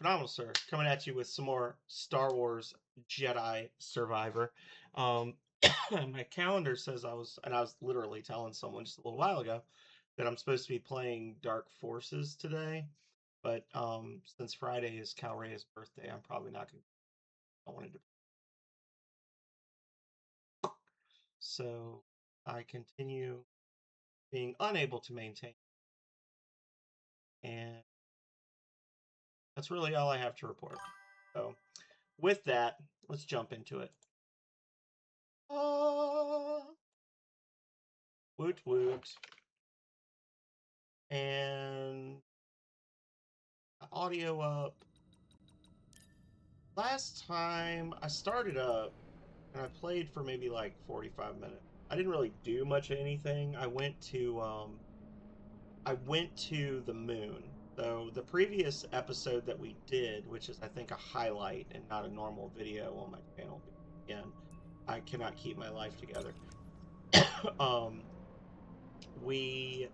Phenomenal, sir. Coming at you with some more Star Wars Jedi Survivor. Um, my calendar says I was literally telling someone just a little while ago that I'm supposed to be playing Dark Forces today, but since Friday is Calrea's birthday, I'm probably not going to. I wanted to. So I continue being unable to maintain, and that's really all I have to report. So with that, let's jump into it. Woot woot. And audio up. Last time I started up and I played for maybe like 45 minutes. I didn't really do much of anything. I went to the moon. So the previous episode that we did, which is I think a highlight and not a normal video on my channel, again, I cannot keep my life together. um, we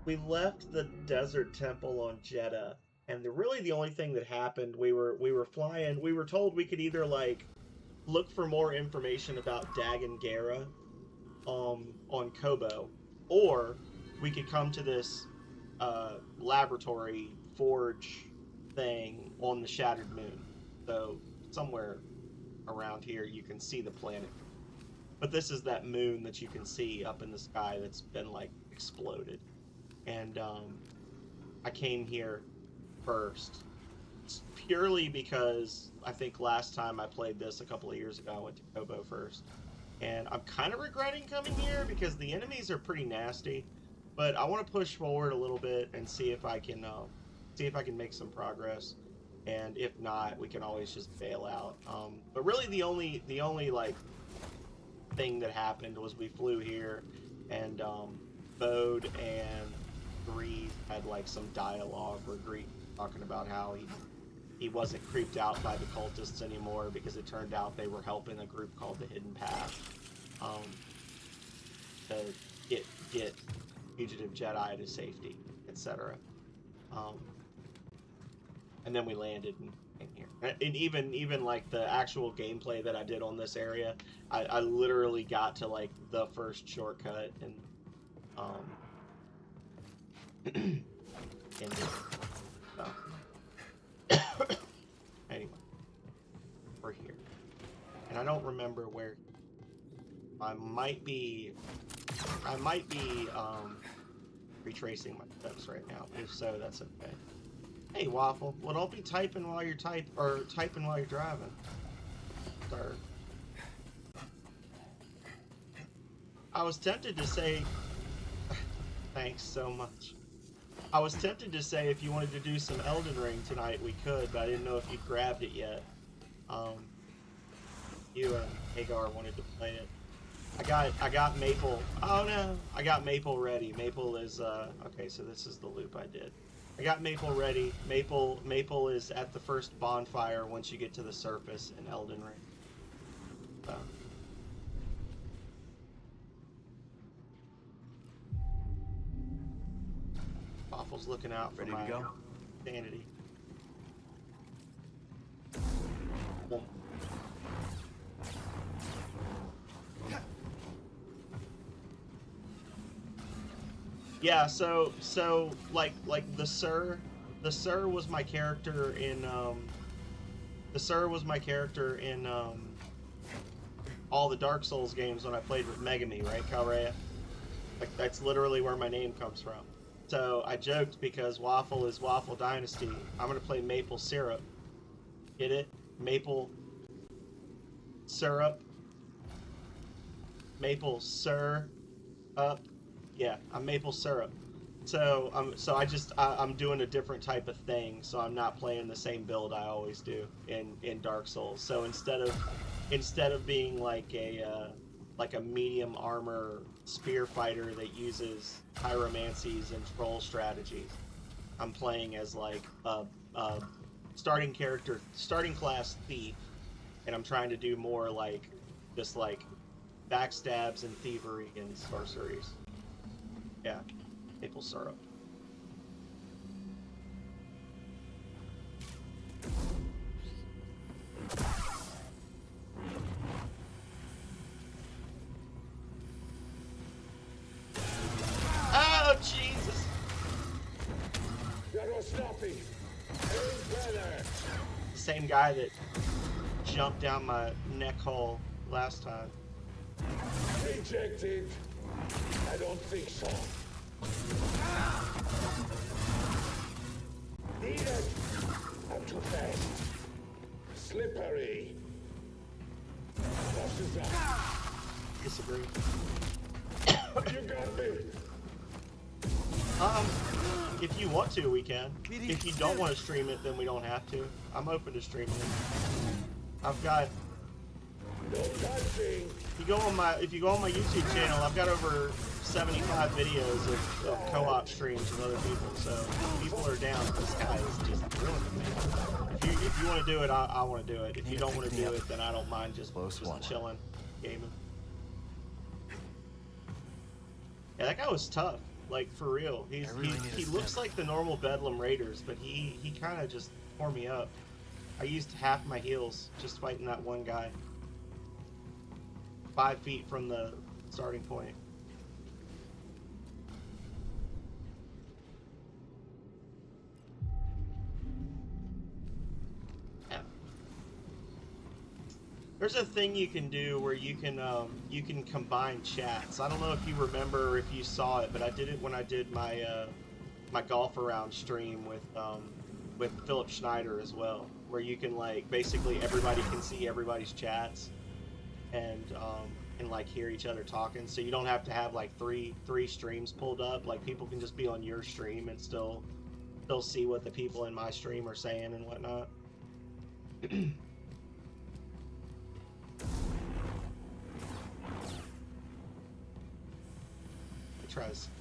left the desert temple on Jeddah, and really the only thing that happened, we were flying. We were told we could either like look for more information about Dagon Gera on Kobo, or we could come to this laboratory forge thing on the Shattered Moon. So somewhere around here you can see the planet. But this is that moon that you can see up in the sky that's been like exploded. And I came here first purely because I think last time I played this a couple of years ago, I went to Kobo first. And I'm kind of regretting coming here because the enemies are pretty nasty. But I want to push forward a little bit and see if I can make some progress. And if not, we can always just bail out. But really, the only like thing that happened was we flew here, and Bode and Grease had like some dialogue where Grease talking about how he wasn't creeped out by the cultists anymore because it turned out they were helping a group called the Hidden Path to get fugitive Jedi to safety, etc. And then we landed in here. And even like the actual gameplay that I did on this area, I literally got to like the first shortcut and and anyway, we're here, and I don't remember where. I might be retracing my steps right now. If so, that's okay. Hey, Waffle. Well, don't be typing while you're typing while you're driving, sir. I was tempted to say, thanks so much. I was tempted to say if you wanted to do some Elden Ring tonight, we could, but I didn't know if you grabbed it yet. You and Hagar wanted to play it. I got Maple. Oh no, I got Maple ready. Maple is okay. So this is the loop I did. I got Maple ready. Maple is at the first bonfire once you get to the surface in Elden Ring. So. Waffle's looking out for my sanity. Yeah, so like the Sir was my character in all the Dark Souls games when I played with Megami, right, Calrea? Like that's literally where my name comes from. So I joked because Waffle is Waffle Dynasty. I'm gonna play Maple Syrup. Get it? Maple Syrup. Maple Sir up. Yeah, I'm Maple Syrup. So I'm doing a different type of thing. So I'm not playing the same build I always do in Dark Souls. So instead of being like a medium armor spear fighter that uses pyromancies and troll strategies, I'm playing as like a starting class thief, and I'm trying to do more like just like backstabs and thievery and sorceries. Yeah, maple syrup. same guy that jumped down my neck hole last time. Rejected. I don't think so. Need it. I'm too fast. Slippery. Bosses up. Disagree. You got me. If you want to, we can. If you don't want to stream it, then we don't have to. I'm open to streaming it. I've got. No touching. If you go on my YouTube channel, I've got over 75 videos of co-op streams with other people. So if people are down, this guy is just ruining me. If you want to do it, I want to do it. If you don't want to do it, then I don't mind just chilling, gaming. Yeah, that guy was tough. Like, for real. He looks like the normal Bedlam Raiders, but he kind of just tore me up. I used half my heals just fighting that one guy. 5 feet from the starting point. Yeah. There's a thing you can do where you can combine chats. I don't know if you remember or if you saw it, but I did it when I did my my golf around stream with Philip Schneider as well, where you can like basically everybody can see everybody's chats and like hear each other talking. So you don't have to have like three streams pulled up. Like people can just be on your stream and still see what the people in my stream are saying and whatnot.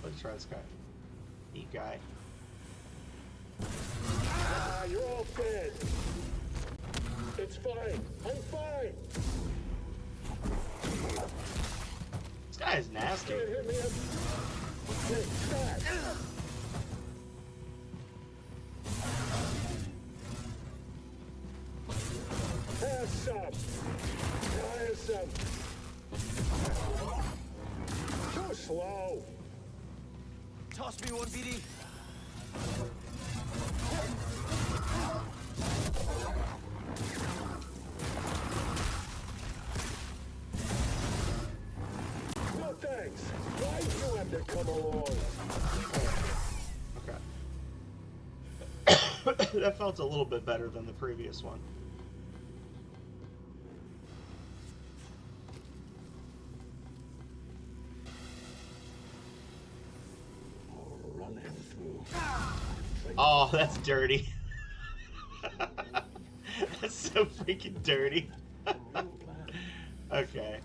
Let's try this guy. Eat guy. You're all dead. It's fine. I'm fine. This guy is nasty. Can't hit me up. Hey, stop. Have some. Try some. Too slow. Toss me one, BD. No thanks. Why you have to come along? Okay. That felt a little bit better than the previous one. Oh, that's dirty. That's so freaking dirty. Okay.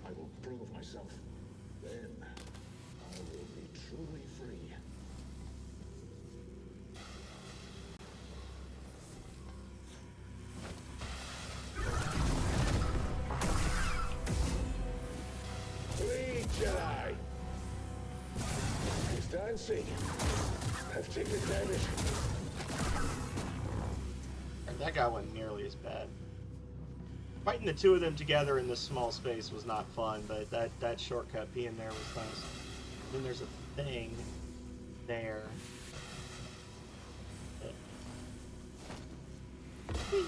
I will prove myself. Then I will be truly free. Free Jedi. He's dancing. I've taken damage. That guy wasn't nearly as bad. Fighting the two of them together in this small space was not fun, but that shortcut being there was nice. Then there's a thing there. Alright.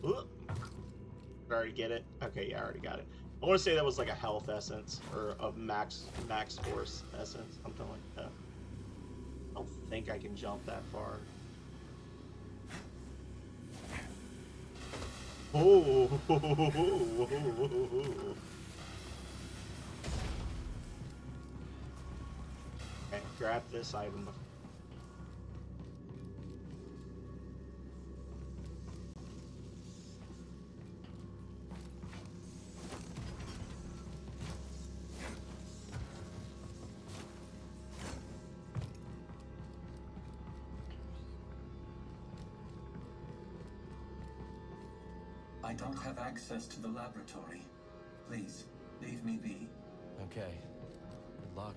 Did I already get it? Okay, yeah, I already got it. I want to say that was like a health essence, or a max force essence, something like that. I don't think I can jump that far. Oh! Okay, grab this item. I don't have access to the laboratory. Please, leave me be. Okay. Good luck.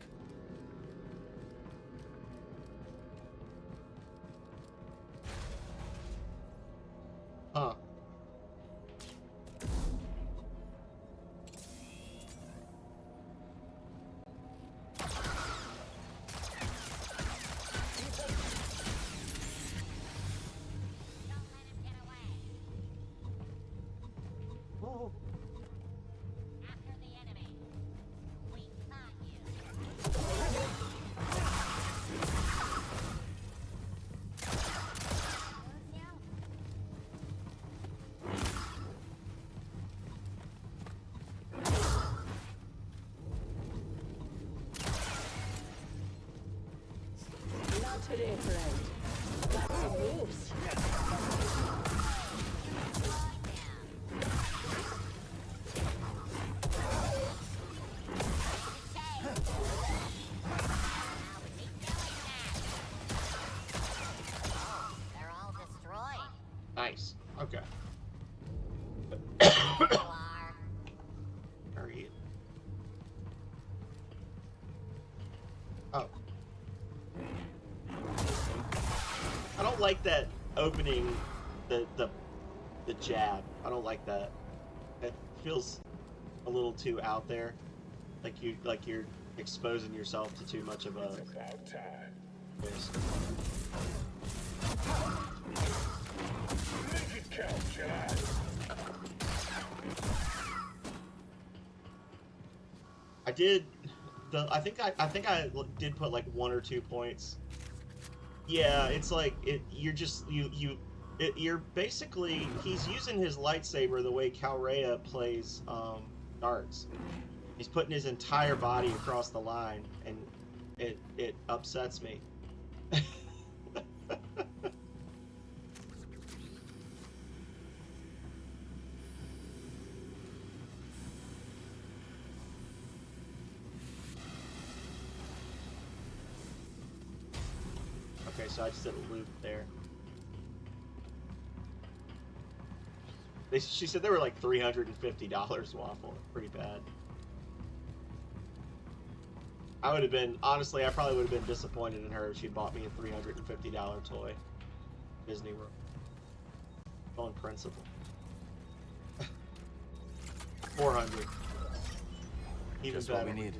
Huh. Nice. Okay. Where are you? Oh. I don't like that opening the jab. I don't like that. It feels a little too out there. Like you're exposing yourself to too much of a It's about time. risk. Make it count, Jedi. I think I did put like 1 or 2 points. Yeah, it's like you're basically, he's using his lightsaber the way Calrea plays darts. He's putting his entire body across the line, and it upsets me. Okay, so I just did a loop there. She said they were like $350 waffle. Pretty bad. I would have been, honestly, I probably would have been disappointed in her if she bought me a $350 toy. Disney World. On principle. 400. Even Just better. what we need.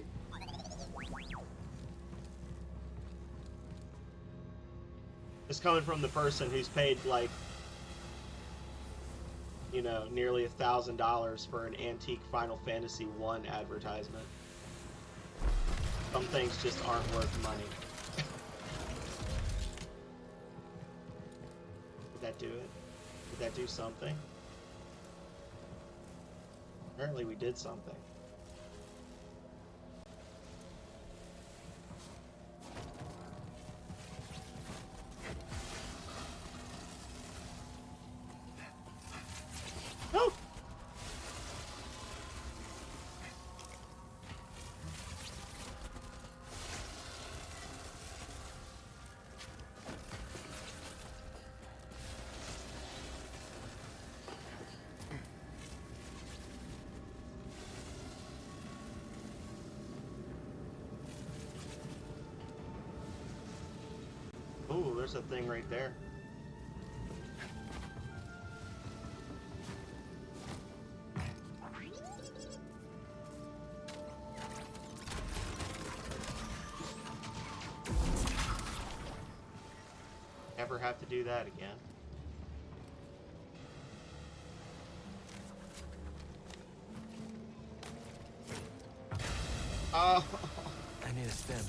It's coming from the person who's paid like, you know, nearly $1,000 for an antique Final Fantasy 1 advertisement. Some things just aren't worth money. Did that do it? Did that do something? Apparently we did something. Oh! Ooh, there's a thing right there. Never have to do that again. Oh. I need a stem.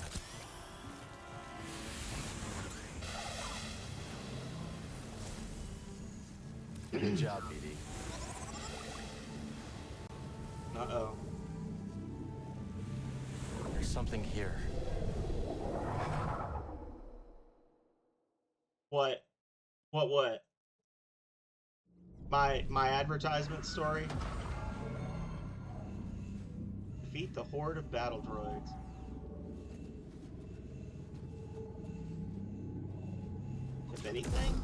Good job, BD. Uh-oh. There's something here. What? What? My advertisement story? Defeat the horde of battle droids. If anything?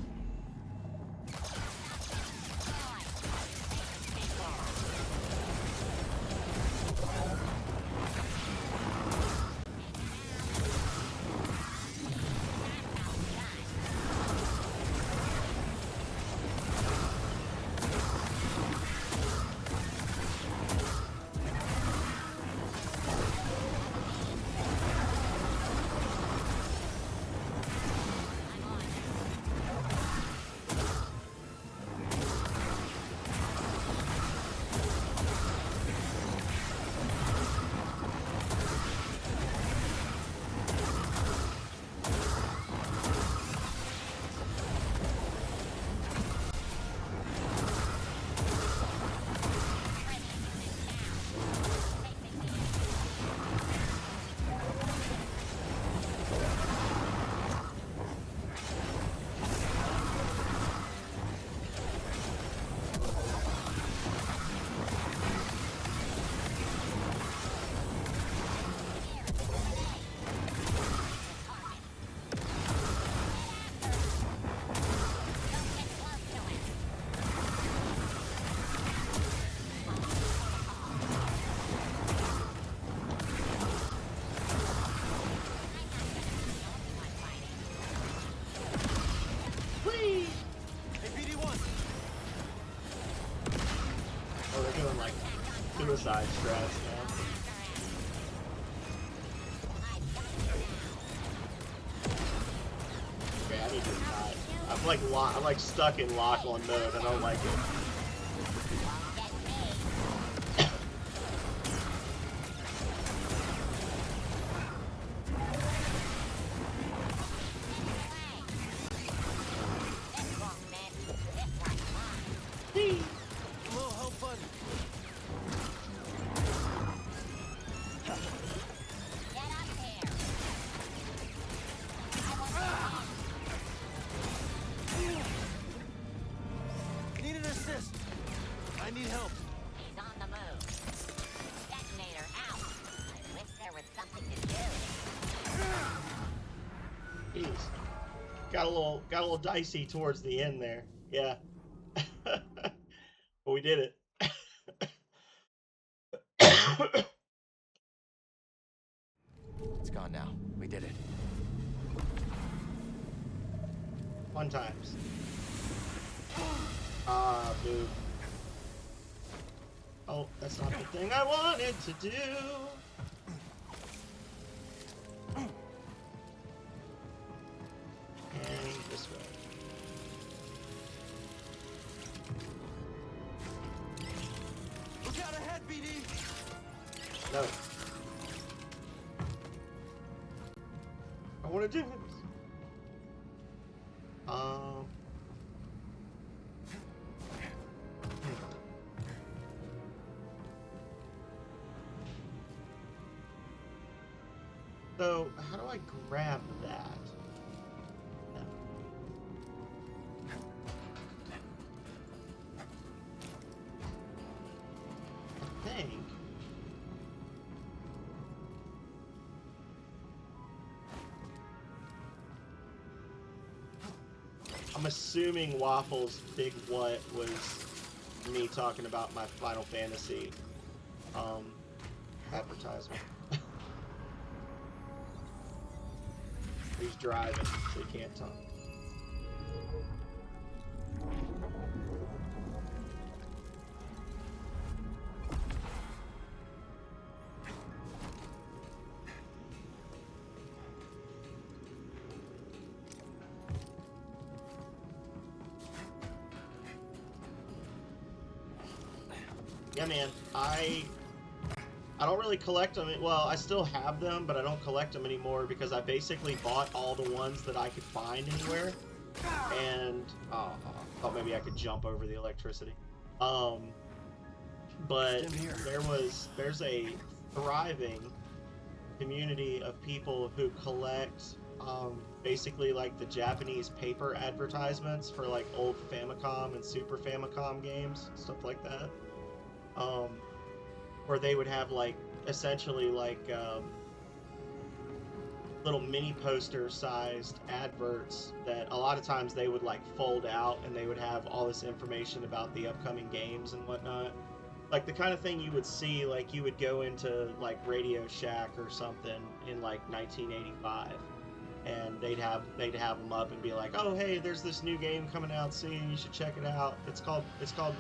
suicide strats now. Okay, I need to not. I'm like stuck in lock on mode. I don't like it. Got a little dicey towards the end there. Yeah. But we did it. It's gone now. We did it. Fun times. Ah, boo. Oh, that's not the thing I wanted to do. And this way. Look out ahead, BD! No. I want to do this. So, how do I grab that? I think. I'm assuming Waffle's big what was me talking about my Final Fantasy advertisement. He's driving, so he can't talk. Yeah, man, I don't really collect them. Well, I still have them, but I don't collect them anymore because I basically bought all the ones that I could find anywhere. And oh, I thought maybe I could jump over the electricity. But there's a thriving community of people who collect basically like the Japanese paper advertisements for like old Famicom and Super Famicom games, stuff like that. Where they would have like essentially like little mini poster sized adverts that a lot of times they would like fold out, and they would have all this information about the upcoming games and whatnot. Like the kind of thing you would see, like you would go into like Radio Shack or something in like 1985, and they'd have them up and be like, oh hey, there's this new game coming out soon, you should check it out. It's called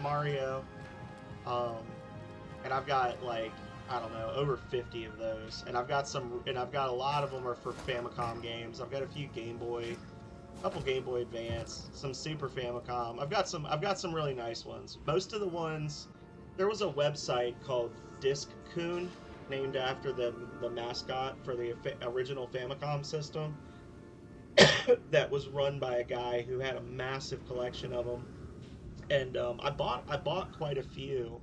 Mario. And I've got like, I don't know, over 50 of those, and I've got a lot of them are for Famicom games. I've got a few Game Boy, a couple Game Boy Advance, some Super Famicom. I've got some really nice ones. Most of the ones, there was a website called Disc-kun, named after the mascot for the original Famicom system, that was run by a guy who had a massive collection of them, and I bought quite a few.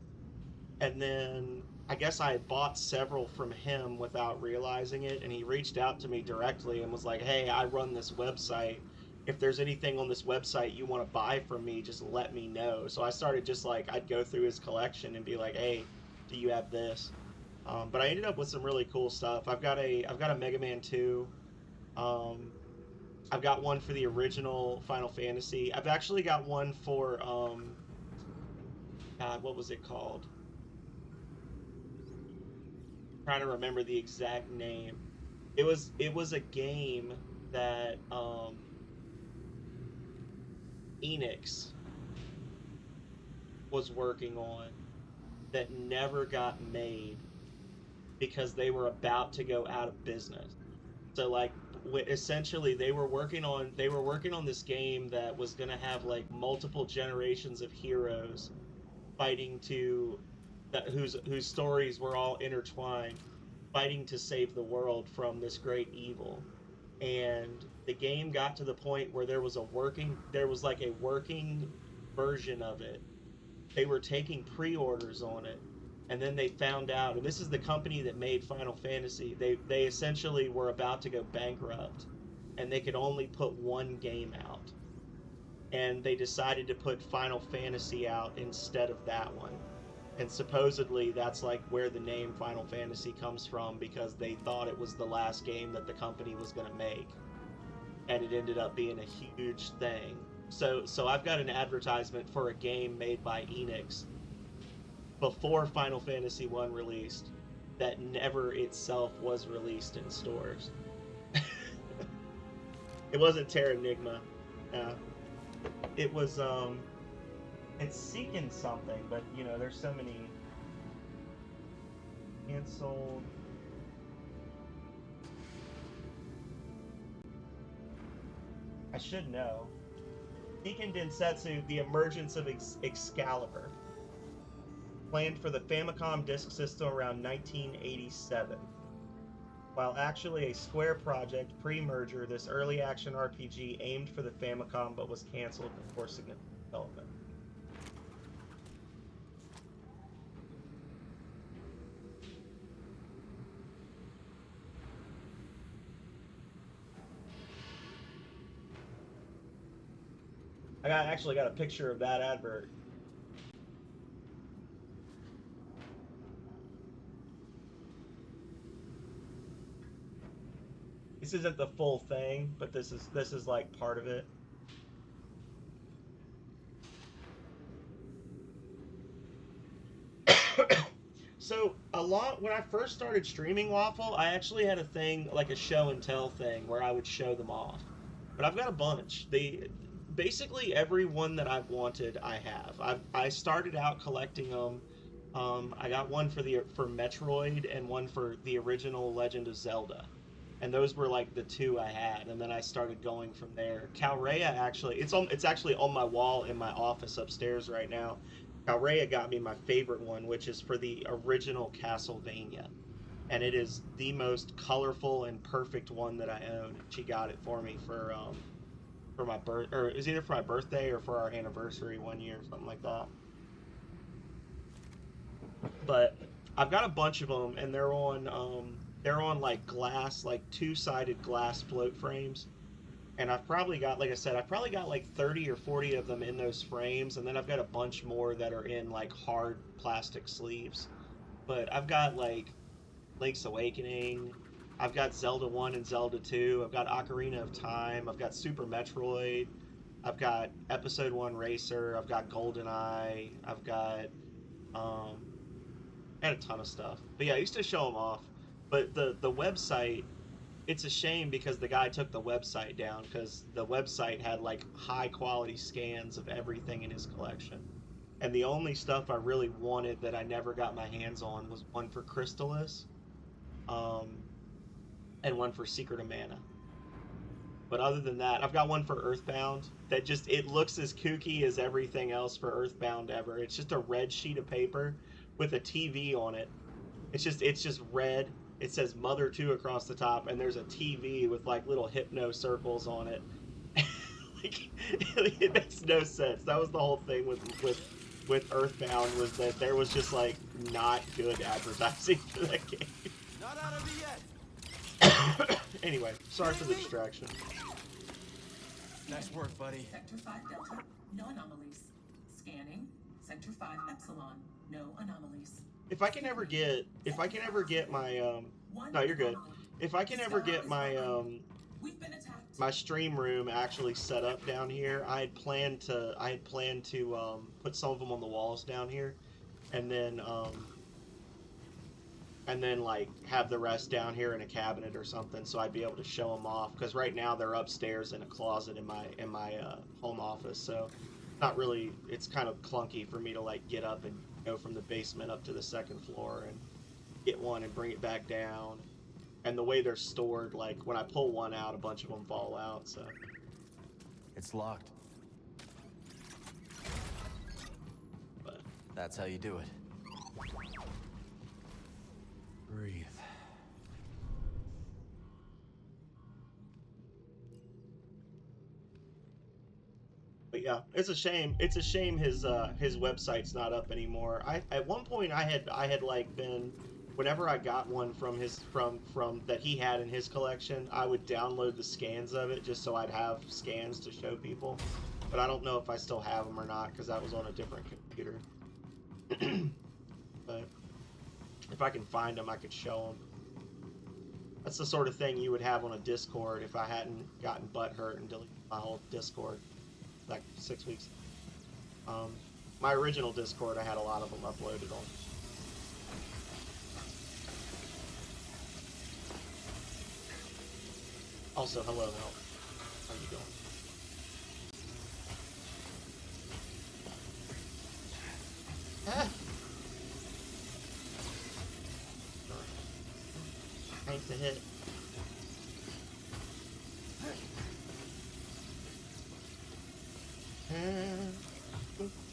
And then I guess I had bought several from him without realizing it, and he reached out to me directly and was like, hey, I run this website. If there's anything on this website you want to buy from me, just let me know. So I started just like, I'd go through his collection and be like, hey, do you have this? But I ended up with some really cool stuff. I've got a Mega Man 2. I've got one for the original Final Fantasy. I've actually got one for, God, what was it called? Trying to remember the exact name. It was a game that Enix was working on, that never got made because they were about to go out of business. So like essentially they were working on this game that was going to have like multiple generations of heroes fighting to that whose stories were all intertwined, fighting to save the world from this great evil. And the game got to the point where there was like a working version of it. They were taking pre-orders on it, and then they found out, and this is the company that made Final Fantasy, they essentially were about to go bankrupt, and they could only put one game out, and they decided to put Final Fantasy out instead of that one. And supposedly that's like where the name Final Fantasy comes from, because they thought it was the last game that the company was going to make, and it ended up being a huge thing. So I've got an advertisement for a game made by Enix before Final Fantasy 1 released that never itself was released in stores. It wasn't Terranigma. It was it's seeking something, but you know, there's so many canceled. I should know. Seiken Densetsu: The Emergence of Excalibur. Planned for the Famicom Disk System around 1987. While actually a Square project pre-merger, this early action RPG aimed for the Famicom but was cancelled before significant development. I actually got a picture of that advert. This isn't the full thing, but this is like part of it. So a lot when I first started streaming Waffle, I actually had a thing like a show and tell thing where I would show them off. But I've got a bunch. Basically every one that I've wanted, I have. I started out collecting them. I got one for Metroid and one for the original Legend of Zelda, and those were like the two I had. And then I started going from there. Calrea actually, it's actually on my wall in my office upstairs right now. Calrea got me my favorite one, which is for the original Castlevania, and it is the most colorful and perfect one that I own. She got it for me for my or it was either for my birthday or for our anniversary one year, something like that. But I've got a bunch of them, and they're on like glass, like two-sided glass float frames. And I've probably got, like I said, I've probably got like 30 or 40 of them in those frames, and then I've got a bunch more that are in like hard plastic sleeves. But I've got like Link's Awakening, I've got Zelda 1 and Zelda 2, I've got Ocarina of Time, I've got Super Metroid, I've got Episode 1 Racer, I've got GoldenEye, I've got, I had a ton of stuff. But yeah, I used to show them off. But the website, it's a shame because the guy took the website down, because the website had like high quality scans of everything in his collection. And the only stuff I really wanted that I never got my hands on was one for Crystalis, and one for Secret of Mana. But other than that, I've got one for Earthbound that just, it looks as kooky as everything else for Earthbound ever. It's just a red sheet of paper with a TV on it. It's just red. It says Mother 2 across the top, and there's a TV with like little hypno circles on it. Like, it makes no sense. That was the whole thing with Earthbound, was that there was just like not good advertising for that game. Not out of it yet. Anyway, sorry for the distraction. Nice work, buddy. Sector 5 Delta, no anomalies. Scanning. Sector 5 Epsilon, no anomalies. If I can ever get my no, you're good. If I can ever get my We've been attacked. my stream room actually set up down here, I had planned to put some of them on the walls down here, and then like have the rest down here in a cabinet or something, so I'd be able to show them off. Because right now they're upstairs in a closet in my home office. So not really, it's kind of clunky for me to like get up and go from the basement up to the second floor and get one and bring it back down. And the way they're stored, like when I pull one out, a bunch of them fall out, so. It's locked. But That's how you do it. Breathe. But yeah, it's a shame. It's a shame his website's not up anymore. At one point I had like been, whenever I got one from his from that he had in his collection, I would download the scans of it just so I'd have scans to show people. But I don't know if I still have them or not because that was on a different computer. But if I can find them, I could show them. That's the sort of thing you would have on a Discord if I hadn't gotten butthurt and deleted my whole Discord like 6 weeks. My original Discord, I had a lot of them uploaded on. Also, hello, Help. How you doing? Ah! Thanks to hit.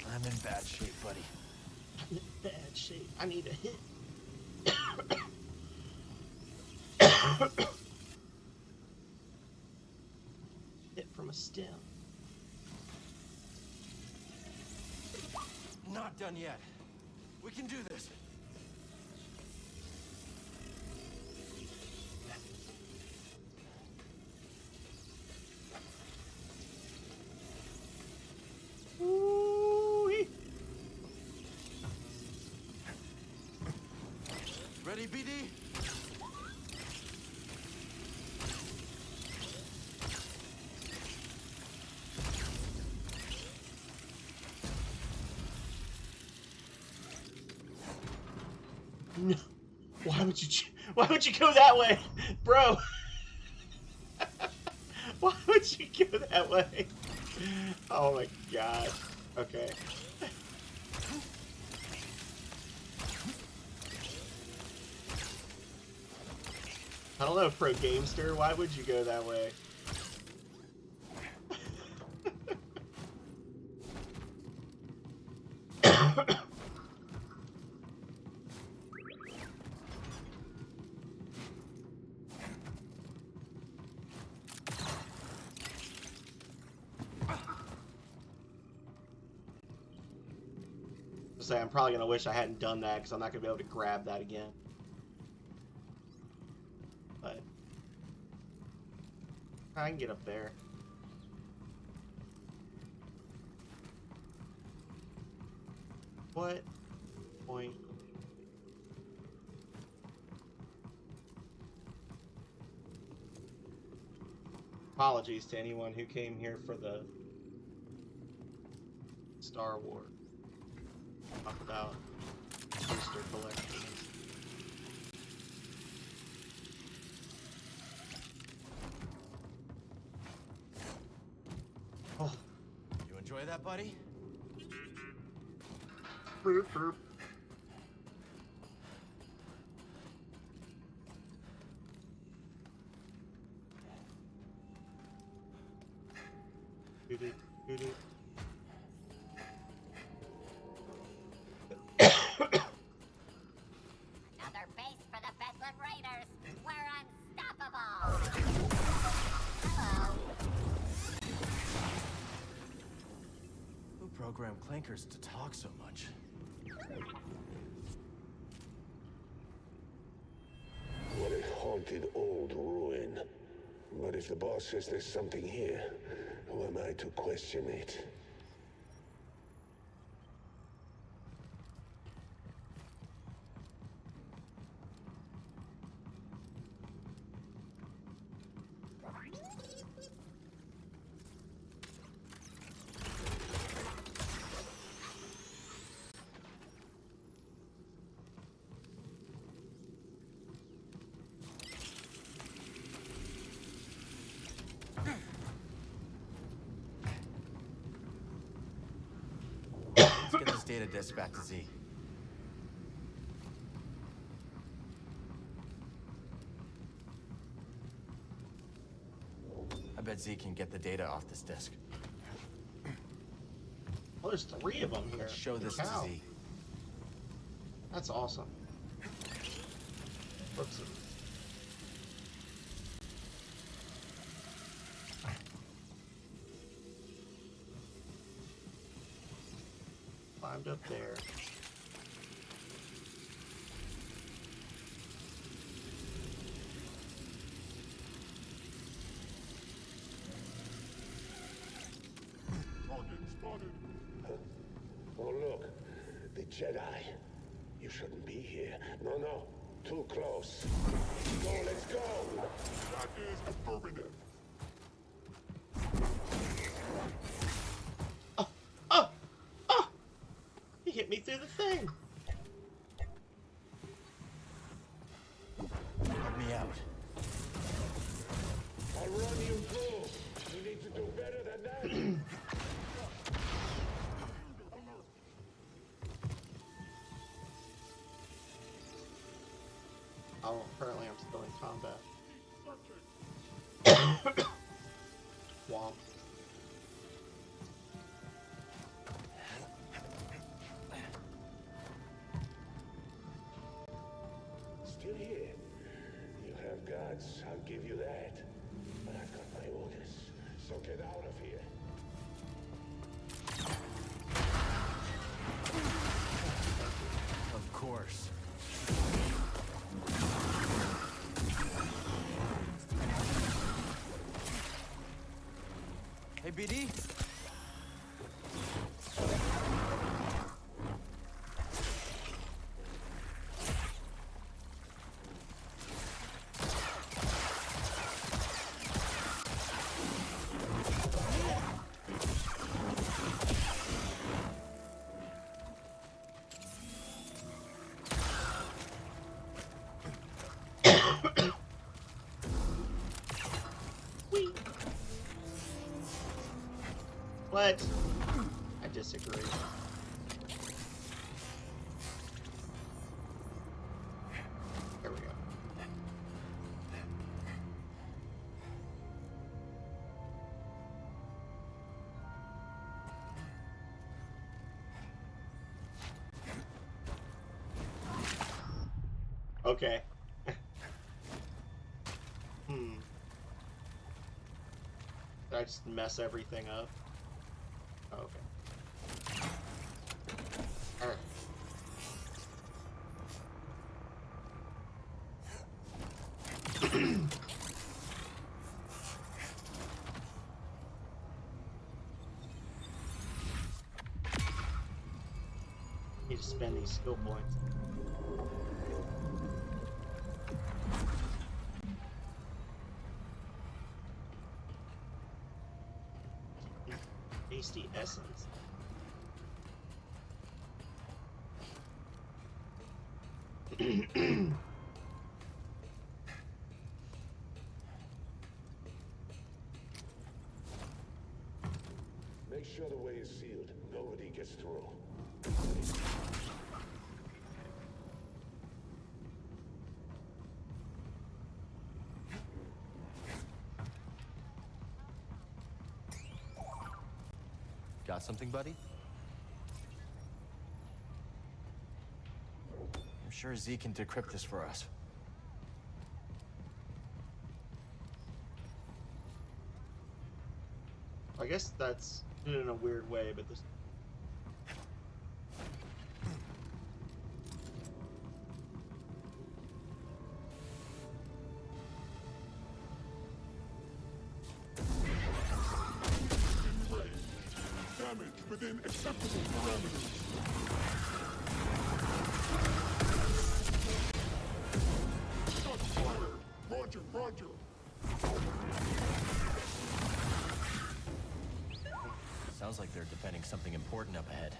I'm in bad shape, buddy. I'm in bad shape. I need a hit. Hit from a stem. Not done yet. We can do this. Ooh-wee. Ready, BD? No. Why would you go that way, bro? Why would you go that way? Oh my god. Okay. I don't know, Pro Gamester, why would you go that way? Say I'm probably gonna wish I hadn't done that because I'm not gonna be able to grab that again. But I can get up there. What point? Apologies to anyone who came here for the Star Wars. Talk about booster collections. Oh. You enjoy that, buddy? Burp, burp. Doo-doo, doo-doo. Another base for the Bedlam Raiders. We're unstoppable. Hello. Who programmed clankers to talk so much? What a haunted old ruin. But if the boss says there's something here, who am I to question it? data disk back to Z. I bet Z can get the data off this disk. Oh, there's 3 of them here. Let's show this Cow. to Z. That's awesome. Whoops. Climbed up there. Oh, look. The Jedi. You shouldn't be here. No, no. Too close. Go, let's go. That is affirmative. He hit me through the thing. Help me out. I'll run you through. You need to do better than that. Oh, apparently I'm still in combat. Womp. Still here. You have guts, I'll give you that. But I've got my orders, so get out of here. Of course. Hey, BD. What? I disagree. There we go. Okay. Did I just mess everything up? Oh, okay. Alright. Need to spend these skill points. Tasty essence. Make sure the way is sealed. Nobody gets through. Got something, buddy? I'm sure Z can decrypt this for us. I guess that's in a weird way, but this. Damage within acceptable parameters. Shots fired. Roger, roger. Sounds like they're defending something important up ahead.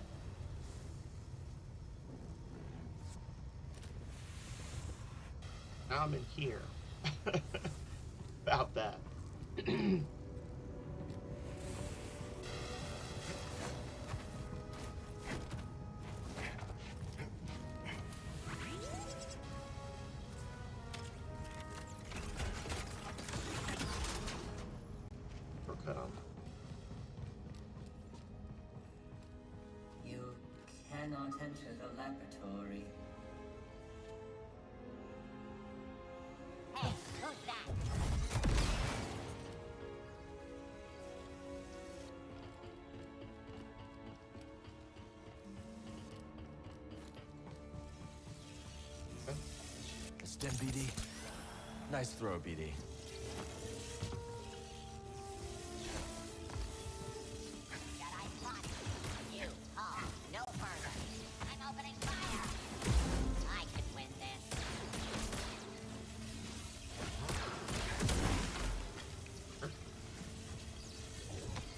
Now I'm in here. About that. cannot enter the laboratory. Hey, who's that? Stem BD. Nice throw, BD. Jedi spotted. You, Paul, no further. I'm opening fire. I could win this.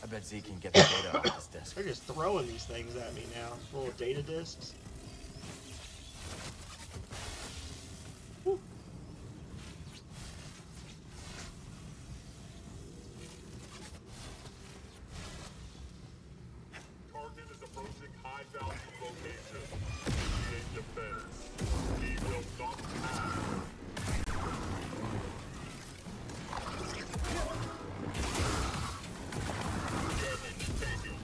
I bet Z can get the data off his disk. They're just throwing these things at me now. Little data discs. Whew. Target is approaching high value location. Initiate defense. He will not pass. Damage taken.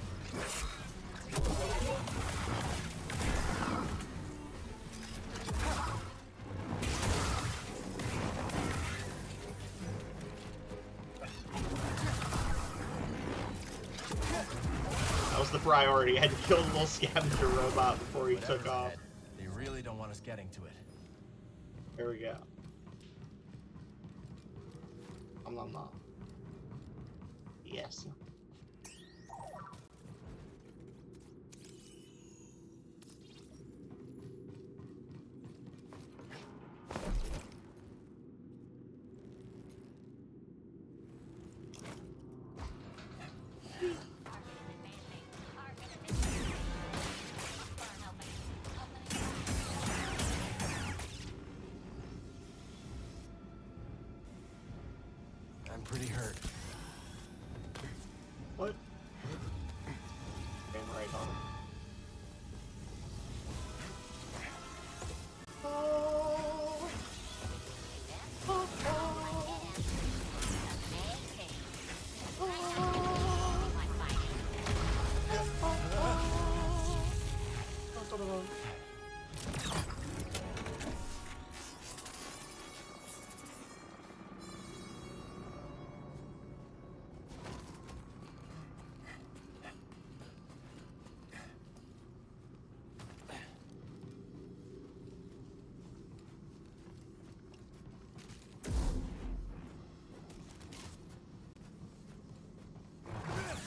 That was the priority. I had to kill the little scavenger robot before he Whatever's took off. ahead, they really don't want us getting to it. There we go. Nom nom nom. Yes. I'm pretty hurt. What? Aim right on him.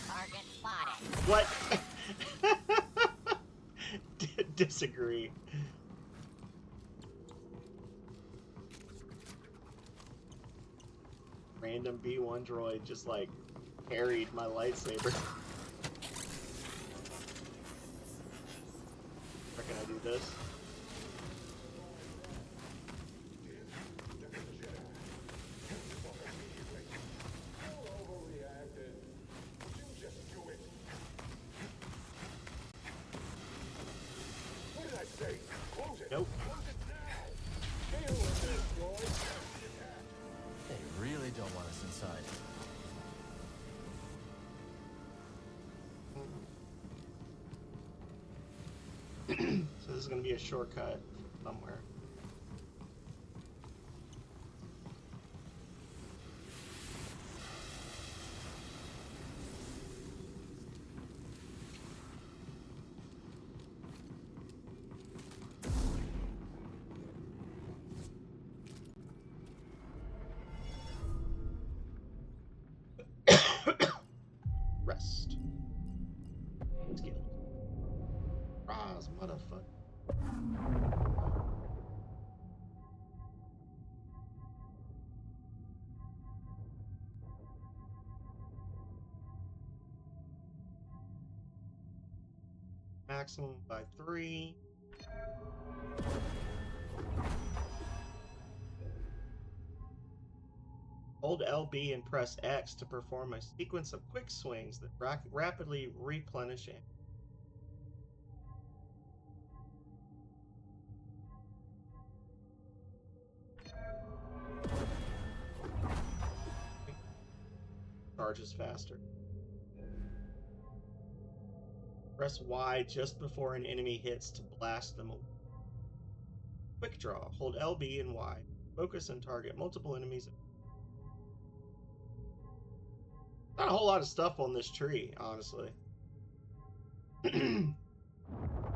Target spotted. What? Disagree. Random B1 droid just like carried my lightsaber. Where can I do this? Overreacted. You just do it. What did I say? Close it. Nope. Close it now. Deal with this, droid. They really don't want us inside. So this is gonna be a shortcut somewhere. Rest. Skill. Rise, motherfucker. Maximum by 3. Hold LB and press X to perform a sequence of quick swings that rapidly replenish it. Charges faster. Press Y just before an enemy hits to blast them away. Quick draw. Hold LB and Y. Focus and target multiple enemies. Not a whole lot of stuff on this tree, honestly. I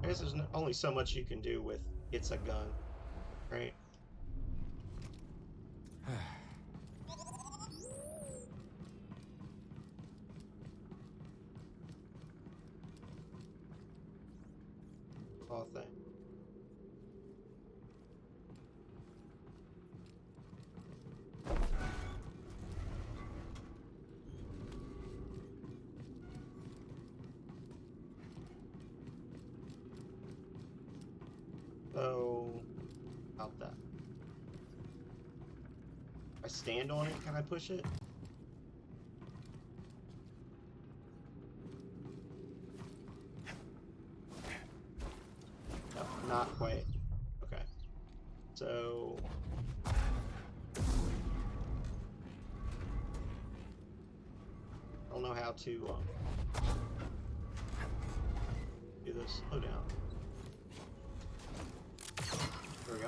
guess there's only so much you can do with it's a gun, right? Oh, thing. So, about that. If I stand on it, can I push it? No, not quite. Okay. So... I don't know how to do this. Slow down. There we go.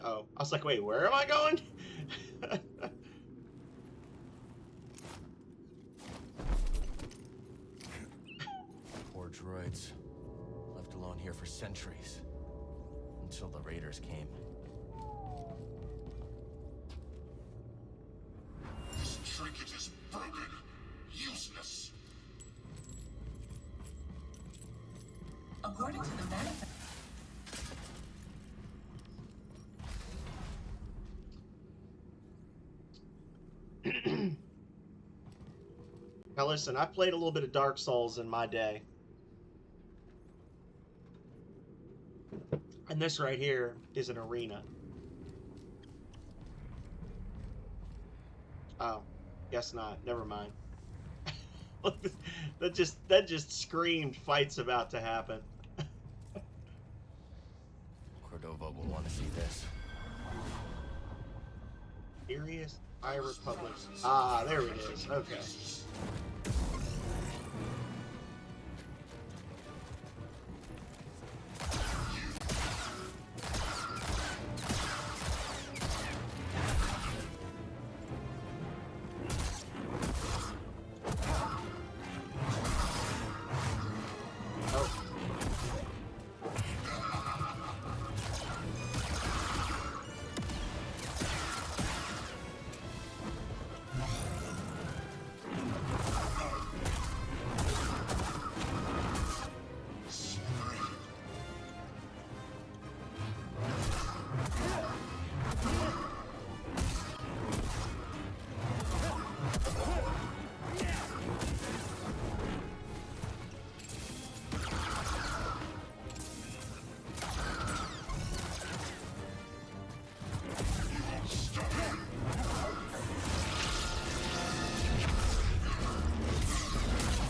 Oh, I was like, wait, where am I going? Poor droids. Left alone here for centuries. Until the raiders came. This trinket is broken. Useless. According to the manifest. Now listen, I played a little bit of Dark Souls in my day. And this right here is an arena. Oh, guess not. Never mind. that just screamed fight's about to happen. Cordova will want to see this. Furious High Republic. Ah, there it is. Okay.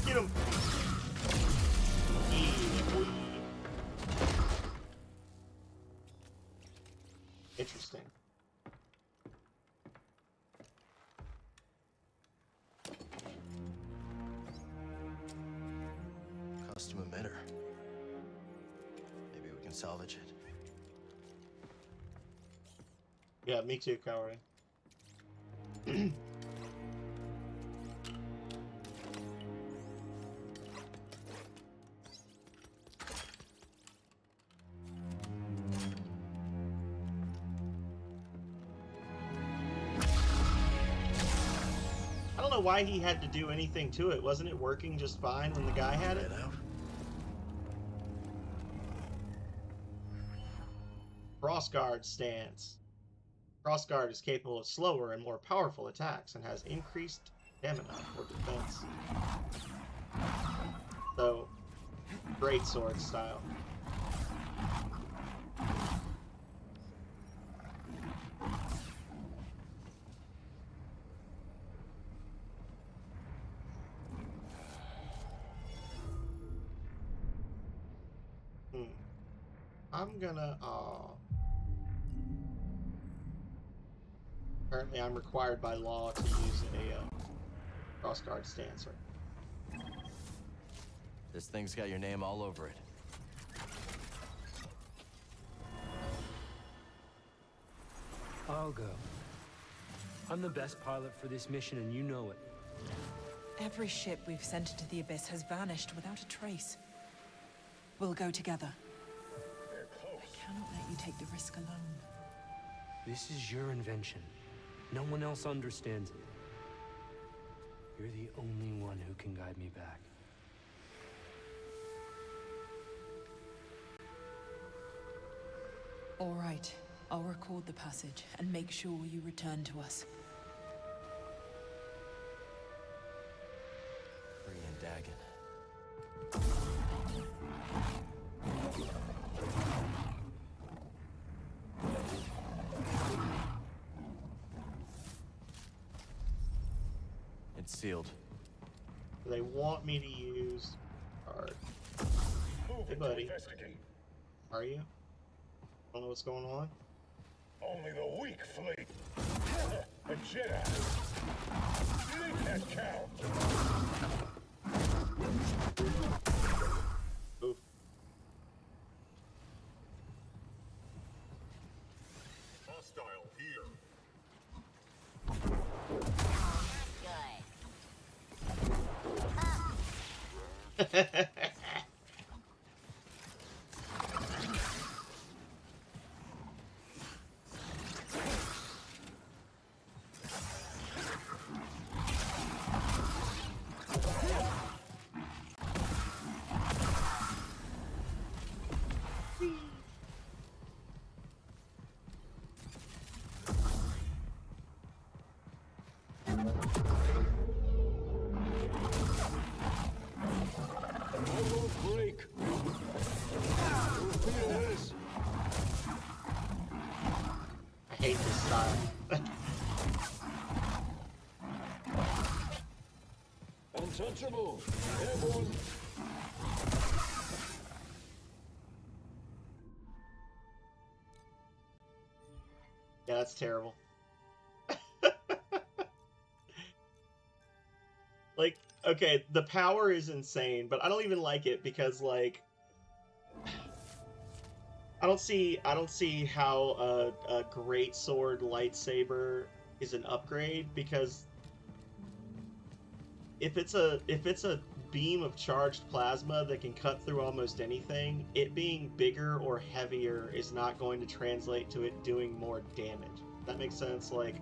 Get him! Interesting. Custom emitter. Maybe we can salvage it. Yeah, me too, Cowrie. I don't know why he had to do anything to it. Wasn't it working just fine when the guy had it? Get out. Crossguard stance. Crossguard is capable of slower and more powerful attacks and has increased stamina for defense. So, great sword style. I'm gonna, apparently I'm required by law to use a crossguard stance. This thing's got your name all over it. I'll go. I'm the best pilot for this mission, and you know it. Every ship we've sent into the Abyss has vanished without a trace. We'll go together. They're close. I cannot let you take the risk alone. This is your invention. No one else understands it. You're the only one who can guide me back. All right. I'll record the passage and make sure you return to us. Free and Dagon. It's sealed. They want me to use card. Hey, buddy. Investigate. Are you? Don't know what's going on? Only the weak flee. A Jedi. They can't count. Oof. Hostile here. Good. Break. I hate this style. Untouchable. Airborne. Yeah, that's terrible. Like, okay, the power is insane, but I don't even like it because, like, I don't see how a great sword lightsaber is an upgrade, because if it's a beam of charged plasma that can cut through almost anything, it being bigger or heavier is not going to translate to it doing more damage. That makes sense. Like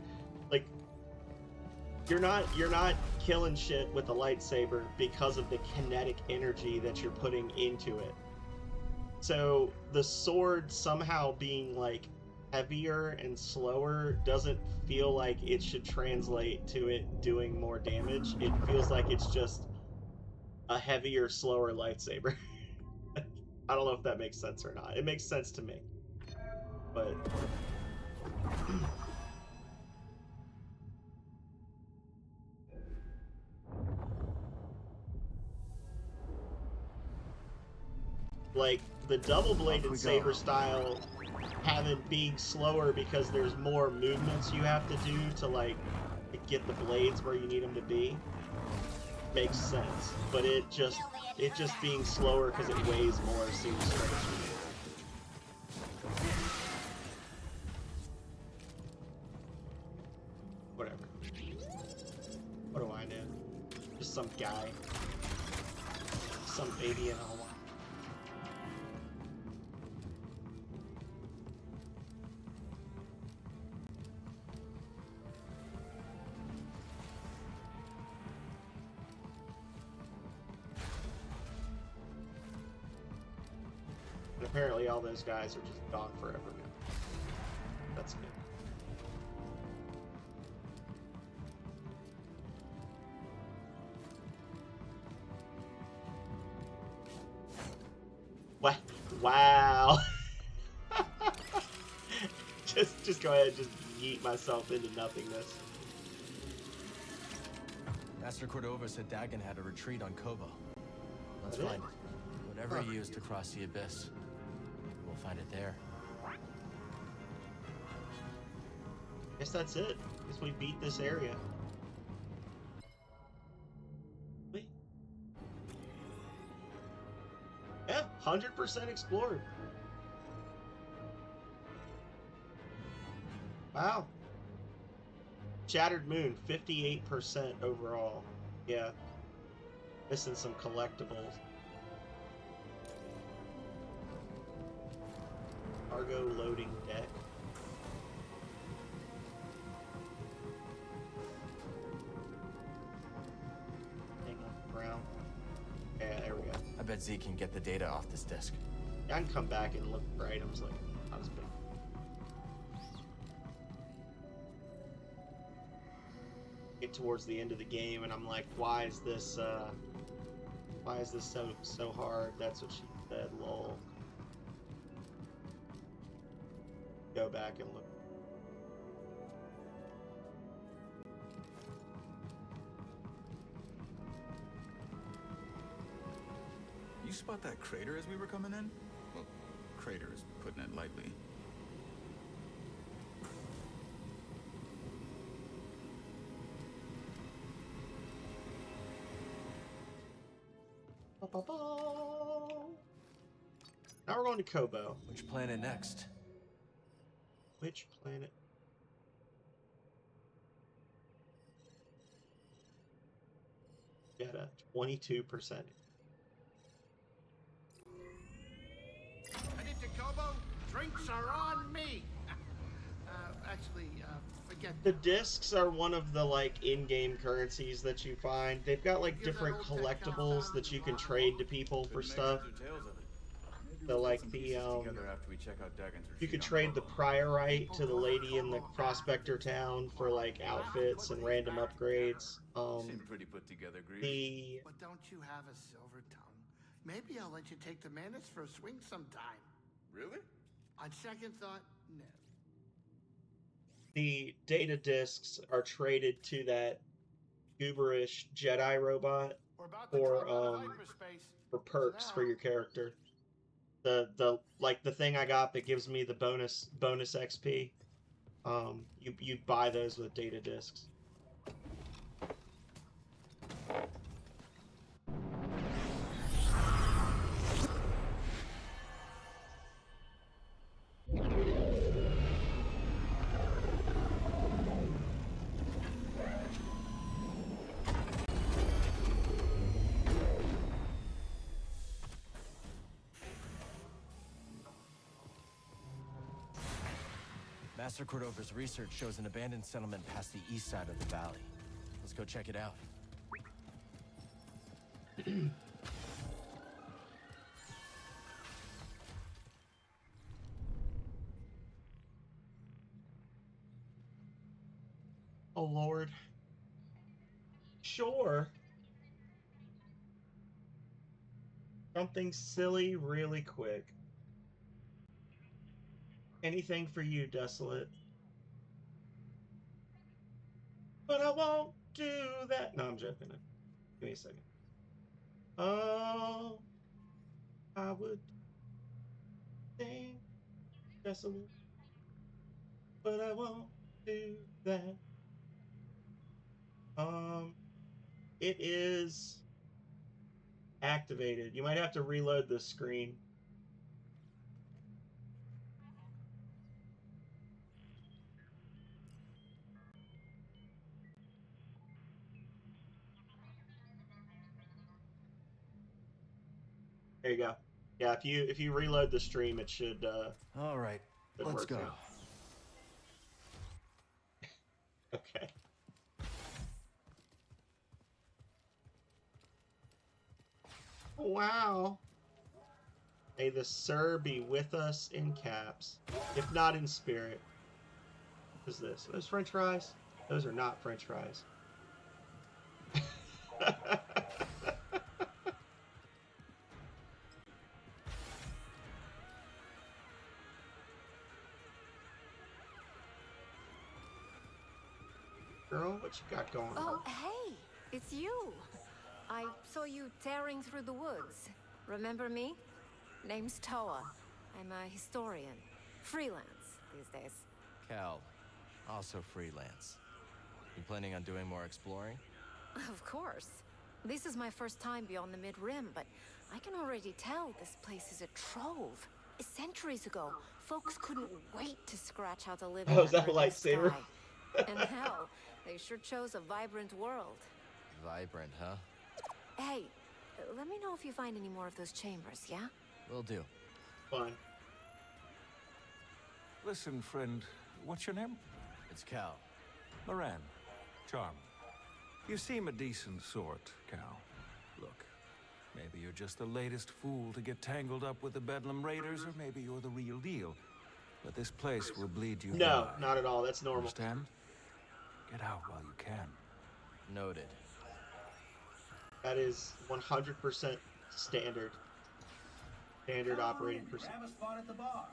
you're not killing shit with a lightsaber because of the kinetic energy that you're putting into it. So the sword somehow being like heavier and slower doesn't feel like it should translate to it doing more damage. It feels like it's just a heavier, slower lightsaber. I don't know if that makes sense or not. It makes sense to me. But like the double-bladed saber style being slower because there's more movements you have to do to like get the blades where you need them to be makes sense, but it just being slower because it weighs more seems strange to me. Whatever. What do I know? Just some guy, some baby in Hawaii. Apparently all those guys are just gone forever now. That's good. Wow. just go ahead and just yeet myself into nothingness. Master Cordova said Dagon had a retreat on Kobo. Let's That find it? it. Whatever he used to cross the abyss, we'll find it there. Guess that's it. Guess we beat this area. Wait. Yeah, 100% explored. Wow. Shattered Moon, 58% overall. Yeah. Missing some collectibles. Cargo loading deck. Hang on the ground. Yeah, there we go. I bet Z can get the data off this disk. Yeah, I can come back and look for items like not as big. Get towards the end of the game and I'm like, why is this so hard? That's what she said, lol. Go back and look. You spot that crater as we were coming in? Well, crater is putting it lightly. Now we're going to Kobo. Which planet next? Which planet? Jedi, 22%. Headed to Kobo? Drinks are on me! Forget The discs are one of the like in-game currencies that you find. They've got like different collectibles that you can trade to people for stuff. So like the you could trade the priorite to the lady in the prospector town for like outfits and random upgrades. Seem pretty put together, Grease. But don't you have a silver tongue? Maybe I'll let you take the Manus for a swing sometime. Really? On second thought, no. The data discs are traded to that gooberish Jedi robot for perks for your character. The thing I got that gives me the bonus XP. You buy those with data discs. Master Cordova's research shows an abandoned settlement past the east side of the valley. Let's go check it out. Oh Lord. Sure. Something silly really quick. Anything for you, Desolate. But I won't do that. No, I'm joking. Give me a second. Oh, I would sing Desolate, but I won't do that. It is activated. You might have to reload the screen. There you go. Yeah, if you reload the stream, it should. All right, let's go. Okay. Wow. May the Sir be with us in caps, if not in spirit. What is this? Those French fries? Those are not French fries. Girl, what you got going on? Oh, hey, it's you. I saw you tearing through the woods. Remember me? Name's Toa. I'm a historian. Freelance these days. Cal, also freelance. You planning on doing more exploring? Of course. This is my first time beyond the Mid-Rim, but I can already tell this place is a trove. Centuries ago, folks couldn't wait to scratch out a living. Oh, is that a under the lightsaber? sky. And hell, they sure chose a vibrant world. Vibrant, huh? Hey, let me know if you find any more of those chambers, yeah? Will do. Fine. Listen, friend, what's your name? It's Cal. Moran. Charm. You seem a decent sort, Cal. Look, maybe you're just the latest fool to get tangled up with the Bedlam Raiders, or maybe you're the real deal. But this place will bleed you No, dry. not at all. That's normal. Understand? Get out while you can. Noted. That is 100% standard. Standard operating procedure. Grab a spot at the bar.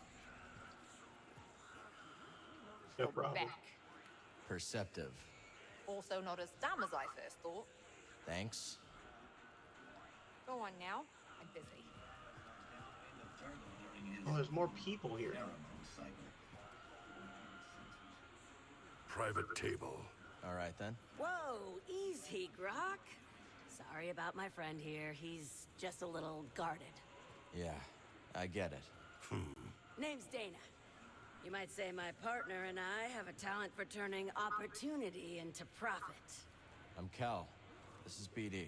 No problem. Back. Perceptive. Also not as dumb as I first thought. Thanks. Go on now. I'm busy. Oh, there's more people here. Private table. All right, then. Whoa, easy, Grok. Sorry about my friend here. He's just a little guarded. Yeah, I get it. Name's Dana. You might say my partner and I have a talent for turning opportunity into profit. I'm Cal. This is BD.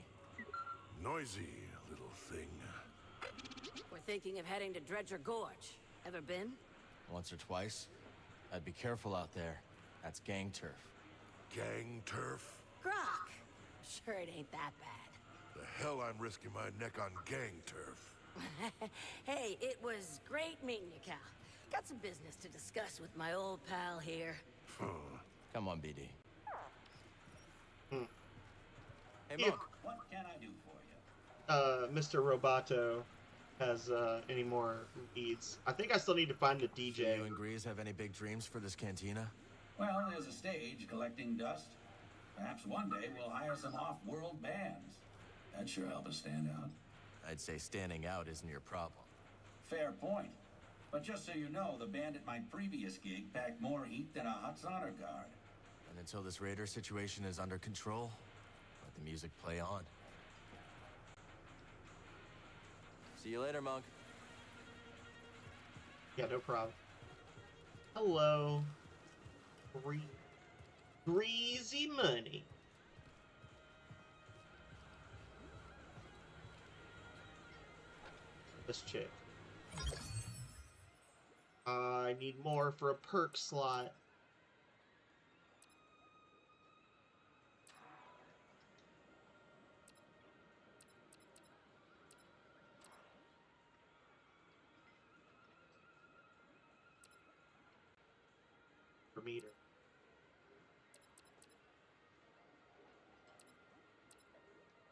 Noisy little thing. We're thinking of heading to Dredger Gorge. Ever been? Once or twice. I'd be careful out there. That's gang turf. Gang turf? Grok! Sure it ain't that bad. The hell I'm risking my neck on gang turf. Hey, it was great meeting you, Cal. Got some business to discuss with my old pal here. Come on, BD. Hmm. Hey, Monk. What can I do for you? Mr. Roboto has any more needs. I think I still need to find the DJ. You and Grease have any big dreams for this cantina? Well, there's a stage collecting dust. Perhaps one day we'll hire some off-world bands. That'd sure help us stand out. I'd say standing out isn't your problem. Fair point. But just so you know, the band at my previous gig packed more heat than a Hutt's honor guard. And until this raider situation is under control, let the music play on. See you later, Monk. Yeah, no problem. Hello. Greasy money. This chick. I need more for a perk slot. Per meter.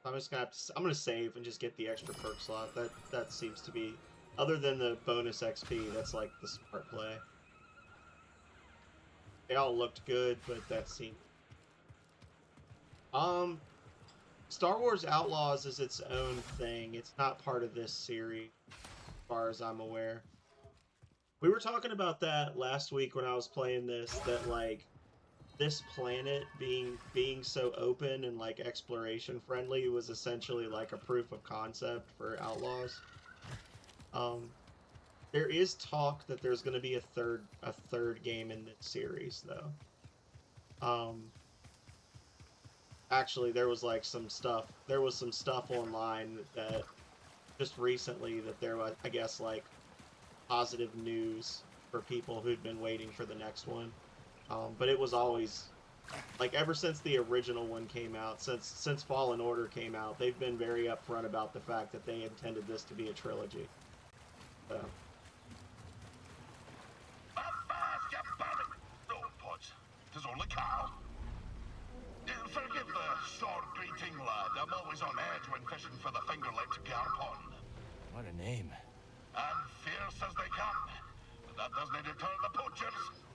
I'm just gonna have to, I'm gonna save and just get the extra perk slot. That seems to be, other than the bonus XP, that's like the smart play. They all looked good, but that seemed. Star Wars Outlaws is its own thing. It's not part of this series, as far as I'm aware. We were talking about that last week when I was playing this, that like this planet being so open and like exploration friendly was essentially like a proof of concept for Outlaws. There is talk that there's going to be a third game in this series though. Actually, there was some stuff online that just recently that there was, I guess, like positive news for people who'd been waiting for the next one. But it was always, like, ever since the original one came out, since Fallen Order came out, they've been very upfront about the fact that they intended this to be a trilogy. So. sword-beating lad. I'm always on edge when fishing for the finger-licked garpon. What a name. And fierce as they come. But that doesn't deter the poachers.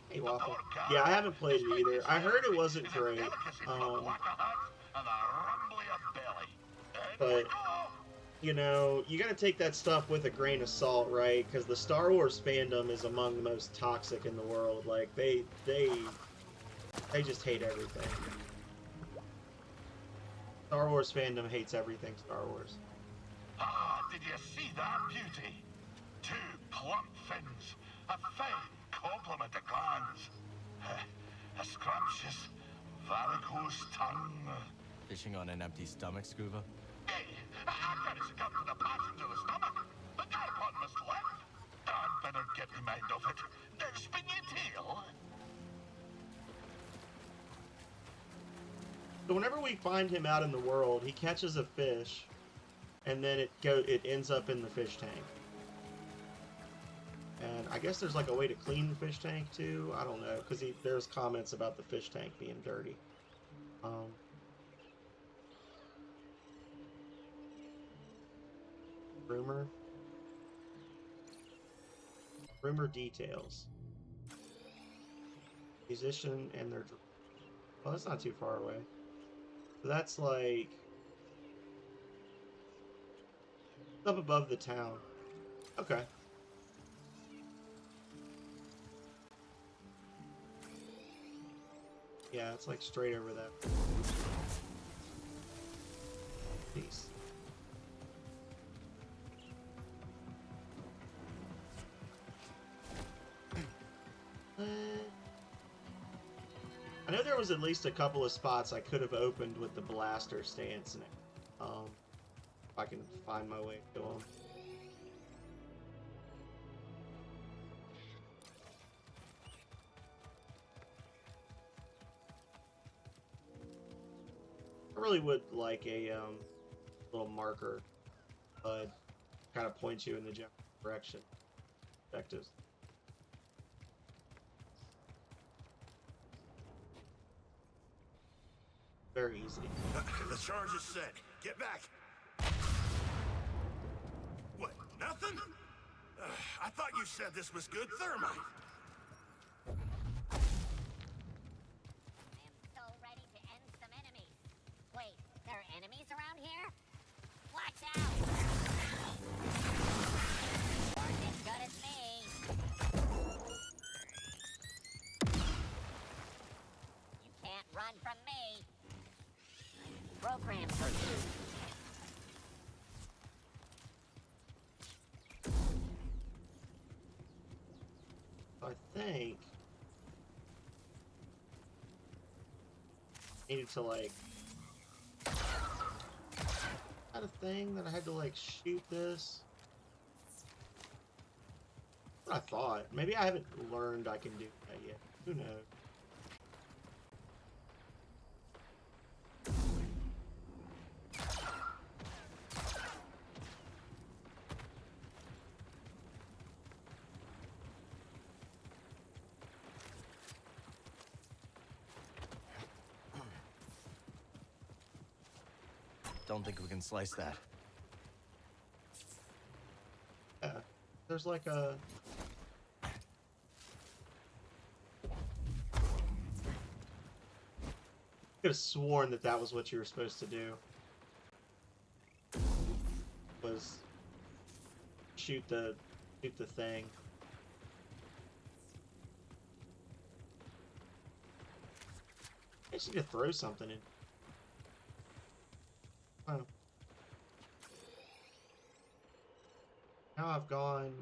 Hey, Waffle. Yeah, I haven't played it either. I heard it wasn't great. But, you know, you gotta take that stuff with a grain of salt, right? Because the Star Wars fandom is among the most toxic in the world. Like, they just hate everything. Star Wars fandom hates everything Star Wars. Ah, did you see that beauty? 2 plump fins, a fine complement to glands, a scrumptious, varicose tongue. Fishing on an empty stomach, Scuba? Hey, I can't succumb to the passions of the stomach. The garpon must live. I'd better get the mind of it. Spin your tail. So whenever we find him out in the world, he catches a fish, and then it ends up in the fish tank. And I guess there's like a way to clean the fish tank too. I don't know, because there's comments about the fish tank being dirty. Rumor details. Musician and their... Well, that's not too far away. So that's like... up above the town. Okay. Yeah, it's like straight over that. Peace. I know there was at least a couple of spots I could have opened with the blaster stance in it. If I can find my way to them. I really would like a little marker kind of point you in the general direction. Objectives. Very easy. The charge is set. Get back. What? Nothing? I thought you said this was good thermite. I am so ready to end some enemies. Wait, there are enemies around here? Watch out! Worked as good as me. You can't run from me. I'm programmed for you. I think needed to like had a thing that I had to like shoot this. What I thought. Maybe I haven't learned I can do that yet. Who knows? Don't think we can slice that. Yeah, there's like a... I could have sworn that that was what you were supposed to do. Was shoot the thing. I just need to throw something in. Oh. Now I've gone...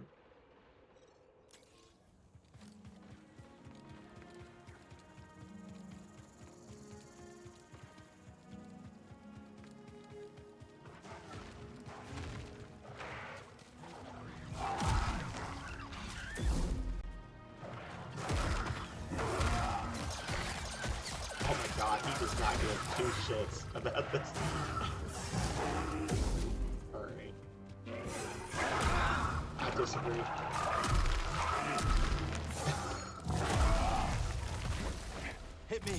Oh my god, he does not give two shits about this. Alright. I disagree. Hit me.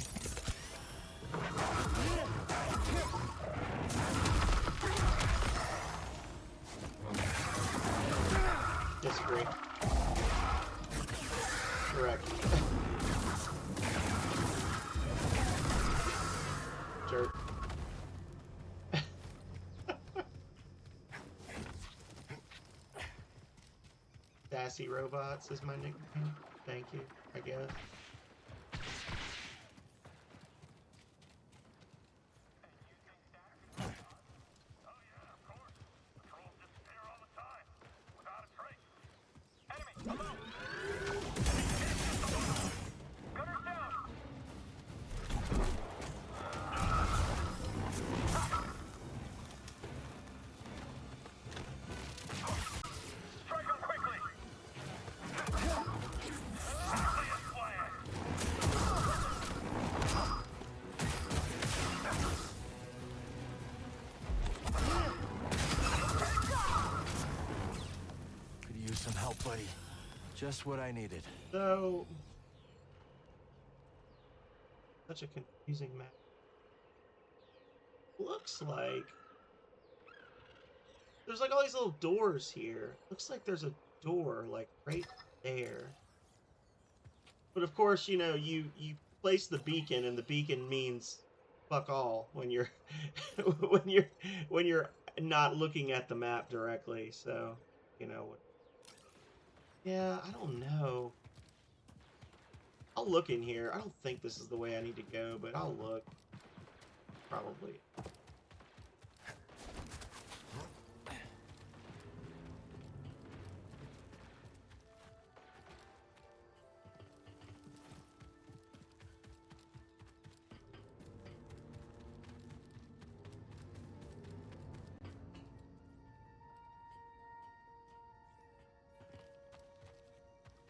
agree. Correct. Jerk. Sassy Robots is my nickname. Thank you, I guess. Some help, buddy. Just what I needed. So, such a confusing map. Looks like there's like all these little doors here. Looks like there's a door like right there. But of course, you know, you place the beacon, and the beacon means fuck all when you're when you're not looking at the map directly. So, you know. Yeah, I don't know. I'll look in here. I don't think this is the way I need to go, but I'll look. Probably.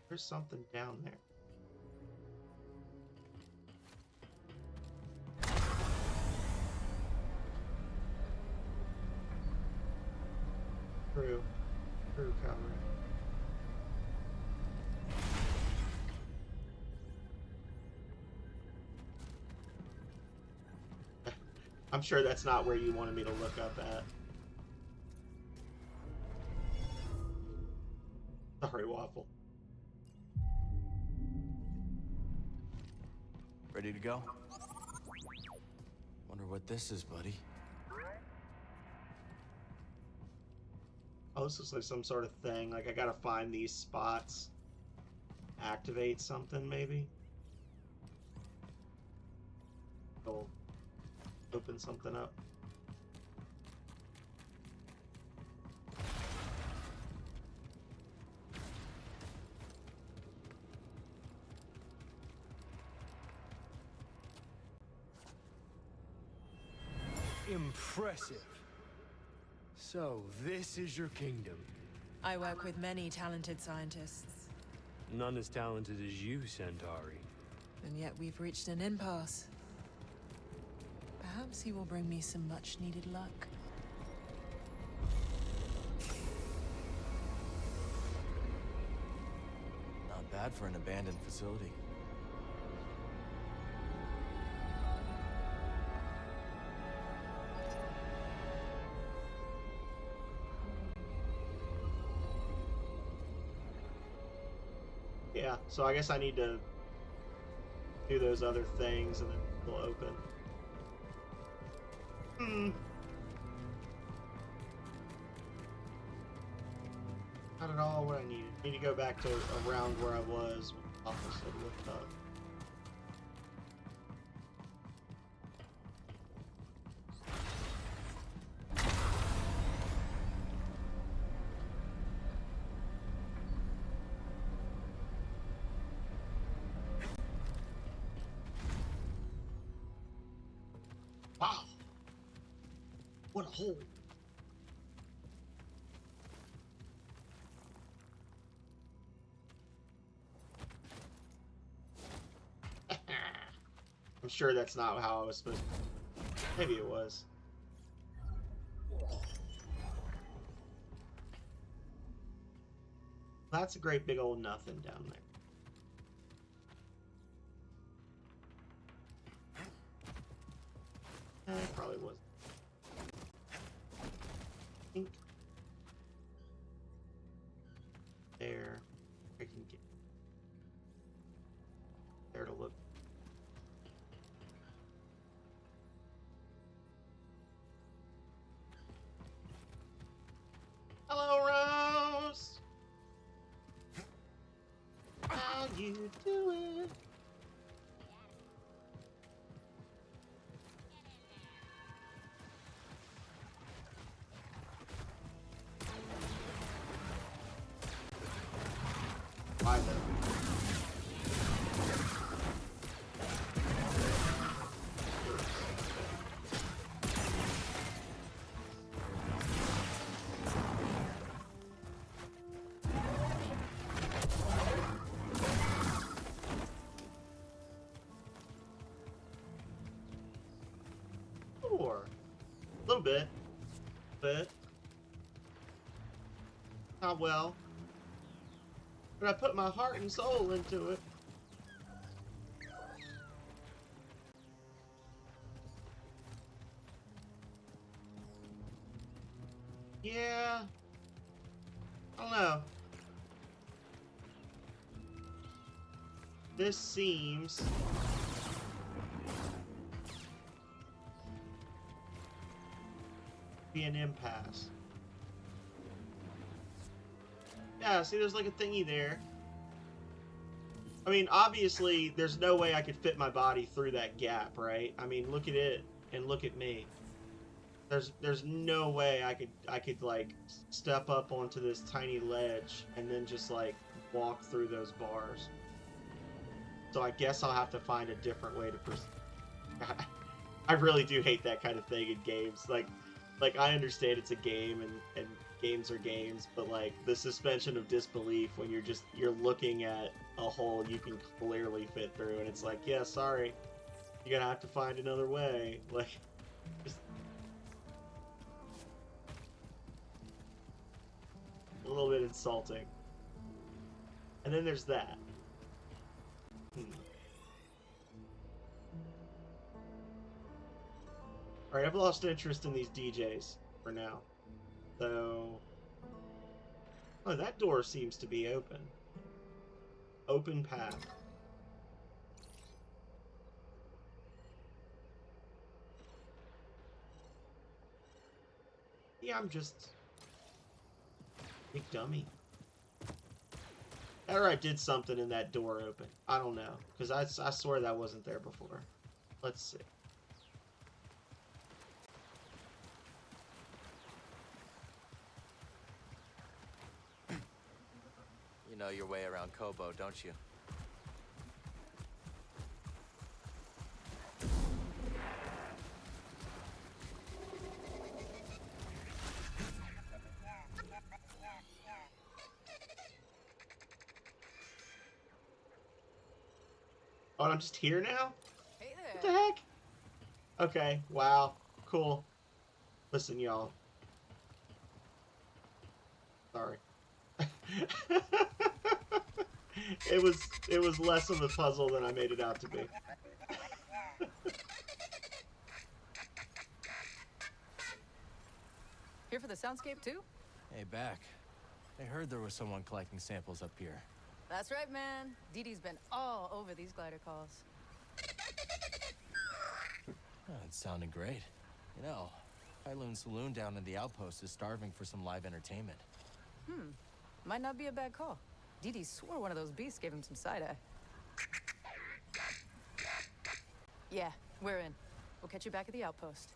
There's something down there. True. True, Calvary. I'm sure that's not where you wanted me to look up at. Sorry, Waffle. Ready to go? Wonder what this is, buddy. Oh, this looks like some sort of thing. Like, I gotta find these spots. Activate something, maybe? It'll open something up. Impressive. So, this is your kingdom. I work with many talented scientists. None as talented as you, Centauri. And yet we've reached an impasse. Perhaps he will bring me some much-needed luck. Not bad for an abandoned facility. Yeah, so I guess I need to do those other things and then it'll open. Not at all what I needed. I need to go back to around where I was when the office had looked up. Wow! What a hole! I'm sure that's not how I was supposed to. Maybe it was. That's a great big old nothing down there. It probably was. There. can get there to look. Hello, Rose. How you doing? Why though? Sure. A little bit. Not well. But I put my heart and soul into it. Yeah. I don't know. This seems... be an impasse. Yeah, see, there's like a thingy there. I mean, obviously, there's no way I could fit my body through that gap, right? I mean, look at it and look at me. There's no way I could like step up onto this tiny ledge and then just like walk through those bars. So I guess I'll have to find a different way to I really do hate that kind of thing in games. Like I understand it's a game and games are games, but like the suspension of disbelief when you're looking at a hole you can clearly fit through, and it's like, yeah, sorry, you're gonna have to find another way. Like, just a little bit insulting. And then there's that. Alright, I've lost interest in these DJs for now. So... oh, that door seems to be open. Open path. Yeah, I'm just... big dummy. Or I did something and that door open. I don't know. Because I swear that wasn't there before. Let's see. You know your way around Kobo, don't you? Oh, I'm just here now? Hey there. What the heck? Okay, wow. Cool. Listen, y'all. Sorry. It was less of a puzzle than I made it out to be. Here for the soundscape too? Hey, back. I heard there was someone collecting samples up here. That's right, man. Dee Dee's been all over these glider calls. Oh, it sounded great. You know, Kailoon Saloon down in the outpost is starving for some live entertainment. Might not be a bad call. Dee Dee swore one of those beasts gave him some side-eye. Yeah, we're in. We'll catch you back at the outpost.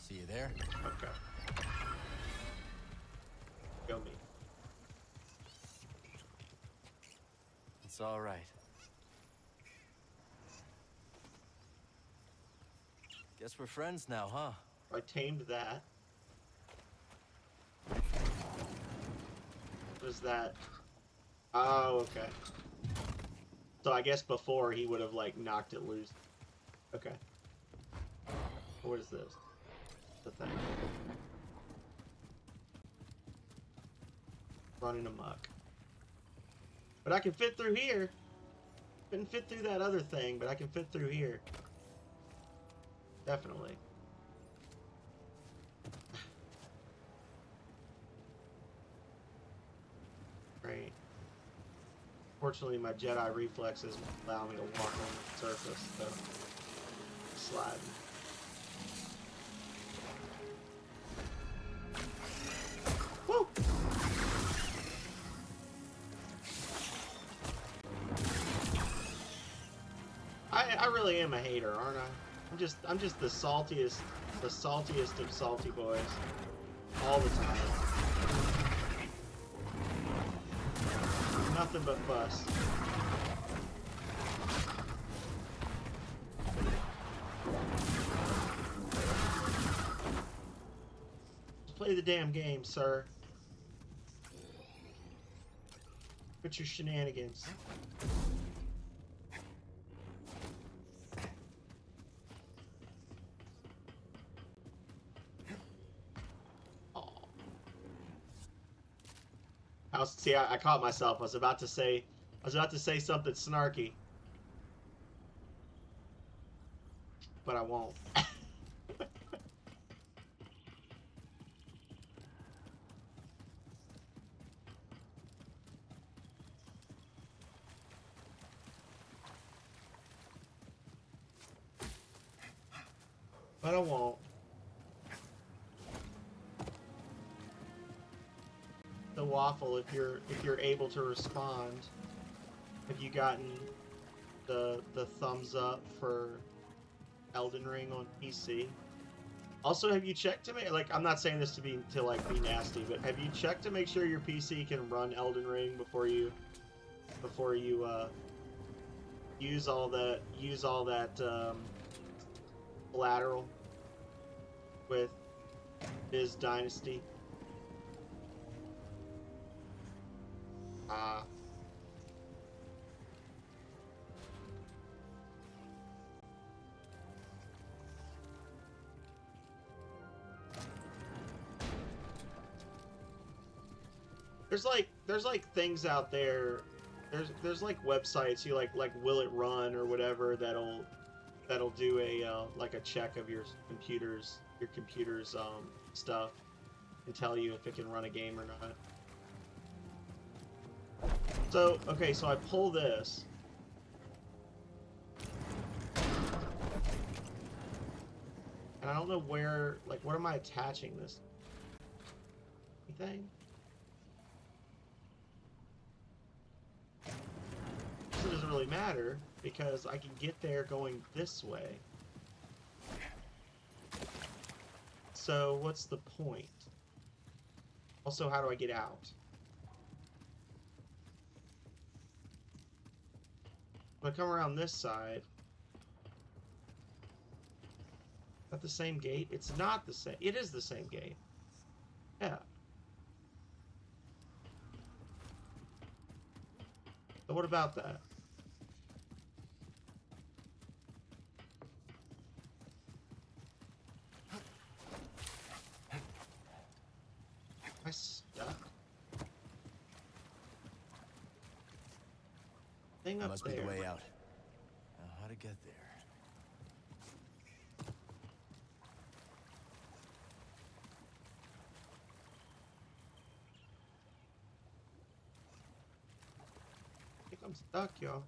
See you there? Okay. Go me. It's all right. Guess we're friends now, huh? I tamed that. What is that? Oh, okay. So I guess before he would have, like, knocked it loose. Okay. What is this? The thing. Running amok. But I can fit through here. Couldn't fit through that other thing, but I can fit through here. Definitely. Great. Fortunately, my Jedi reflexes allow me to walk on the surface, so sliding. Woo! I really am a hater, aren't I? I'm just the saltiest of salty boys all the time. Nothing but fuss. Just play the damn game, sir. Quit your shenanigans. See, I caught myself. I was about to say something snarky, but I won't. But I won't. The waffle, if you're able to respond, have you gotten the thumbs up for Elden Ring on PC? Also, have you checked to make, like, I'm not saying this to be nasty, but have you checked to make sure your PC can run Elden Ring before you use all that collateral with his Dynasty? There's like things out there. There's like websites you like Will It Run or whatever that'll do a like a check of your computer's stuff and tell you if it can run a game or not. So, okay, so I pull this. And I don't know where, like, what am I attaching this? Anything? It doesn't really matter because I can get there going this way. So, what's the point? Also, how do I get out? If I come around this side, is that the same gate? It's not the same. It is the same gate. Yeah. So what about that? Am I stuck? Thing up Must there. be the way out. Now, how to get there? I think I'm stuck, y'all.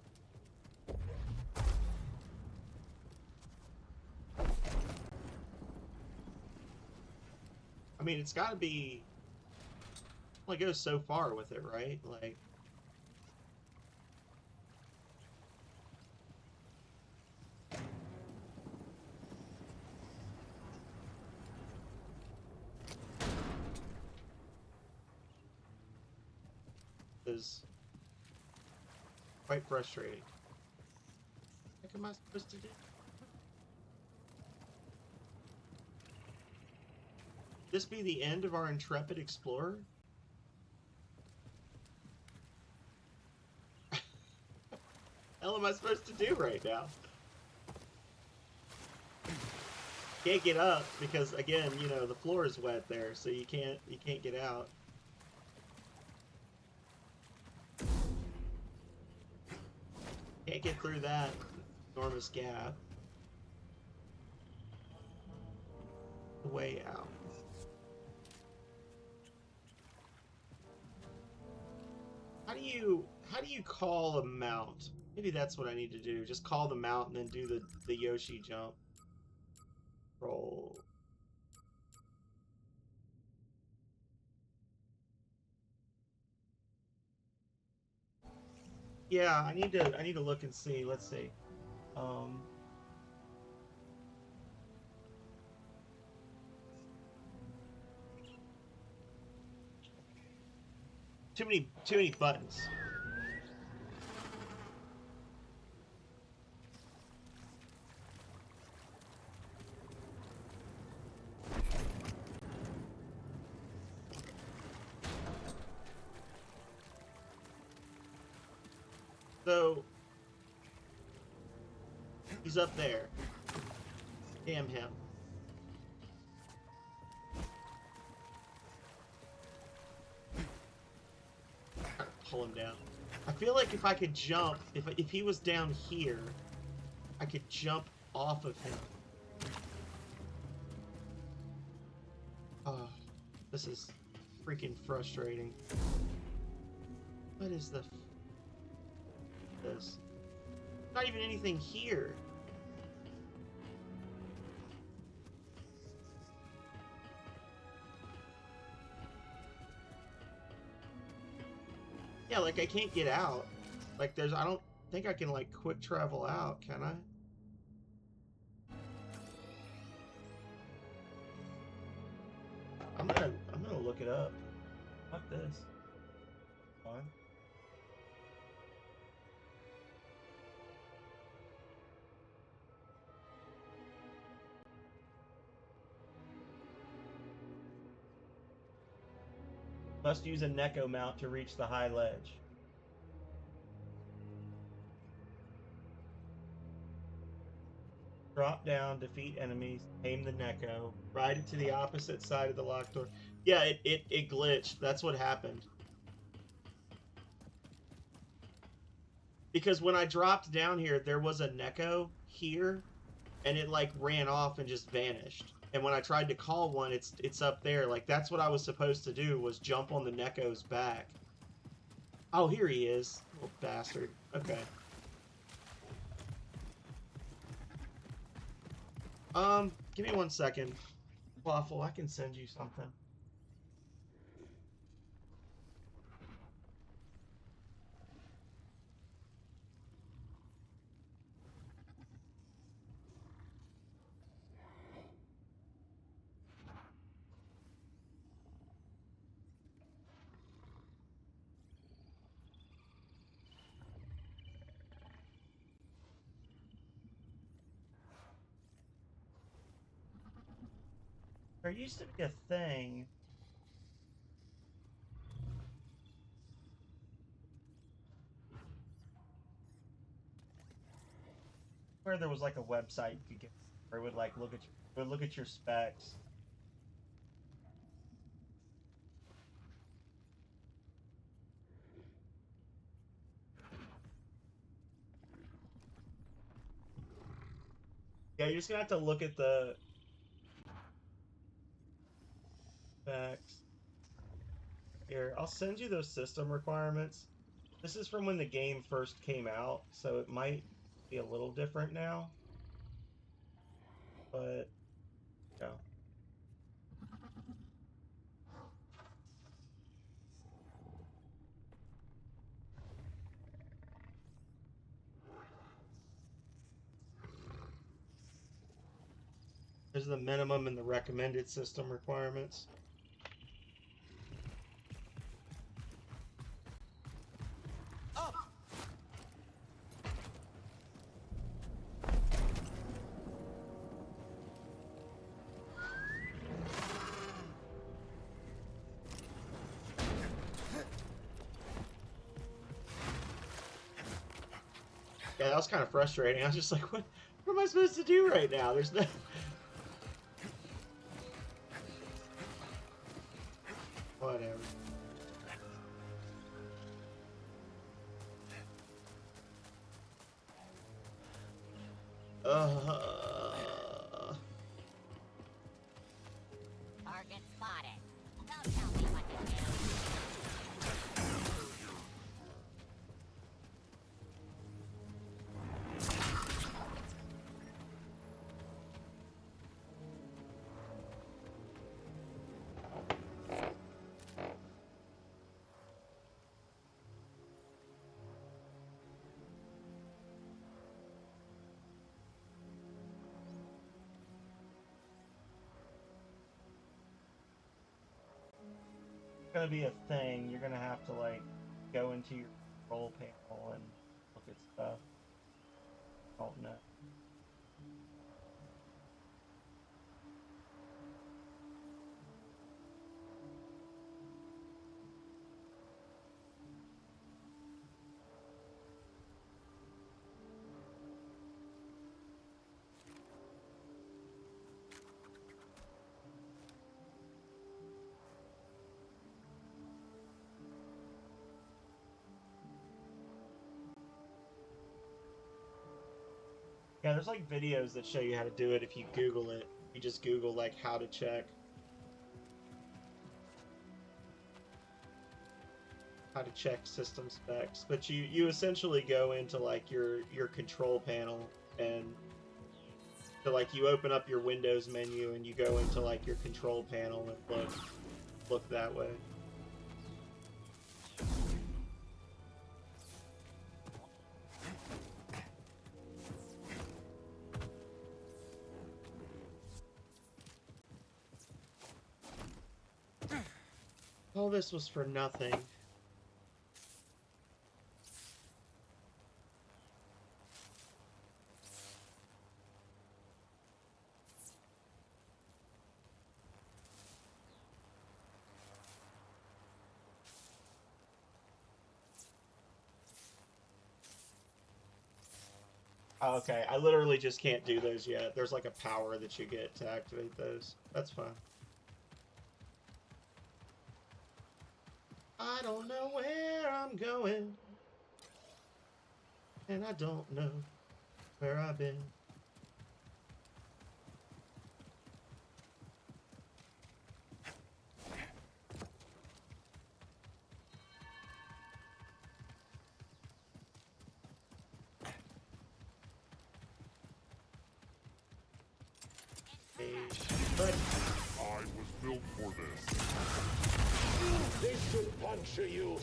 I mean, it's got to be. Only goes so far with it, right? Like. Is quite frustrating. What am I supposed to do? This be the end of our intrepid explorer? Hell am I supposed to do right now? Can't get up because again, you know, the floor is wet there, so you can't get out. Can't get through that enormous gap. The way out. How do you call a mount? Maybe that's what I need to do. Just call the mount and then do the Yoshi jump. Roll. Yeah, I need to look and see. Let's see. Too many buttons. So he's up there. Damn him. Pull him down. I feel like if I could jump, if he was down here, I could jump off of him. Oh, this is freaking frustrating. What is this? Not even anything here. Yeah, like I can't get out. Like I don't think I can like quick travel out, can I? I'm gonna look it up. Fuck this. Fine. Must use a Neko mount to reach the high ledge. Drop down, defeat enemies, tame the Neko, ride it to the opposite side of the locked door. Yeah, it glitched. That's what happened. Because when I dropped down here, there was a Neko here, and it like ran off and just vanished. And when I tried to call one, it's up there. Like, that's what I was supposed to do, was jump on the Neko's back. Oh, here he is. Little bastard. Okay. Give me 1 second. Waffle, I can send you something. There used to be a thing where there was like a website you could get where it would like look at your specs. Yeah, you're just gonna have to look at the specs. Here, I'll send you those system requirements. This is from when the game first came out, so it might be a little different now. But, yeah. There's the minimum and the recommended system requirements. Yeah, that was kind of frustrating. I was just like, what am I supposed to do right now? There's no... Whatever. Target spotted. Don't tell me what to do. gonna be a thing. You're gonna have to like go into your control panel and look at stuff. I don't know. Yeah, there's like videos that show you how to do it if you Google it. You just Google like how to check system specs. But you essentially go into like your control panel and so like you open up your Windows menu and you go into like your control panel and look that way. All this was for nothing. Oh, okay, I literally just can't do those yet. There's like a power that you get to activate those. That's fine. I don't know where I'm going, and I don't know where I've been. But I was built for this. This should puncture you.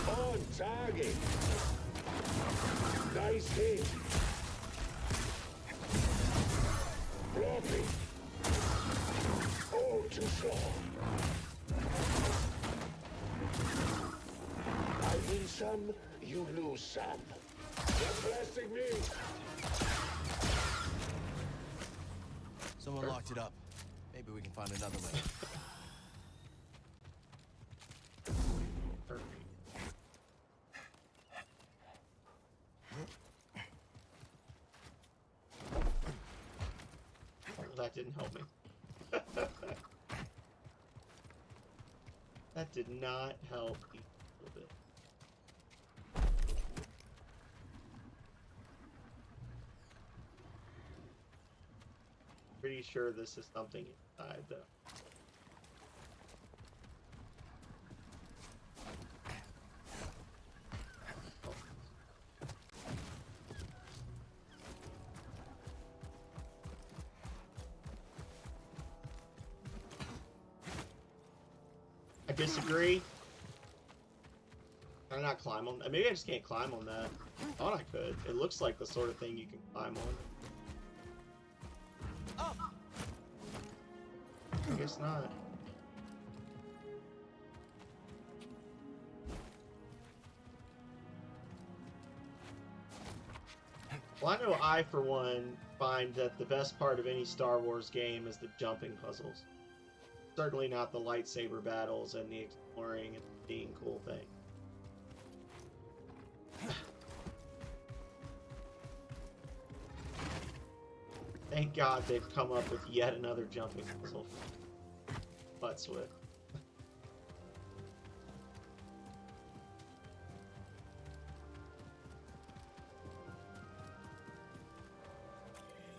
On target. Nice hit. Blocking. Oh, too slow. I win some, you lose some. They're blasting me. Someone locked it up. Maybe we can find another way. That didn't help me. That did not help me a little bit. Pretty sure this is something inside though. I disagree. Can I not climb on? Maybe I just can't climb on that. I thought I could. It looks like the sort of thing you can climb on. I guess not. Well, I know I, for one, find that the best part of any Star Wars game is the jumping puzzles. Certainly not the lightsaber battles and the exploring and seeing cool things. Thank God they've come up with yet another jumping puzzle. Butts with.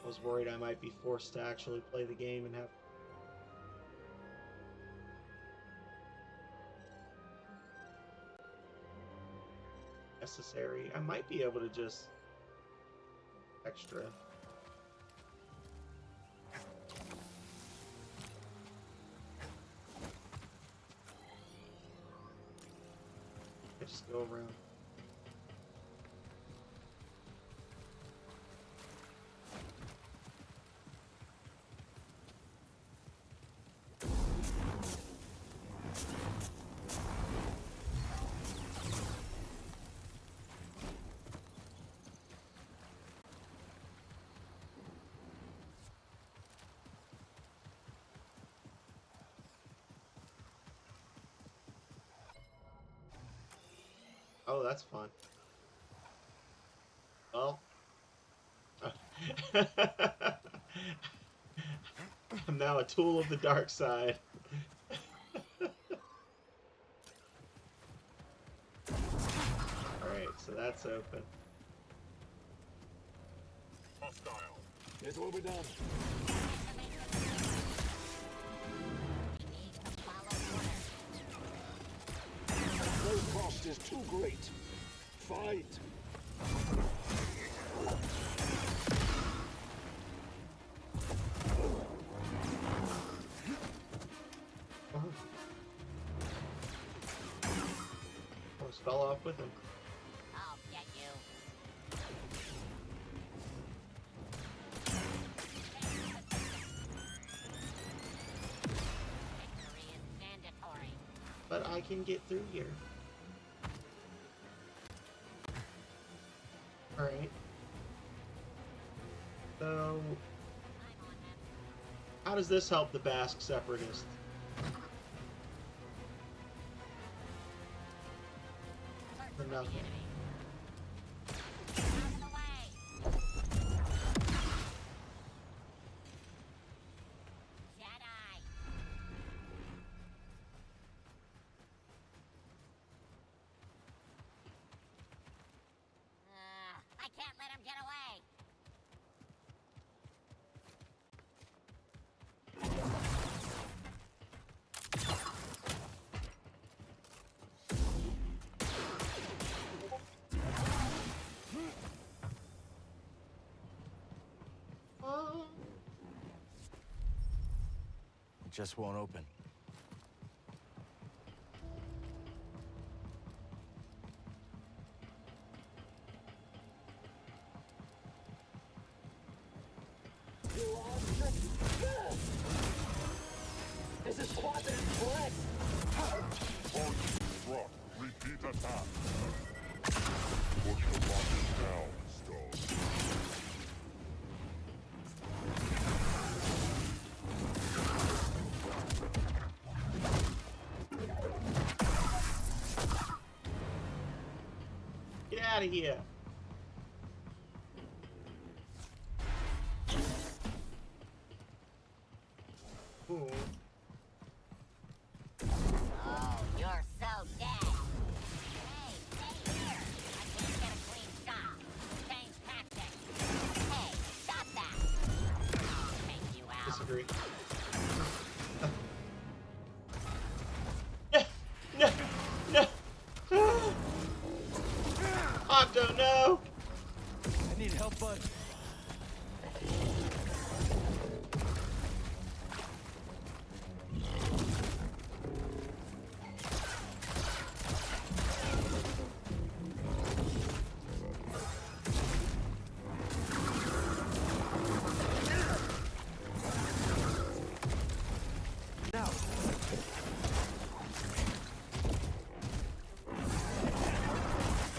I was worried I might be forced to actually play the game and have necessary. I might be able to just extra. Just go around. Oh, that's fun. Well, I'm now a tool of the dark side. Alright, so that's open. Hostile. It will be done. No cost is too great. Fight. Almost fell off with him. I'll get you. Victory is mandatory. But I can get through here. Alright. So, how does this help the Basque separatists? For nothing. Jedi. I can't let him get away. It just won't open. This is quite an flex. Struck. Repeat attack. Put the rocket down, Stone. Get out of here. Ooh. Oh, you're so dead. Hey, stay here. I can't get a clean shot. Change tactics. Hey, stop that. I'll take you out. Disagree. No! No! No! Octo, no! I need help, bud.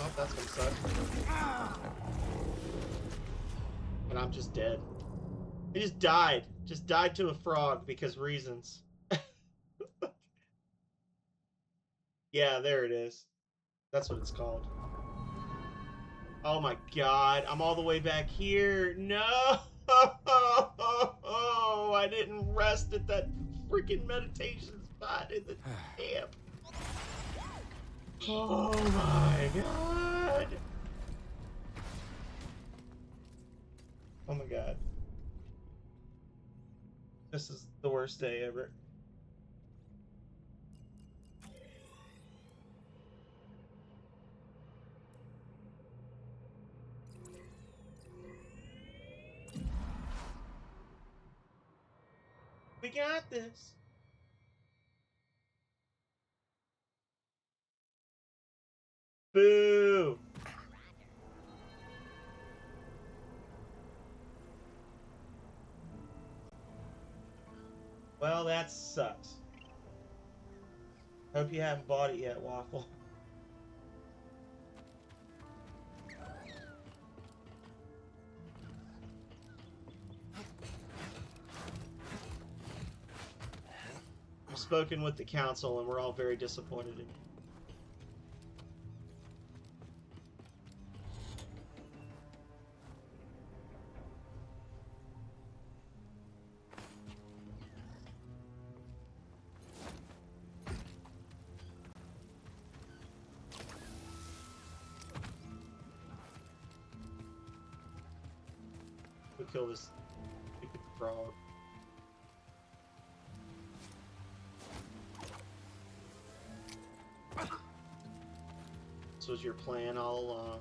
Oh, that's gonna suck. And I'm just dead. I just died. Just died to a frog because reasons. Yeah, there it is. That's what it's called. Oh my god, I'm all the way back here. No! I didn't rest at that freaking meditation spot in the camp. Oh my god. Oh my god. This is the worst day ever. We got this. Boo! Well, that sucks. Hope you haven't bought it yet, Waffle. I've spoken with the council and we're all very disappointed in you. We'll kill this stupid frog. This was your plan all along.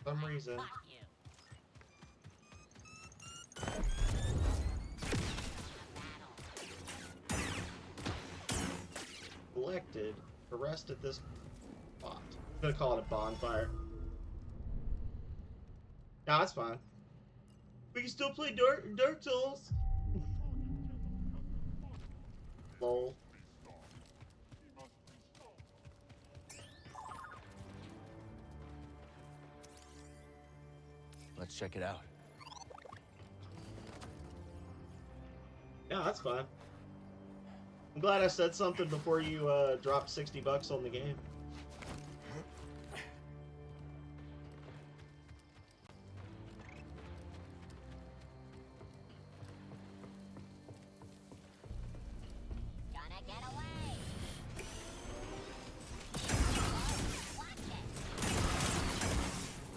For some reason. Collected, arrest at this spot. I'm gonna call it a bonfire. No, that's fine. We can still play Dark Souls. Lol. Let's check it out. Yeah, that's fine. I'm glad I said something before you dropped $60 on the game. Gonna get away.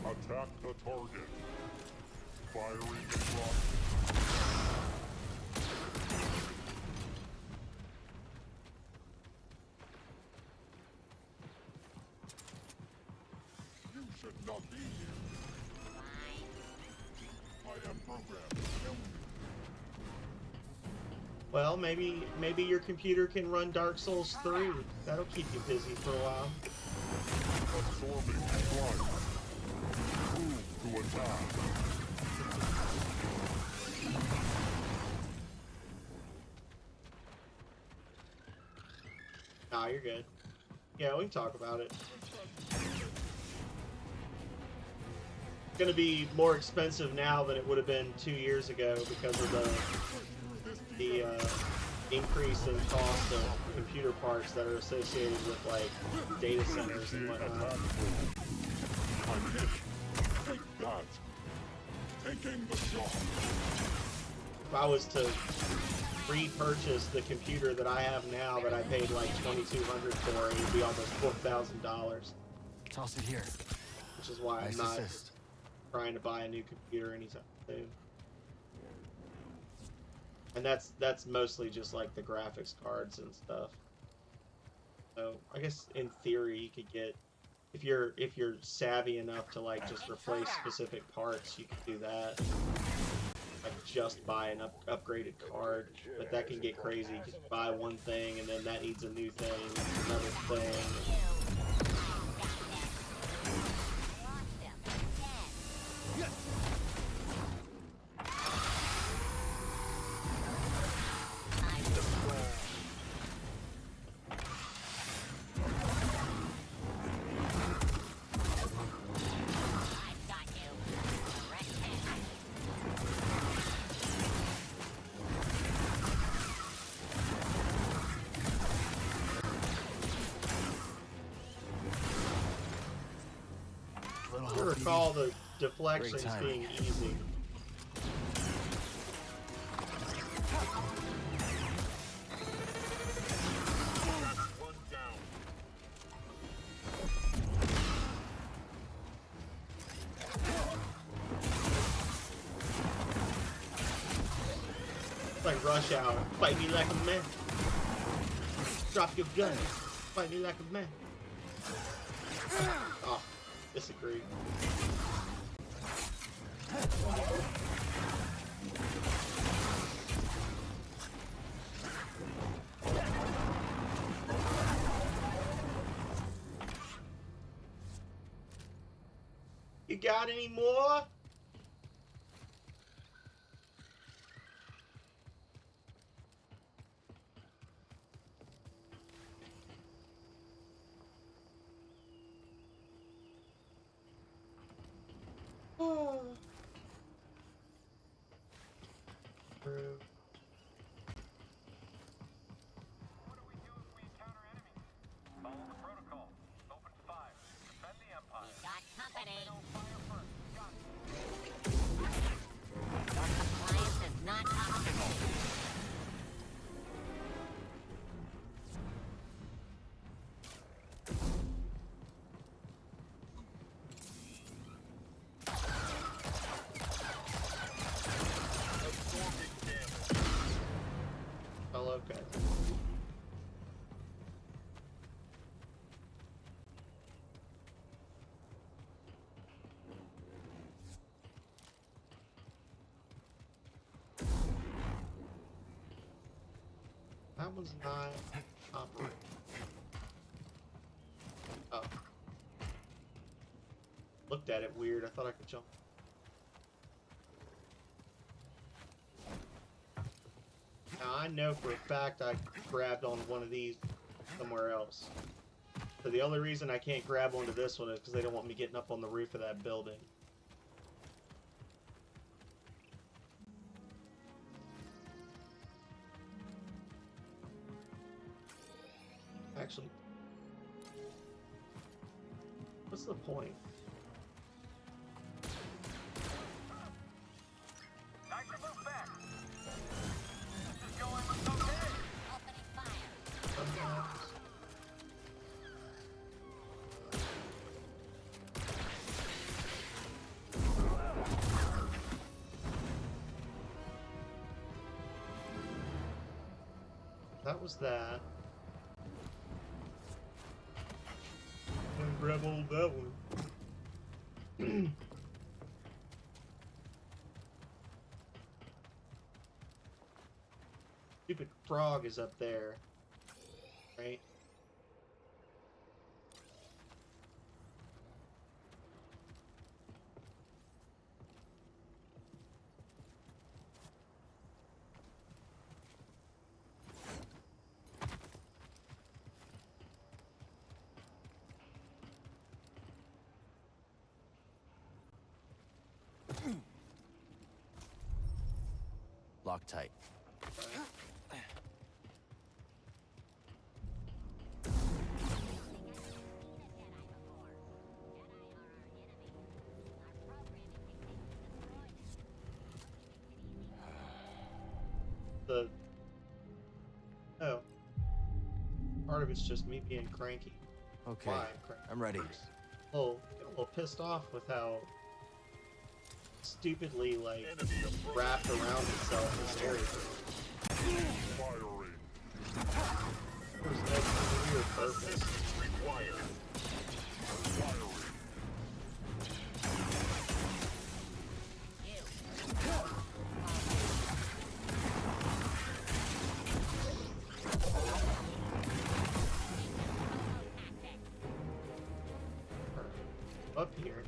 Attack the target. Firing across. You should not be here. I am programmed to kill you. Well, maybe your computer can run Dark Souls 3. That'll keep you busy for a while. Absorbing blood. Move to attack. Nah, you're good. Yeah, we can talk about it. It's gonna be more expensive now than it would have been 2 years ago because of the increase in cost of computer parts that are associated with like data centers and whatnot. I'm hit. Take that. Taking the shot. If I was to repurchase the computer that I have now that I paid like $2,200 for, it would be almost $4,000. Toss it here. Which is why I'm not trying to buy a new computer anytime soon. And that's mostly just like the graphics cards and stuff. So I guess in theory you could get, if you're savvy enough to like just replace specific parts, you could do that. Like just buy an upgraded card, but that can get crazy because you buy one thing and then that needs a new thing, another thing. deflections being easy. Like Rush Hour. Fight me like a man. Drop your gun. Fight me like a man. Oh, disagree. You got any more? Oh. Okay. That was not operating. Oh. Looked at it weird. I thought I could jump. Now I know for a fact I grabbed on one of these somewhere else. So the only reason I can't grab onto this one is because they don't want me getting up on the roof of that building. Actually, what's the point? That was that. Grab hold that one. Stupid frog is up there, right? Loctite. Part of it's just me being cranky. Okay, Why I'm cranky? I'm ready. Get a little pissed off with how stupidly like wrapped around itself this area. There's no clear purpose. Up here.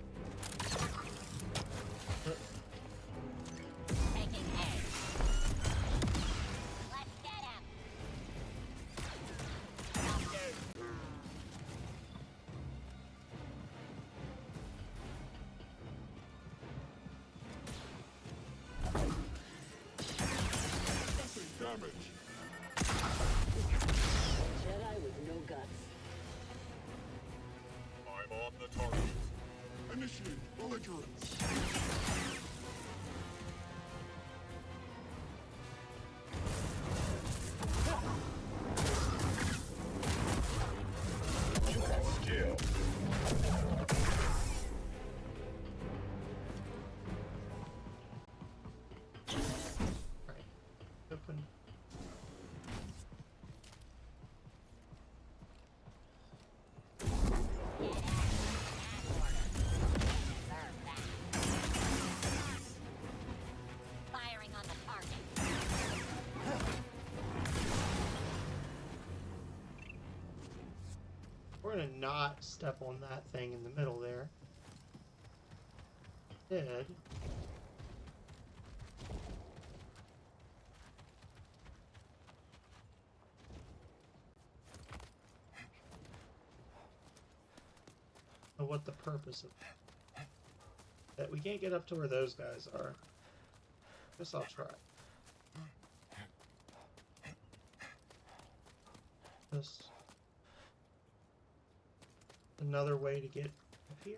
Jedi with no guts. I'm on the target. trying to not step on that thing in the middle there. Instead, know what the purpose of that. We can't get up to where those guys are. Guess I'll try. Just another way to get up here.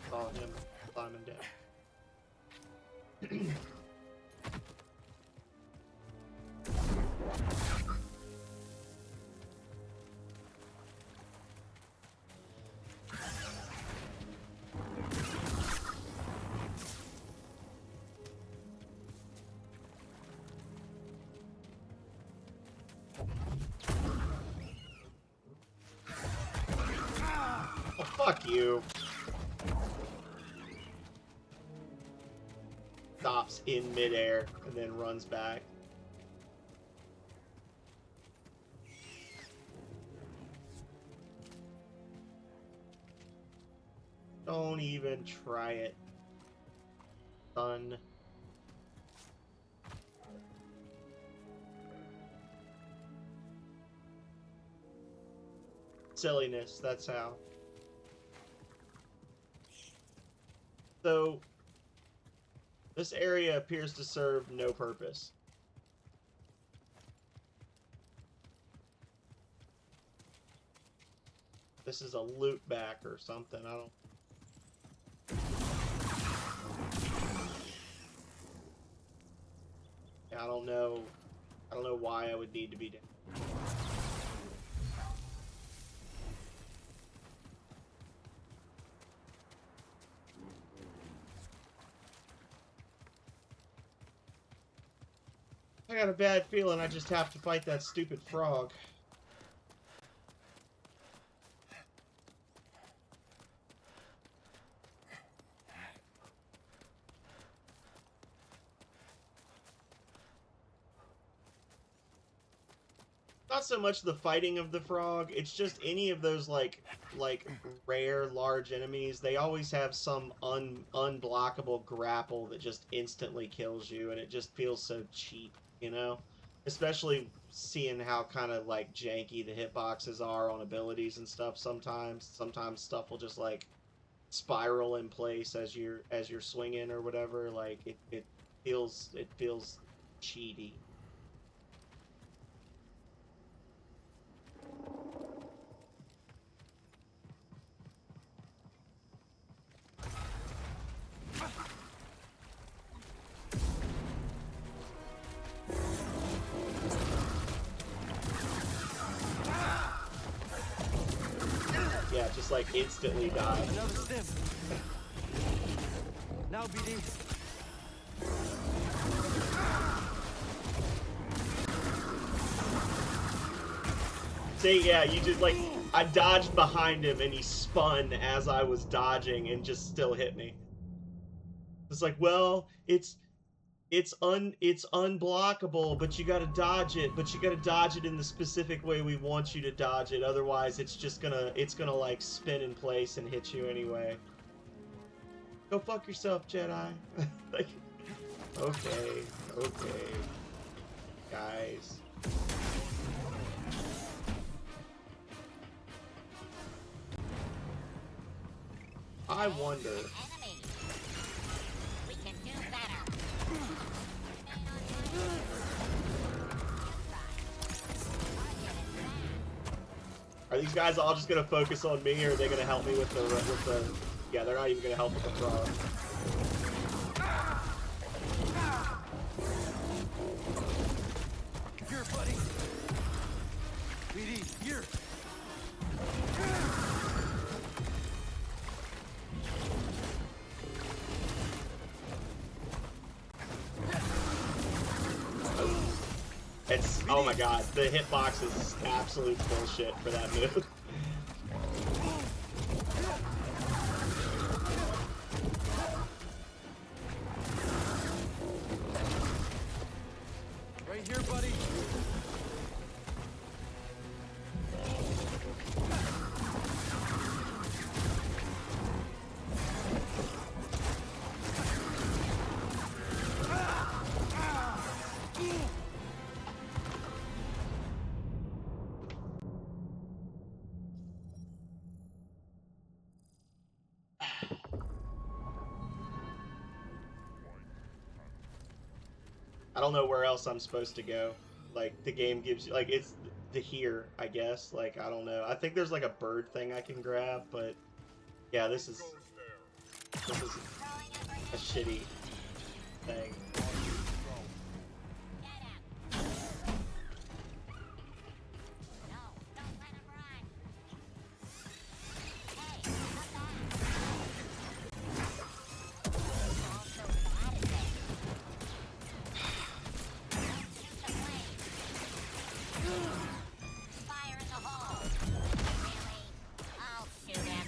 Saw him climbing down. Oh, fuck you. Stops in midair and then runs back. Don't even try it, son. Silliness, that's how. So, this area appears to serve no purpose. This is a loot back or something, I don't know. I don't know why I would need to be down. I got a bad feeling I just have to fight that stupid frog. Not so much the fighting of the frog, it's just any of those like rare large enemies. They always have some unblockable grapple that just instantly kills you, and it just feels so cheap, you know? Especially seeing how kind of like janky the hitboxes are on abilities and stuff sometimes. Sometimes stuff will just like spiral in place as you're swinging or whatever. Like it feels cheaty. Yeah, just like instantly die. Another stim. Now, BD. See, yeah, you just like I dodged behind him and he spun as I was dodging and just still hit me. It's like, well, it's unblockable, but you gotta dodge it. But you gotta dodge it in the specific way we want you to dodge it. Otherwise, it's gonna like spin in place and hit you anyway. Go fuck yourself, Jedi. Like, okay, guys. I wonder. We can do better. Are these guys all just gonna focus on me, or are they gonna help me with the? Yeah, they're not even gonna help with the frog. Here, buddy. BD, here. It's, oh my god, the hitbox is absolute bullshit for that move. Right here, buddy. I don't know where else I'm supposed to go. Like, the game gives you, like, it's the here, I guess. Like, I don't know. I think there's like a bird thing I can grab, but yeah, this is a shitty thing. Fire in the hole. Really? I'll shoot him.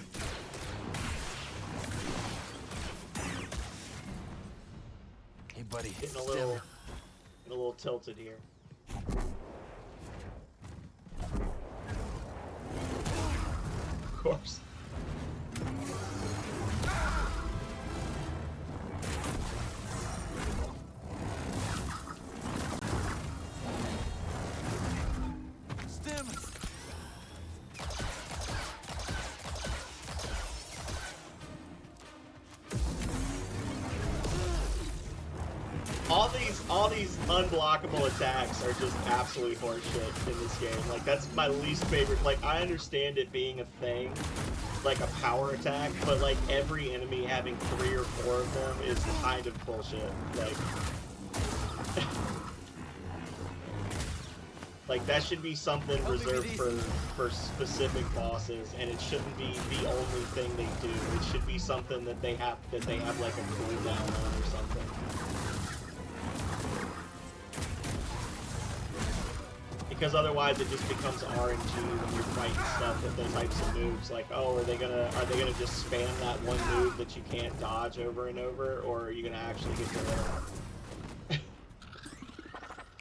Hey, buddy. Getting a little tilted here. Of course. Stim. All these unblockable attacks are just absolute horseshit in this game. Like, that's my least favorite. Like, I understand it being a thing, like a power attack, but like every enemy having 3 or 4 of them is kind of bullshit. Like, like that should be something reserved for specific bosses, and it shouldn't be the only thing they do. It should be something that they have like a cooldown on or something. Because otherwise it just becomes RNG when you're fighting stuff with those types of moves. Like, oh, are they gonna just spam that one move that you can't dodge over and over, or are you gonna actually get to it?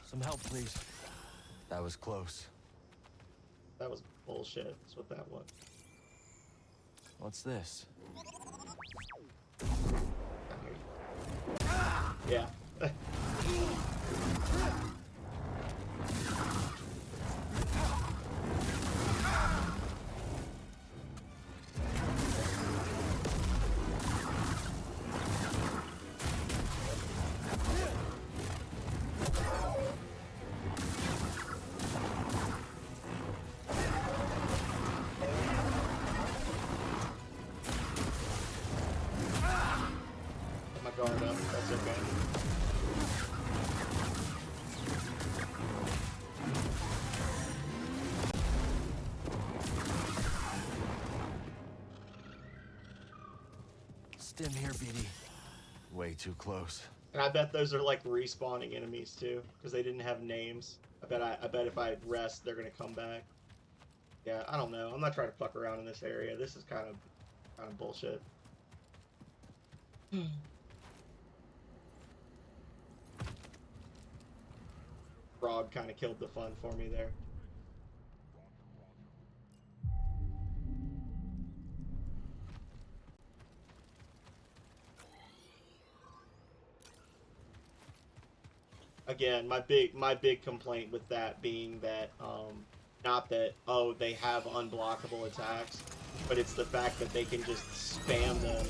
Some help, please. That was close. That was bullshit. That's what that was. What's this? Yeah. Put my guard up. That's okay. Stim here, BD. Way too close. And I bet those are like respawning enemies too, because they didn't have names. I bet if I rest, they're gonna come back. Yeah, I don't know. I'm not trying to fuck around in this area. This is kind of bullshit. Frog kind of killed the fun for me there. Again, my big complaint with that being that not that, oh, they have unblockable attacks, but it's the fact that they can just spam them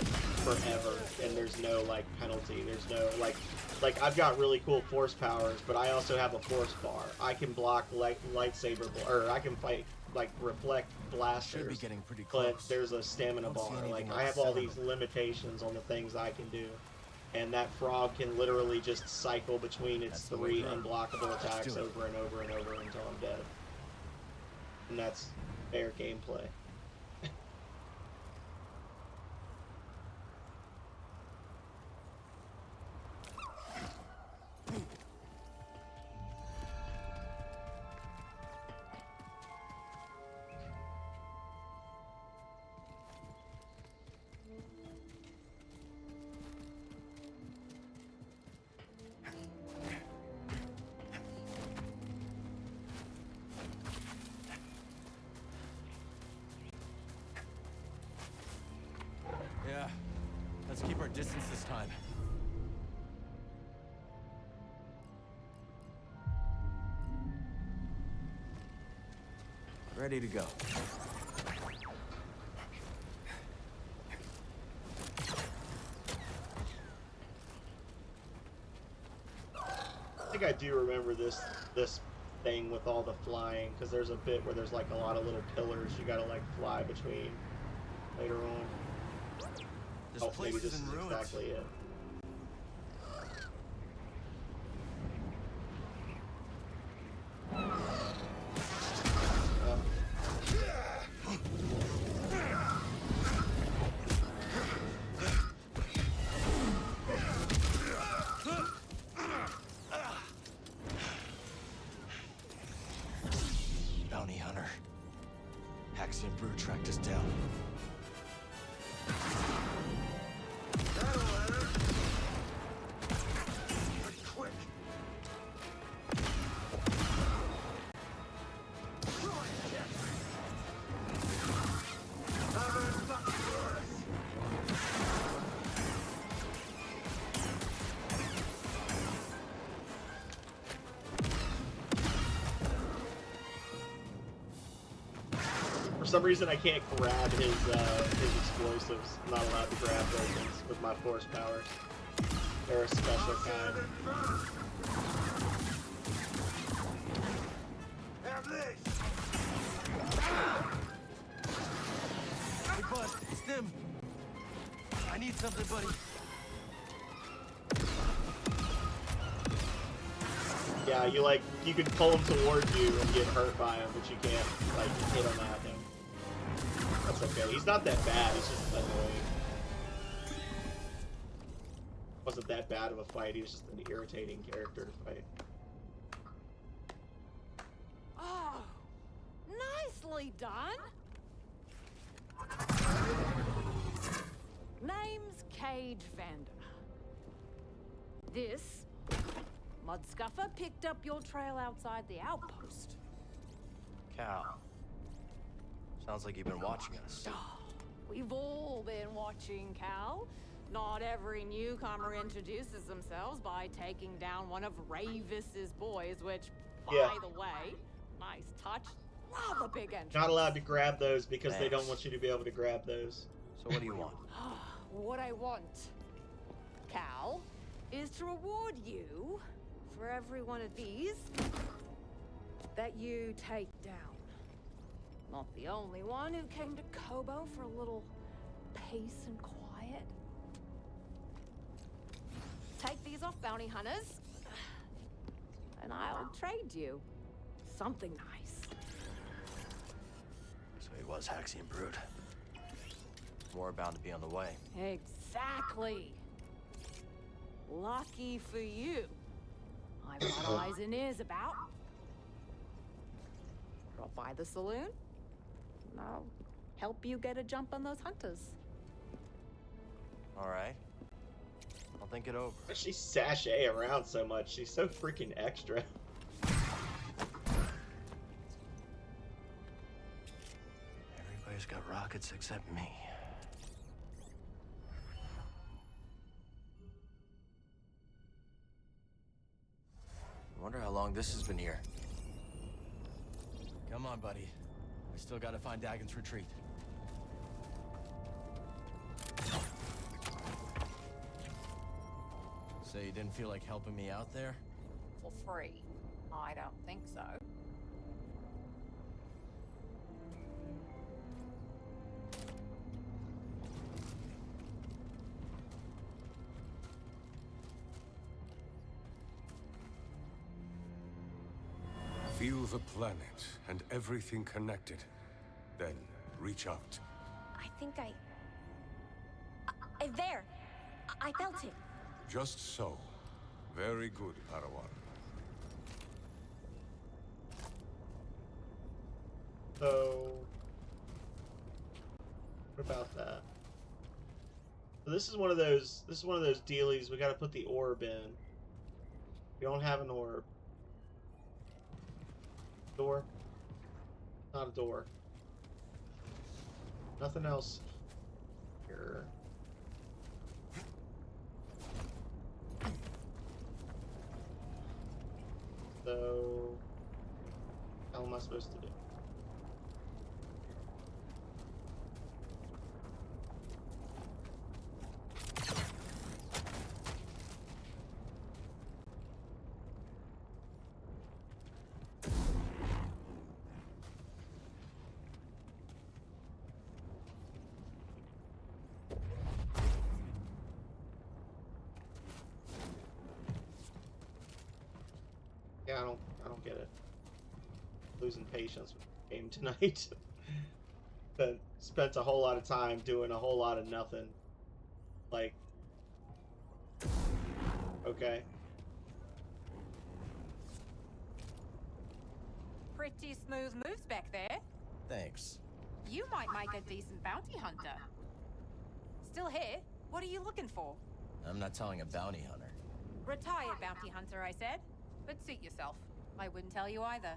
forever and there's no like penalty. There's no like I've got really cool force powers, but I also have a force bar. I can block lightsaber, or I can fight like reflect blasters. Should be getting pretty close. But there's a stamina bar. Like, I have all these limitations on the things I can do. And that frog can literally just cycle between its 3 unblockable attacks over and over and over until I'm dead. And that's fair gameplay. Let's keep our distance this time. Ready to go. I think I do remember this thing with all the flying, because there's a bit where there's like a lot of little pillars you gotta like fly between later on. This place maybe this is in ruins. Exactly it. Bounty hunter. Haxian Brood tracked us down. For some reason, I can't grab his explosives. I'm not allowed to grab those ones with my force powers. They're a special kind. Have this! Hey, bud, it's them. I need something, buddy. Yeah, you can pull them towards you and get hurt by him, but you can't like hit him at him. That's okay. He's not that bad. He's just annoying. Wasn't that bad of a fight. He was just an irritating character to fight. Oh, nicely done. Name's Cage Vander. This Mudscuffer picked up your trail outside the outpost. Cal. Sounds like you've been watching us. We've all been watching, Cal. Not every newcomer introduces themselves by taking down one of Ravis's boys, which, by the way, nice touch. Love a big entrance. Not allowed to grab those because they don't Thanks. want you to be able to grab those. So what do you want? What I want, Cal, is to reward you for every one of these that you take down. Not the only one who came to Kobo for a little peace and quiet. Take these off, bounty hunters, and I'll trade you something nice. So he was Haxian Brood. More bound to be on the way. Exactly. Lucky for you. I've got eyes and ears about. Drop by the saloon, and I'll help you get a jump on those hunters. All right. I'll think it over. She sashay around so much. She's so freaking extra. Everybody's got rockets except me. Wonder how long this has been here. Come on, buddy. I still gotta find Dagon's retreat. So you didn't feel like helping me out there? For free? I don't think so. Feel the planet and everything connected. Then reach out. I think there. I felt it. Just so. Very good, Padawan. So, what about that? So this is one of those. This is one of those dealies. We got to put the orb in. We don't have an orb. Door. Not a door. Nothing else. Here. am I supposed to do? Yeah, I don't get it. Losing patience with the game tonight. But spent a whole lot of time doing a whole lot of nothing. Like, okay. Pretty smooth moves back there. Thanks. You might make a decent bounty hunter. Still here? What are you looking for? I'm not telling a bounty hunter. Retired bounty hunter, I said. But suit yourself. I wouldn't tell you either.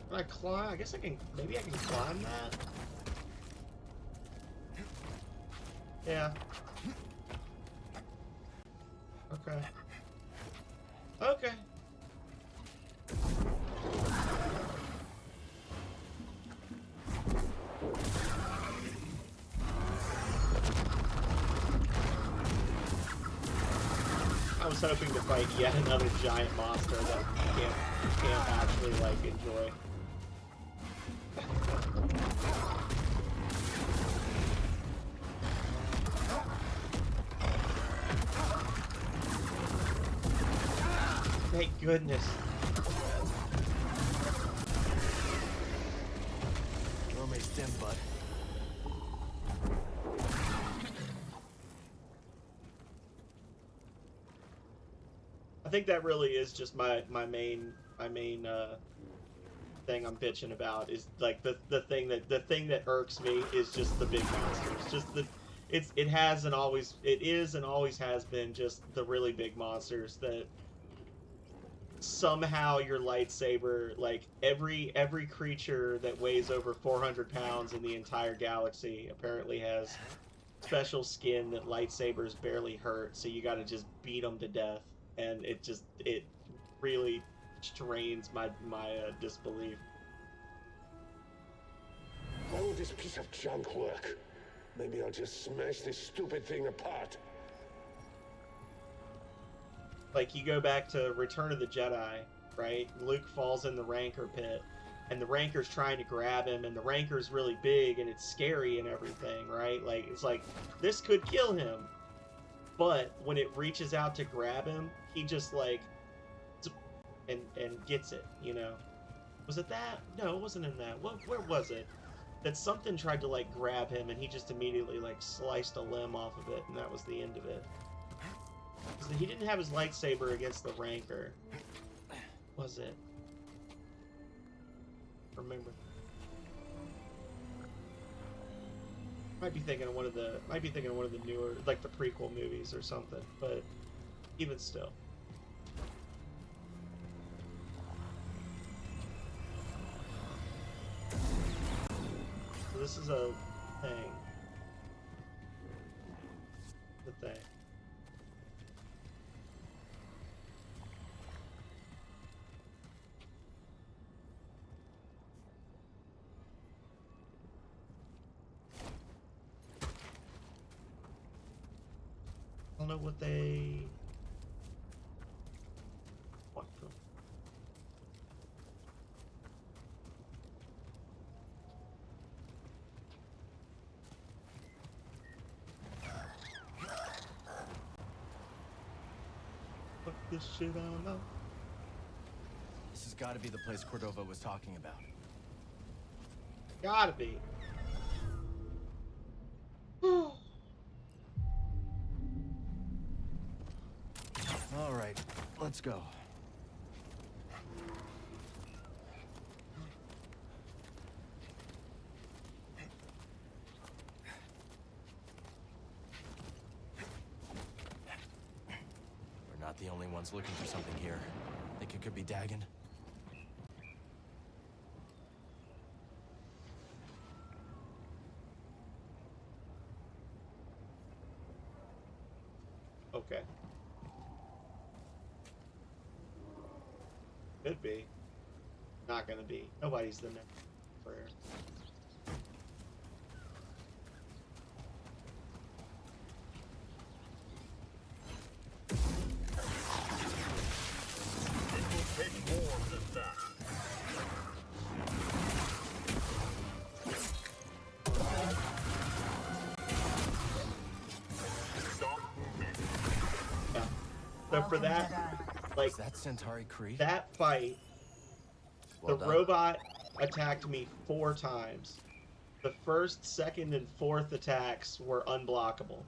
Can I climb? I guess I can. Maybe I can climb that? Yeah. Okay. Okay. I was hoping to fight yet another giant monster that you can't actually, like, enjoy. Thank goodness. Throw me stem, bud. I think that really is just my main thing I'm bitching about is like the thing that irks me is just the big monsters. Just it is and always has been just the really big monsters that somehow your lightsaber, like every creature that weighs over 400 pounds in the entire galaxy apparently has special skin that lightsabers barely hurt, so you got to just beat them to death, and it really strains my disbelief. Why would this piece of junk work? Maybe I'll just smash this stupid thing apart. Like, you go back to Return of the Jedi, right? Luke falls in the Rancor pit, and the Rancor's trying to grab him, and the Rancor's really big, and it's scary and everything, right? Like, it's like, this could kill him. But when it reaches out to grab him, he just, like, and gets it, you know? Was it that? No, it wasn't in that. Where was it? That something tried to, like, grab him, and he just immediately, like, sliced a limb off of it, and that was the end of it. He didn't have his lightsaber against the Rancor. Was it? Remember. Might be thinking of one of the newer, like the prequel movies or something, but even still. So this is a thing. The thing. I don't know what they want from. Fuck this shit on up. This has got to be the place Cordova was talking about. Gotta be. All right, let's go. We're not the only ones looking for something here. Think it could be Dagon? Okay. Could be. Not gonna be. Nobody's the next prayer. It will take more than that. Stop moving. Yeah. So for that, like, Is that Centauri Kree? that fight, Well the done. robot attacked me 4 times. The first, second, and fourth attacks were unblockable.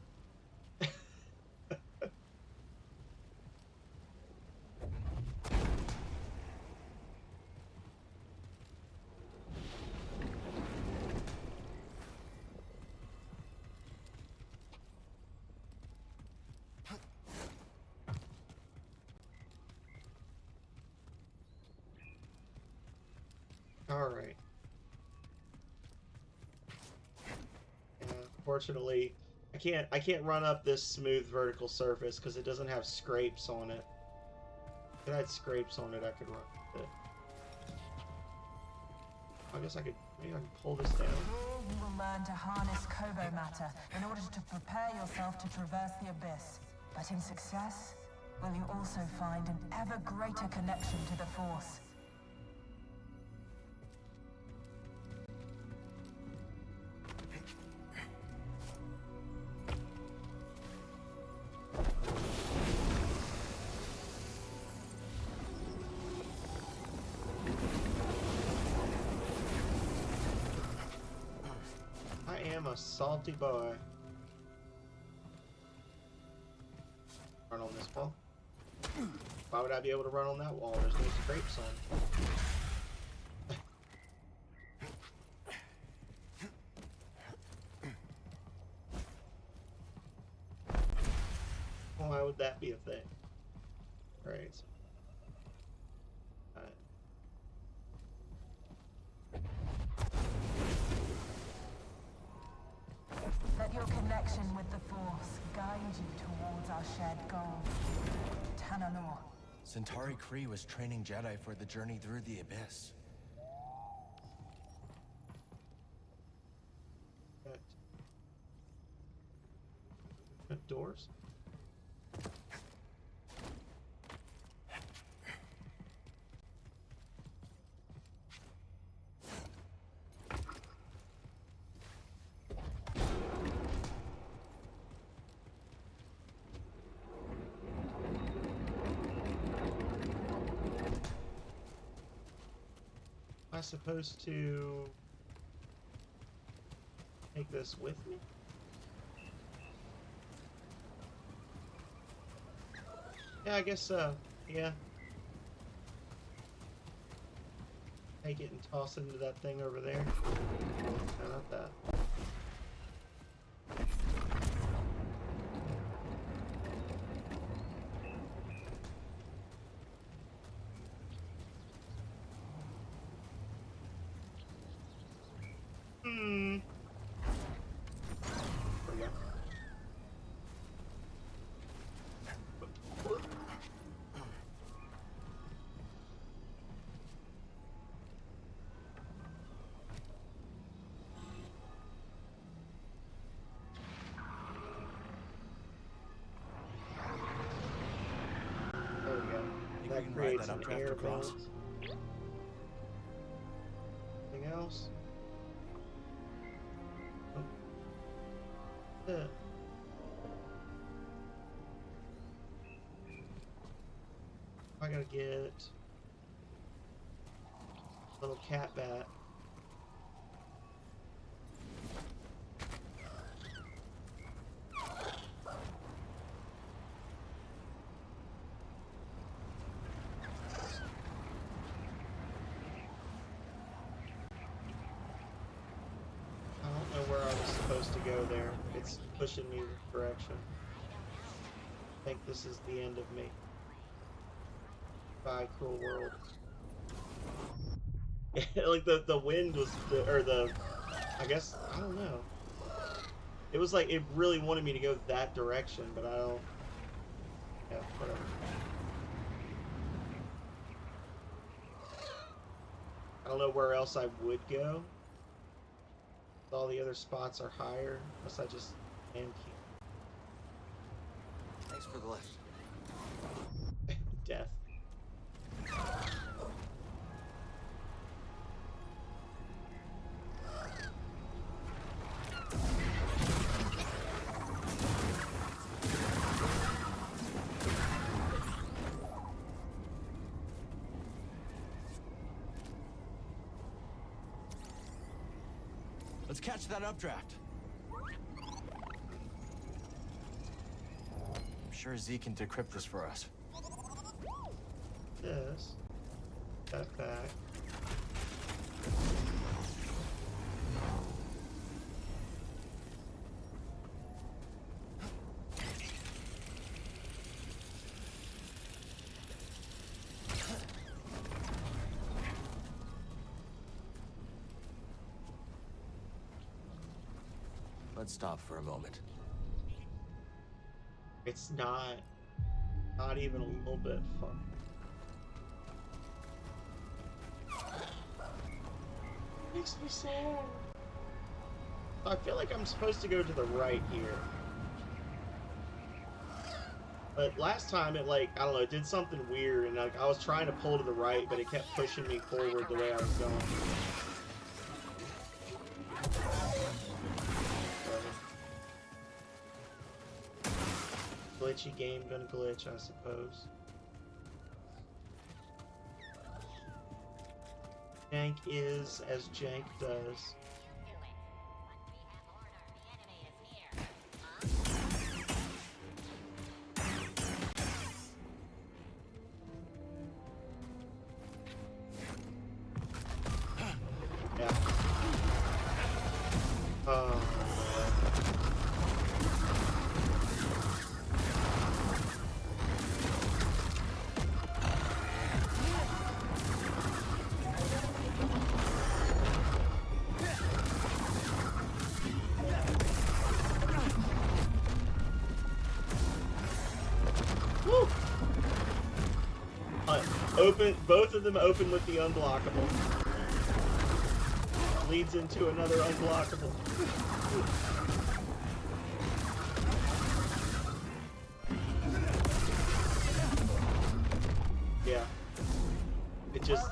Alright. Unfortunately, I can't run up this smooth vertical surface because it doesn't have scrapes on it. If it had scrapes on it, I could run with it. I guess maybe I can pull this down. You will learn to harness Kobo matter in order to prepare yourself to traverse the abyss. But in success, will you also find an ever greater connection to the Force? I am a salty boy. Run on this wall. Why would I be able to run on that wall? There's no scrapes on it. Why would that be a thing? Right. Let your connection with the Force guide you towards our shared goal. Tanalor. Centauri Kree was training Jedi for the journey through the abyss. Doors? Am I supposed to take this with me? Yeah, I guess so. Yeah. Take it and toss it into that thing over there. No, not that. That creates an air bounce. Anything else? Oh. Yeah. I gotta get a little cat bat. To go there. It's pushing me this direction. I think this is the end of me. Bye, cruel world. Like the wind was I guess, I don't know. It was like it really wanted me to go that direction, but I don't Yeah, whatever. I don't know where else I would go. All the other spots are higher, unless I just land here. Thanks for the lift. Death. Let's catch that updraft. I'm sure Z can decrypt this for us. Yes. Step back. Let's stop for a moment. It's not even a little bit fun. Makes me sad. I feel like I'm supposed to go to the right here. But last time it like, I don't know, it did something weird and like I was trying to pull to the right, but it kept pushing me forward the way I was going. Glitchy game gonna glitch, I suppose. Jank is as Jank does. Yeah. Oh. Woo! Open, both of them open with the unblockable. Leads into another unblockable. Yeah. It just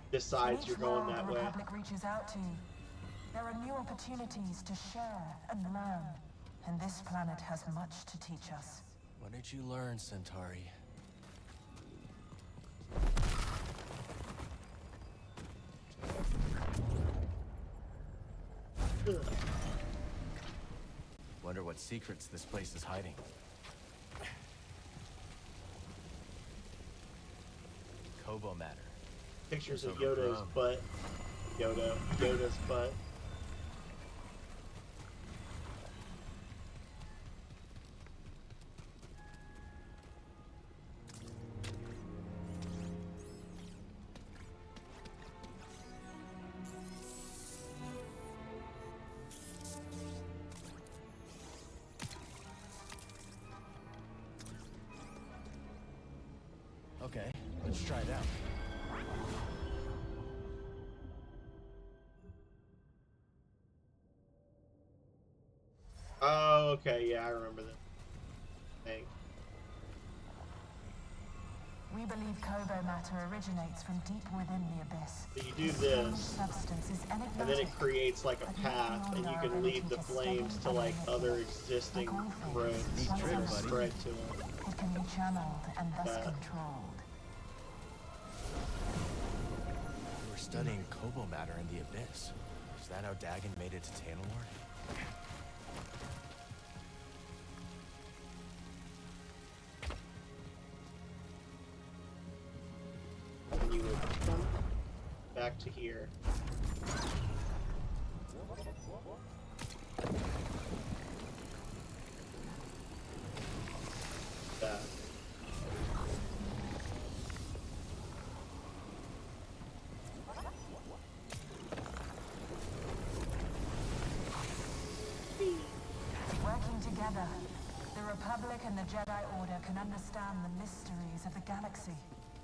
decides you're going that way. The Republic reaches out to, there are new opportunities to share and learn, and this planet has much to teach us. What did you learn, Centauri? Wonder what secrets this place is hiding. Kobo matter. Pictures of Yoda's butt. Yoda's butt. Okay, let's try it out. Oh, okay, yeah, I remember that thing. We believe Kobo matter originates from deep within the abyss. So you do this, and then it creates like a path, and you can lead the flames to like other existing roads that spread to them. It can be channeled and thus controlled. We're studying Kobo matter in the abyss. Is that how Dagon made it to Tanalorn? And you would come back to here. That. Working together, The Republic and the Jedi Order can understand the mysteries of the galaxy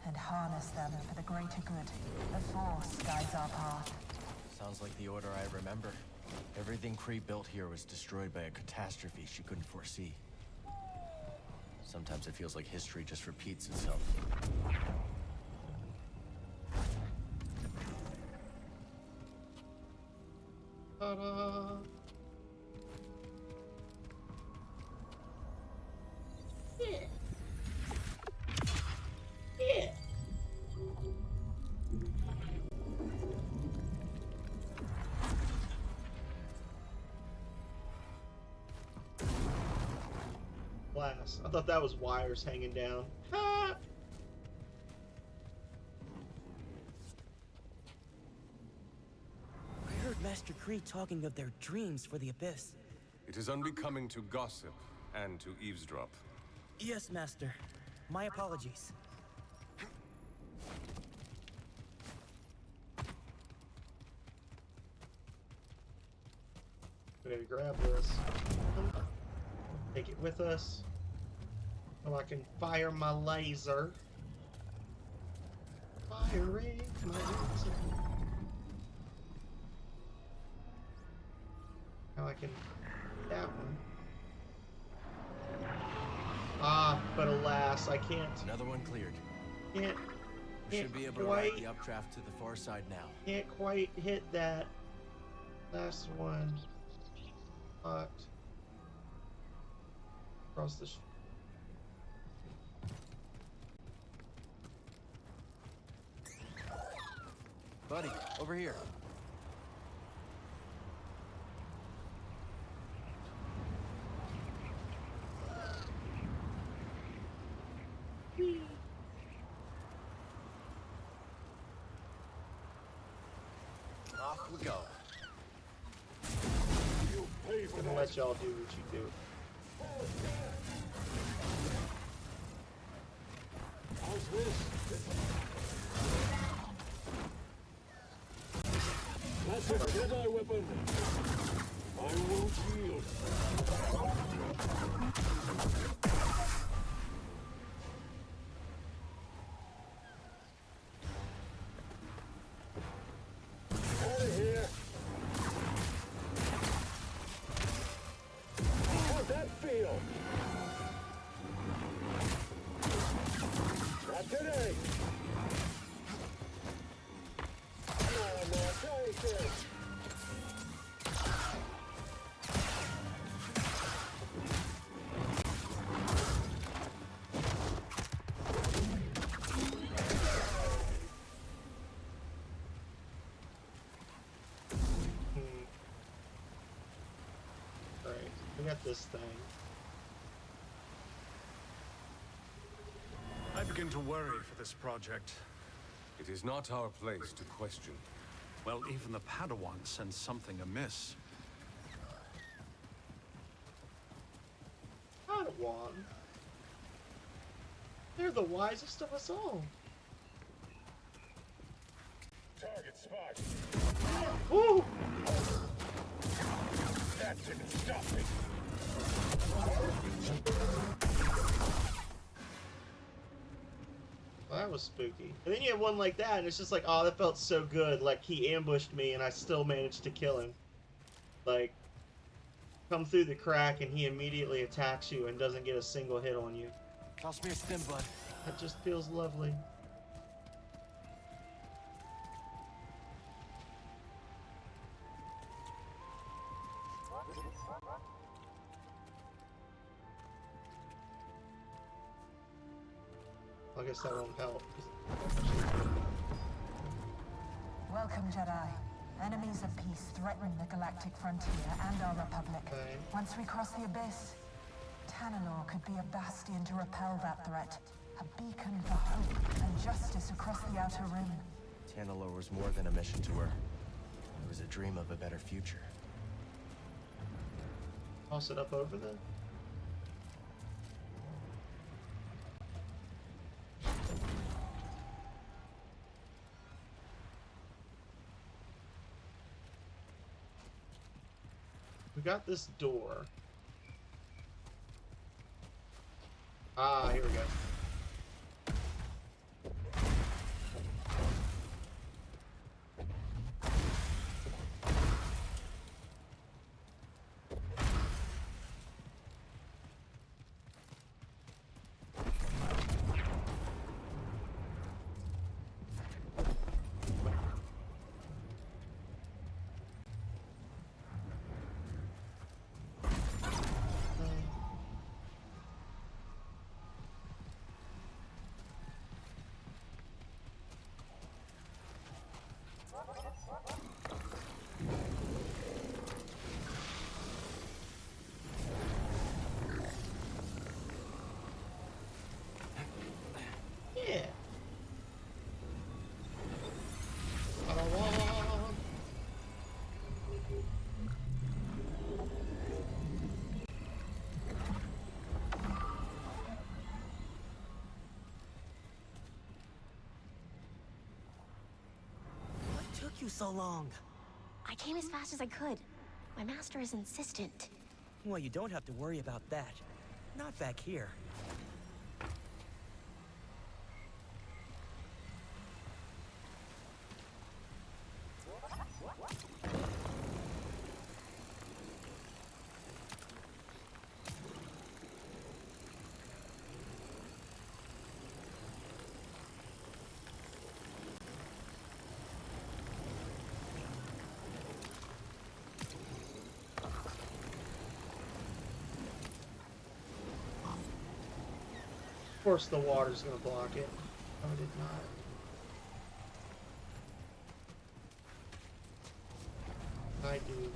and harness them for the greater good. The Force guides our path. Sounds like the Order I remember. Everything Kree built here was destroyed by a catastrophe she couldn't foresee. Sometimes it feels like history just repeats itself. Ta-da! Yeah. Yeah. Glass. I thought that was wires hanging down. Ha! I heard Master Kree talking of their dreams for the Abyss. It is unbecoming to gossip and to eavesdrop. Yes, Master. My apologies. We're gonna grab this. Take it with us. So I can fire my laser. Firing my laser. Now I can that one. Ah, but alas, I can't. Another one cleared. Can't We should be able to ride the updraft to the far side now. Can't quite hit that last one. Locked. Across the Buddy, over here. Off we go. I'm gonna let y'all do what you do. How's this? That's a Jedi weapon. I won't yield. Out of here. How'd that feel? Not today. No, take this. Alright, we got this thing. I begin to worry for this project. It is not our place to question. Well, even the Padawan sense something amiss. Padawan? They're the wisest of us all. Target spot. Woo! That didn't stop me. Well, that was spooky. And then you have one like that, and it's just like, oh, that felt so good. Like, he ambushed me, and I still managed to kill him. Like, come through the crack, and he immediately attacks you and doesn't get a single hit on you. Toss me a stim, bud. That just feels lovely. I guess that won't help. Welcome, Jedi. Enemies of peace threaten the galactic frontier and our Republic. Okay. Once we cross the Abyss, Tanalor could be a bastion to repel that threat. A beacon for hope and justice across the Outer Rim. Tanalor was more than a mission to her. It was a dream of a better future. Toss it up over there. We got this door. Ah, here we go. Yeah. What took you so long? I came as fast as I could. My master is insistent. Well, you don't have to worry about that. Not back here. Of course the water's gonna block it. No, it did not. I do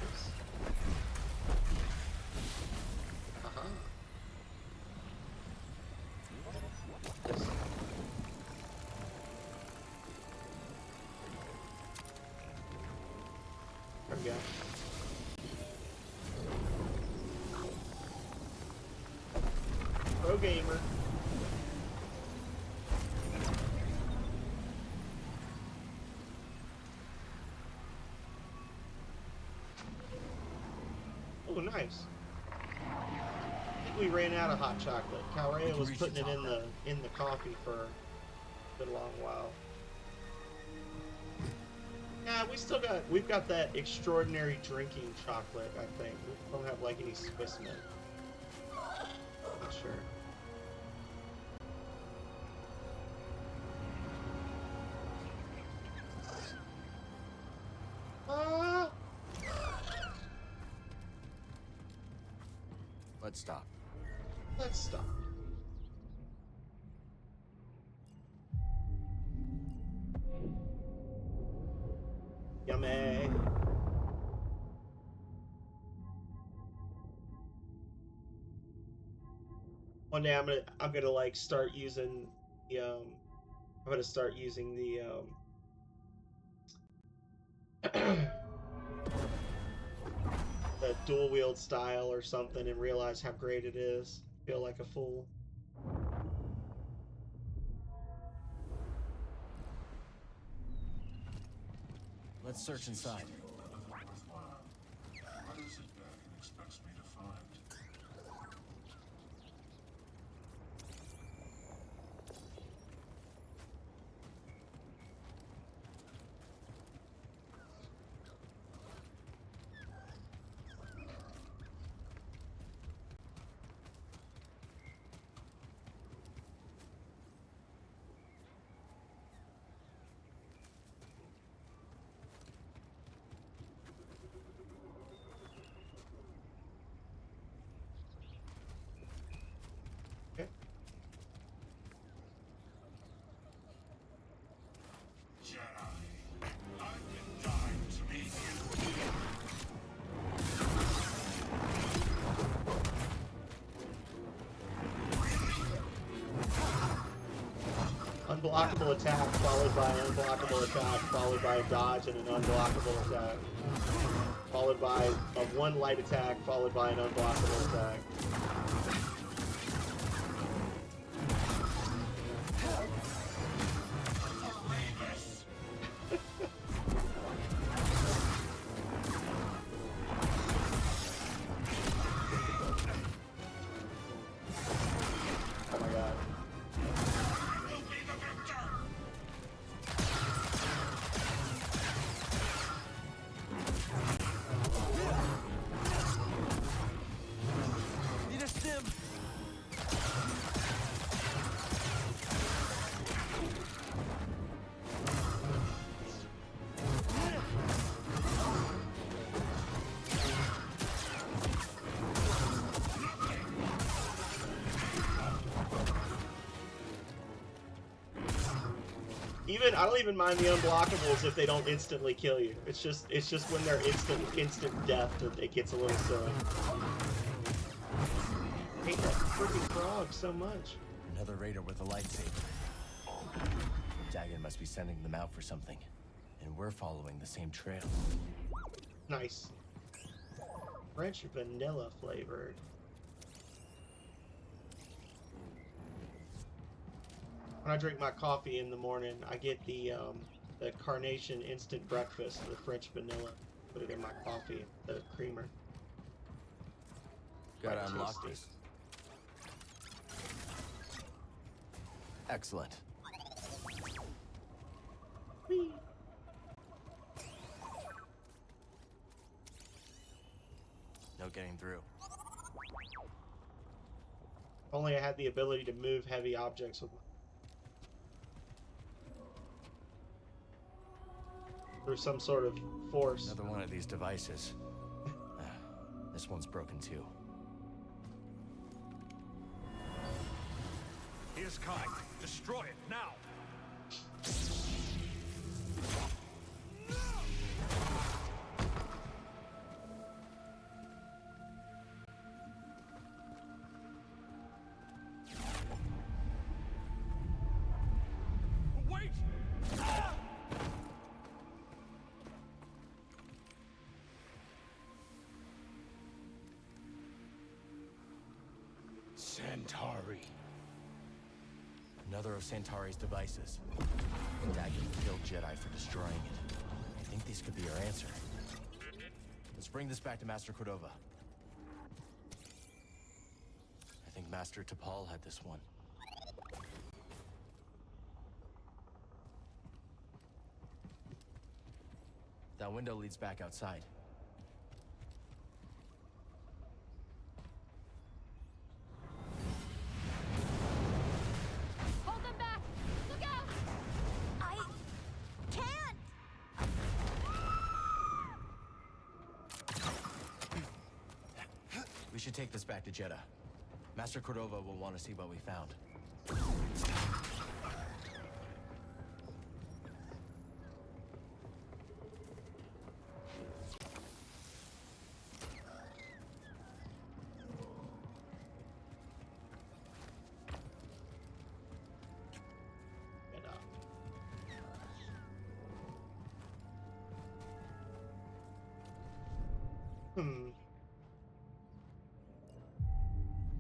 this. Uh-huh. This. There we go. Pro gamer. Oh, nice. I think we ran out of hot chocolate. Calrea was putting it in the coffee for a good long while. Yeah, we've got that extraordinary drinking chocolate, I think. We don't have like any Swiss mint. Not sure. Let's stop. Let's stop. Yummy. One day I'm gonna like start using the I'm gonna start using the the dual wield style or something and realize how great it is. Feel like a fool. Let's search inside. What is it Dagon expects me to find? Jedi, I've been dying to meet you. Unblockable attack followed by an unblockable attack followed by a dodge and an unblockable attack. Followed by one light attack followed by an unblockable attack. him! I don't even mind the unblockables if they don't instantly kill you. It's just when they're instant death that it gets a little silly. I hate that freaking frog so much. Another raider with a lightsaber. Dagon must be sending them out for something, and we're following the same trail. Nice. French vanilla flavored. When I drink my coffee in the morning, I get the Carnation instant breakfast, the French vanilla. Put it in my coffee, the creamer. Gotta unlock this. Excellent. Whee. No getting through. Only I had the ability to move heavy objects with through some sort of force. Another one of these devices. This one's broken too. He is coming. Destroy it now. Wait! Centauri. Another of Centauri's devices. Dagon killed Jedi for destroying it. I think these could be our answer. Let's bring this back to Master Cordova. I think Master T'Pol had this one. That window leads back outside. Hold them back! Look out! I can't! We should take this back to Jeddah. Master Cordova will want to see what we found.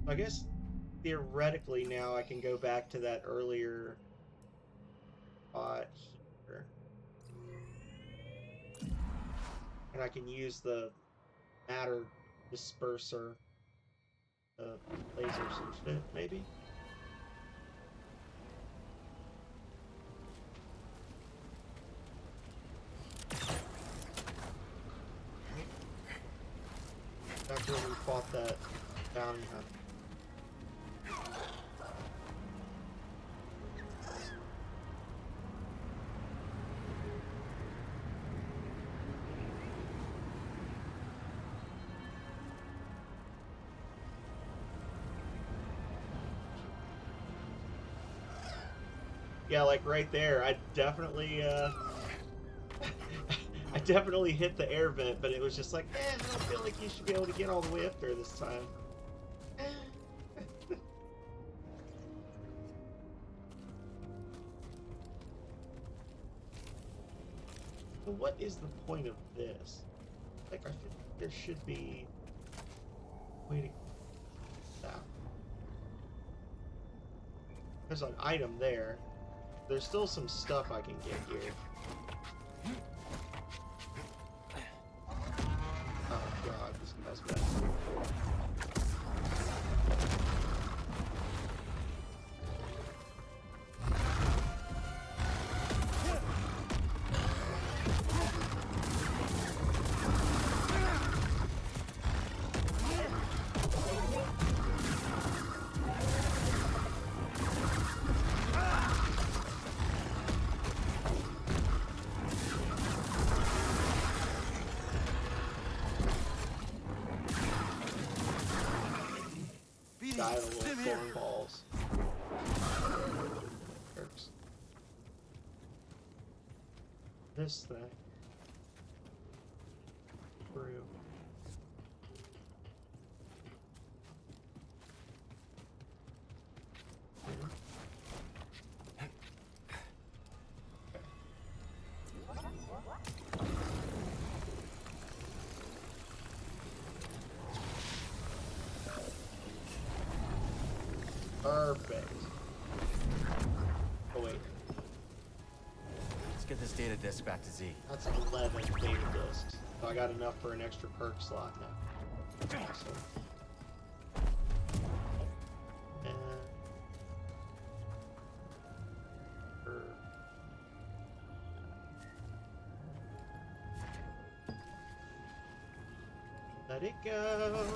I guess theoretically now I can go back to that earlier spot here. And I can use the matter disperser lasers and shit, maybe? Back when we fought that bounty hunter. Yeah, like right there, I definitely I definitely hit the air vent, but it was just like, I don't feel like you should be able to get all the way up there this time. So what is the point of this? Like, I feel like there should be a way to that. There's an item there. There's still some stuff I can get here. Oh god, this guy's bad. Die to little thorn balls. Works. This thing. Through. Perfect. Oh wait. Let's get this data disk back to Z. That's 11 data disks. So I got enough for an extra perk slot now. Awesome. And let it go.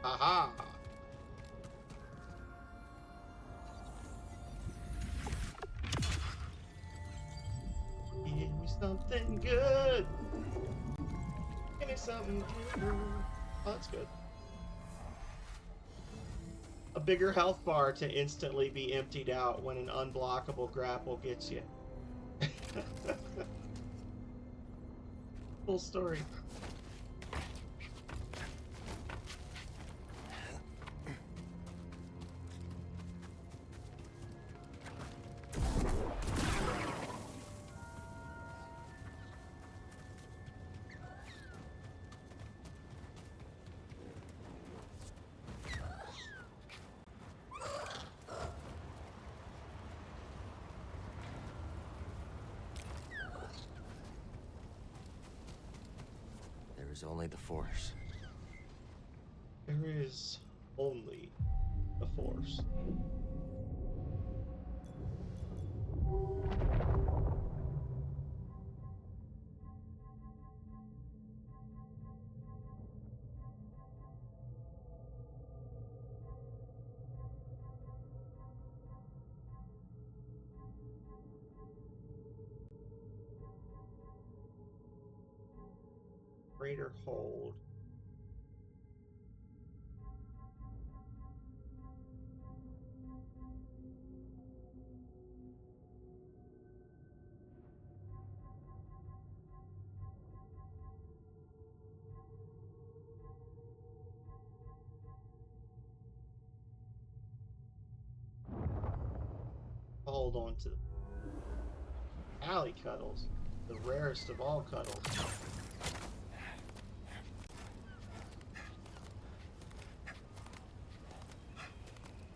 Aha! Give me something good. Give me something good. Oh, that's good. A bigger health bar to instantly be emptied out when an unblockable grapple gets you. Full story. There is only the Force. There is only the Force. Greater hold. Hold on to the alley cuddles, the rarest of all cuddles.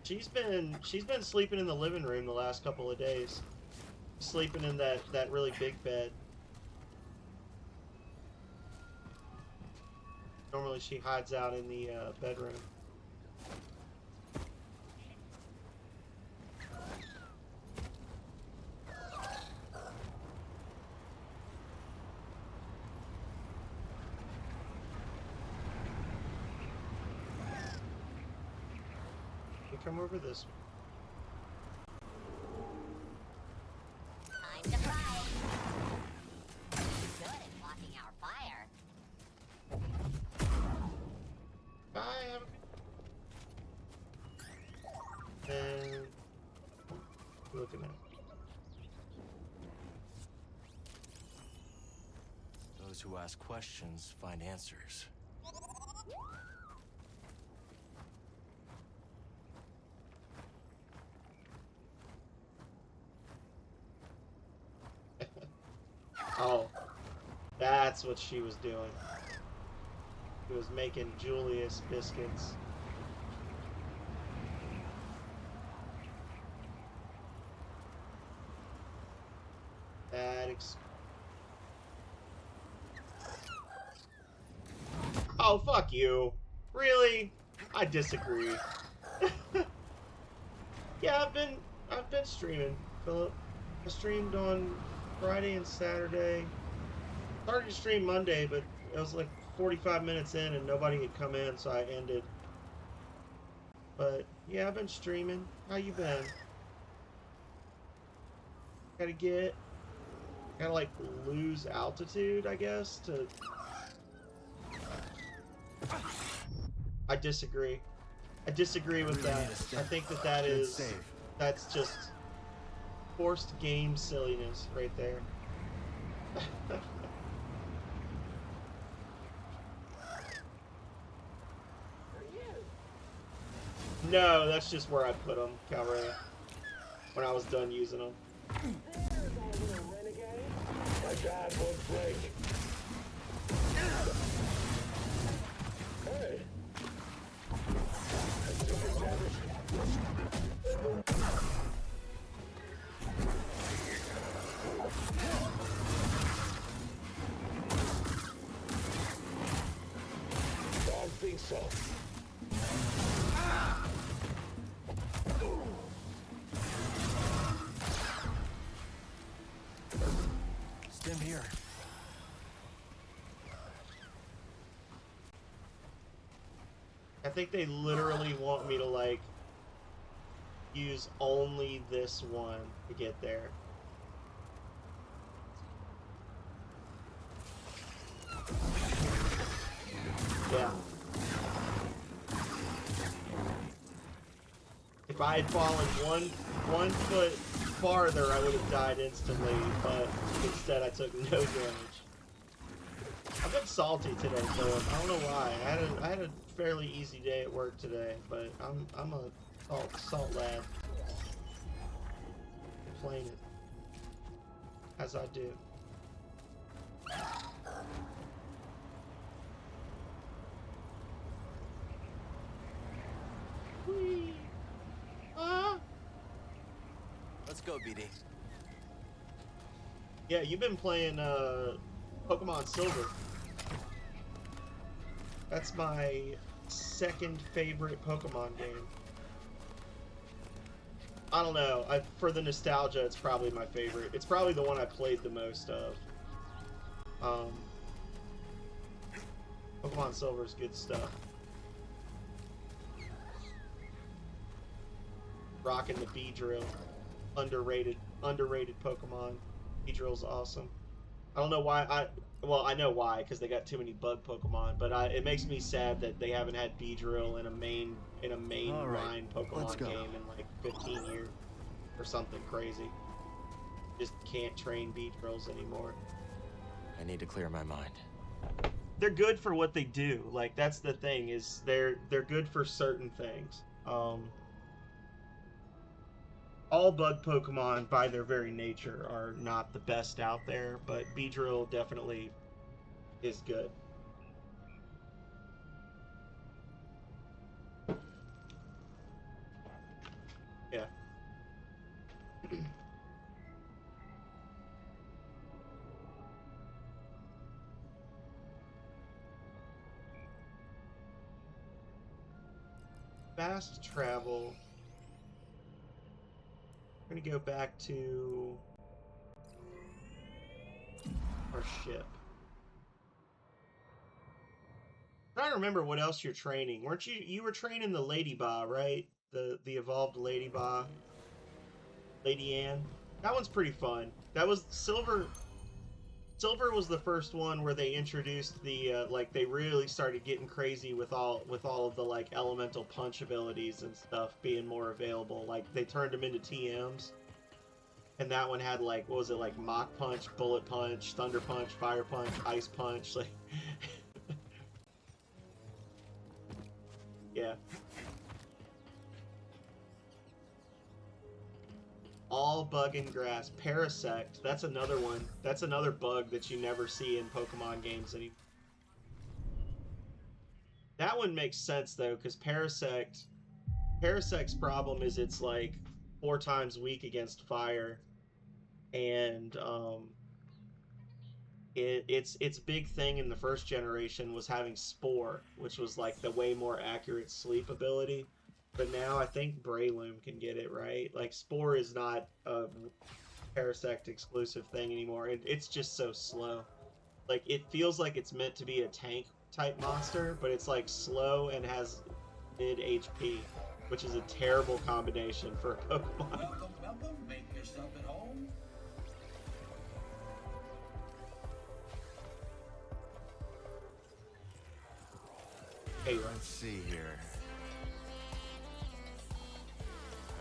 She's been sleeping in the living room the last couple of days. Sleeping in that really big bed. Normally she hides out in the bedroom. Come over this way. Time to fight. Good at blocking our fire. Bye. And looking at Those who ask questions find answers. Oh, that's what she was doing. She was making Julius biscuits. Oh, fuck you. Really? I disagree. Yeah, I've been streaming, Philip. I streamed on Friday and Saturday. Started to stream Monday, but it was like 45 minutes in and nobody had come in, so I ended. But yeah, I've been streaming. How you been? Gotta kind of like lose altitude, I guess, to... I disagree. I disagree with that. I think that is... That's just forced game silliness right there. No, that's just where I put them, Calrea. When I was done using them. My God won't break. Hey. I took a damage. Don't think so. Stim here. I think they literally want me to, like, use only this one to get there. Yeah. If I had fallen one foot farther, I would have died instantly, but instead I took no damage. I've been salty today, Philip. I don't know why. I had a fairly easy day at work today, but I'm a salt lad. Playing it as I do. Whee! Let's go, BD. Yeah, you've been playing Pokemon Silver. That's my second favorite Pokemon game. I don't know. For the nostalgia, it's probably my favorite. It's probably the one I played the most of. Pokemon Silver is good stuff. Rocking the Beedrill. Underrated Pokemon. Beedrill's awesome. I don't know why well, I know why, because they got too many bug Pokemon, but it makes me sad that they haven't had Beedrill in a main line Pokemon game in like 15 years or something crazy. Just can't train Beedrills anymore. I need to clear my mind. They're good for what they do. Like, that's the thing, is they're good for certain things. All bug Pokemon, by their very nature, are not the best out there, but Beedrill definitely is good. Yeah. Fast travel. We're gonna go back to our ship. I'm trying to remember what else you're training. Weren't you were training the Lady Ba, right? The evolved Lady Ba. Lady Anne. That one's pretty fun. That was Silver was the first one where they introduced the like, they really started getting crazy with all of the like elemental punch abilities and stuff being more available. Like, they turned them into TMs. And that one had, like, what was it, like Mach Punch, Bullet Punch, Thunder Punch, Fire Punch, Ice Punch, like yeah. All bug and grass. Parasect, that's another one. That's another bug that you never see in Pokemon games anymore. That one makes sense, though, because Parasect's problem is it's, like, 4 times weak against fire. And, its big thing in the first generation was having Spore, which was, like, the way more accurate sleep ability. But now I think Breloom can get it, right? Like, Spore is not a Parasect exclusive thing anymore. It's just so slow. Like, it feels like it's meant to be a tank type monster, but it's like slow and has mid HP, which is a terrible combination for a Pokemon. Welcome. Make yourself at home. Hey, let's see here.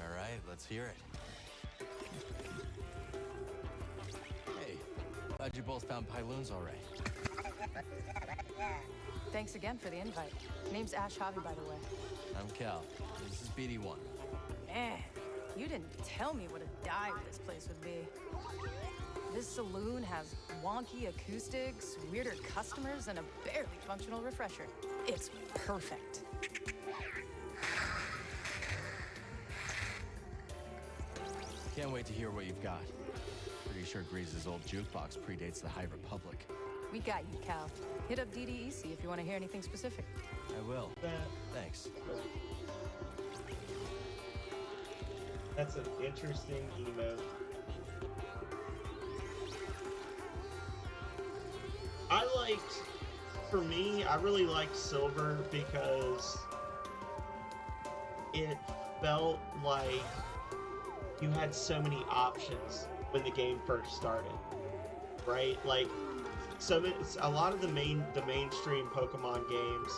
All right, let's hear it. Hey, glad you both found Pyloons all right. Thanks again for the invite. Name's Ash Javi, by the way. I'm Cal. This is BD1. Man, you didn't tell me what a dive this place would be. This saloon has wonky acoustics, weirder customers, and a barely functional refresher. It's perfect. Can't wait to hear what you've got. Pretty sure Grease's old jukebox predates the High Republic. We got you, Cal. Hit up DDEC if you want to hear anything specific. I will. Thanks. That's an interesting emote. For me, I really liked Silver because it felt like you had so many options when the game first started, right? Like, so it's a lot of the mainstream Pokemon games,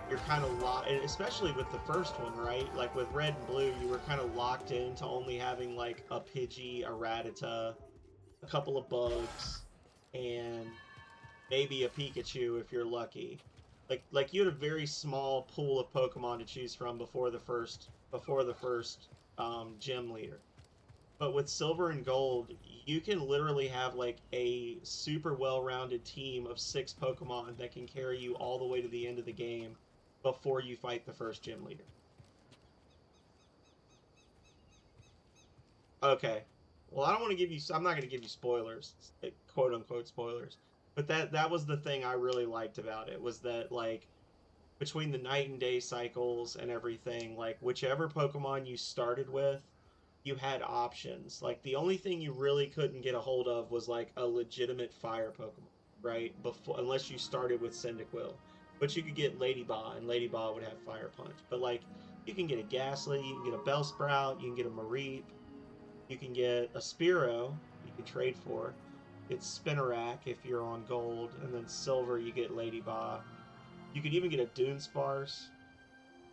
you're kind of locked, especially with the first one, right? Like with Red and Blue, you were kind of locked into only having like a Pidgey, a Rattata, a couple of bugs, and maybe a Pikachu if you're lucky. Like you had a very small pool of Pokemon to choose from before the first gym leader. But with Silver and Gold, you can literally have like a super well-rounded team of 6 Pokemon that can carry you all the way to the end of the game before you fight the first gym leader. Okay. Well, I don't want to give you... I'm not going to give you spoilers, quote-unquote spoilers. But that was the thing I really liked about it, was that, like, between the night and day cycles and everything, like, whichever Pokemon you started with, you had options. Like, the only thing you really couldn't get a hold of was, like, a legitimate fire Pokemon, right? Unless you started with Cyndaquil. But you could get Lady Ba, and Lady Ba would have Fire Punch. But, like, you can get a Ghastly, you can get a Bellsprout, you can get a Mareep, you can get a Spearow, you can trade for. It's Spinarak if you're on Gold, and then Silver you get Lady Ba. You could even get a Dunesparce,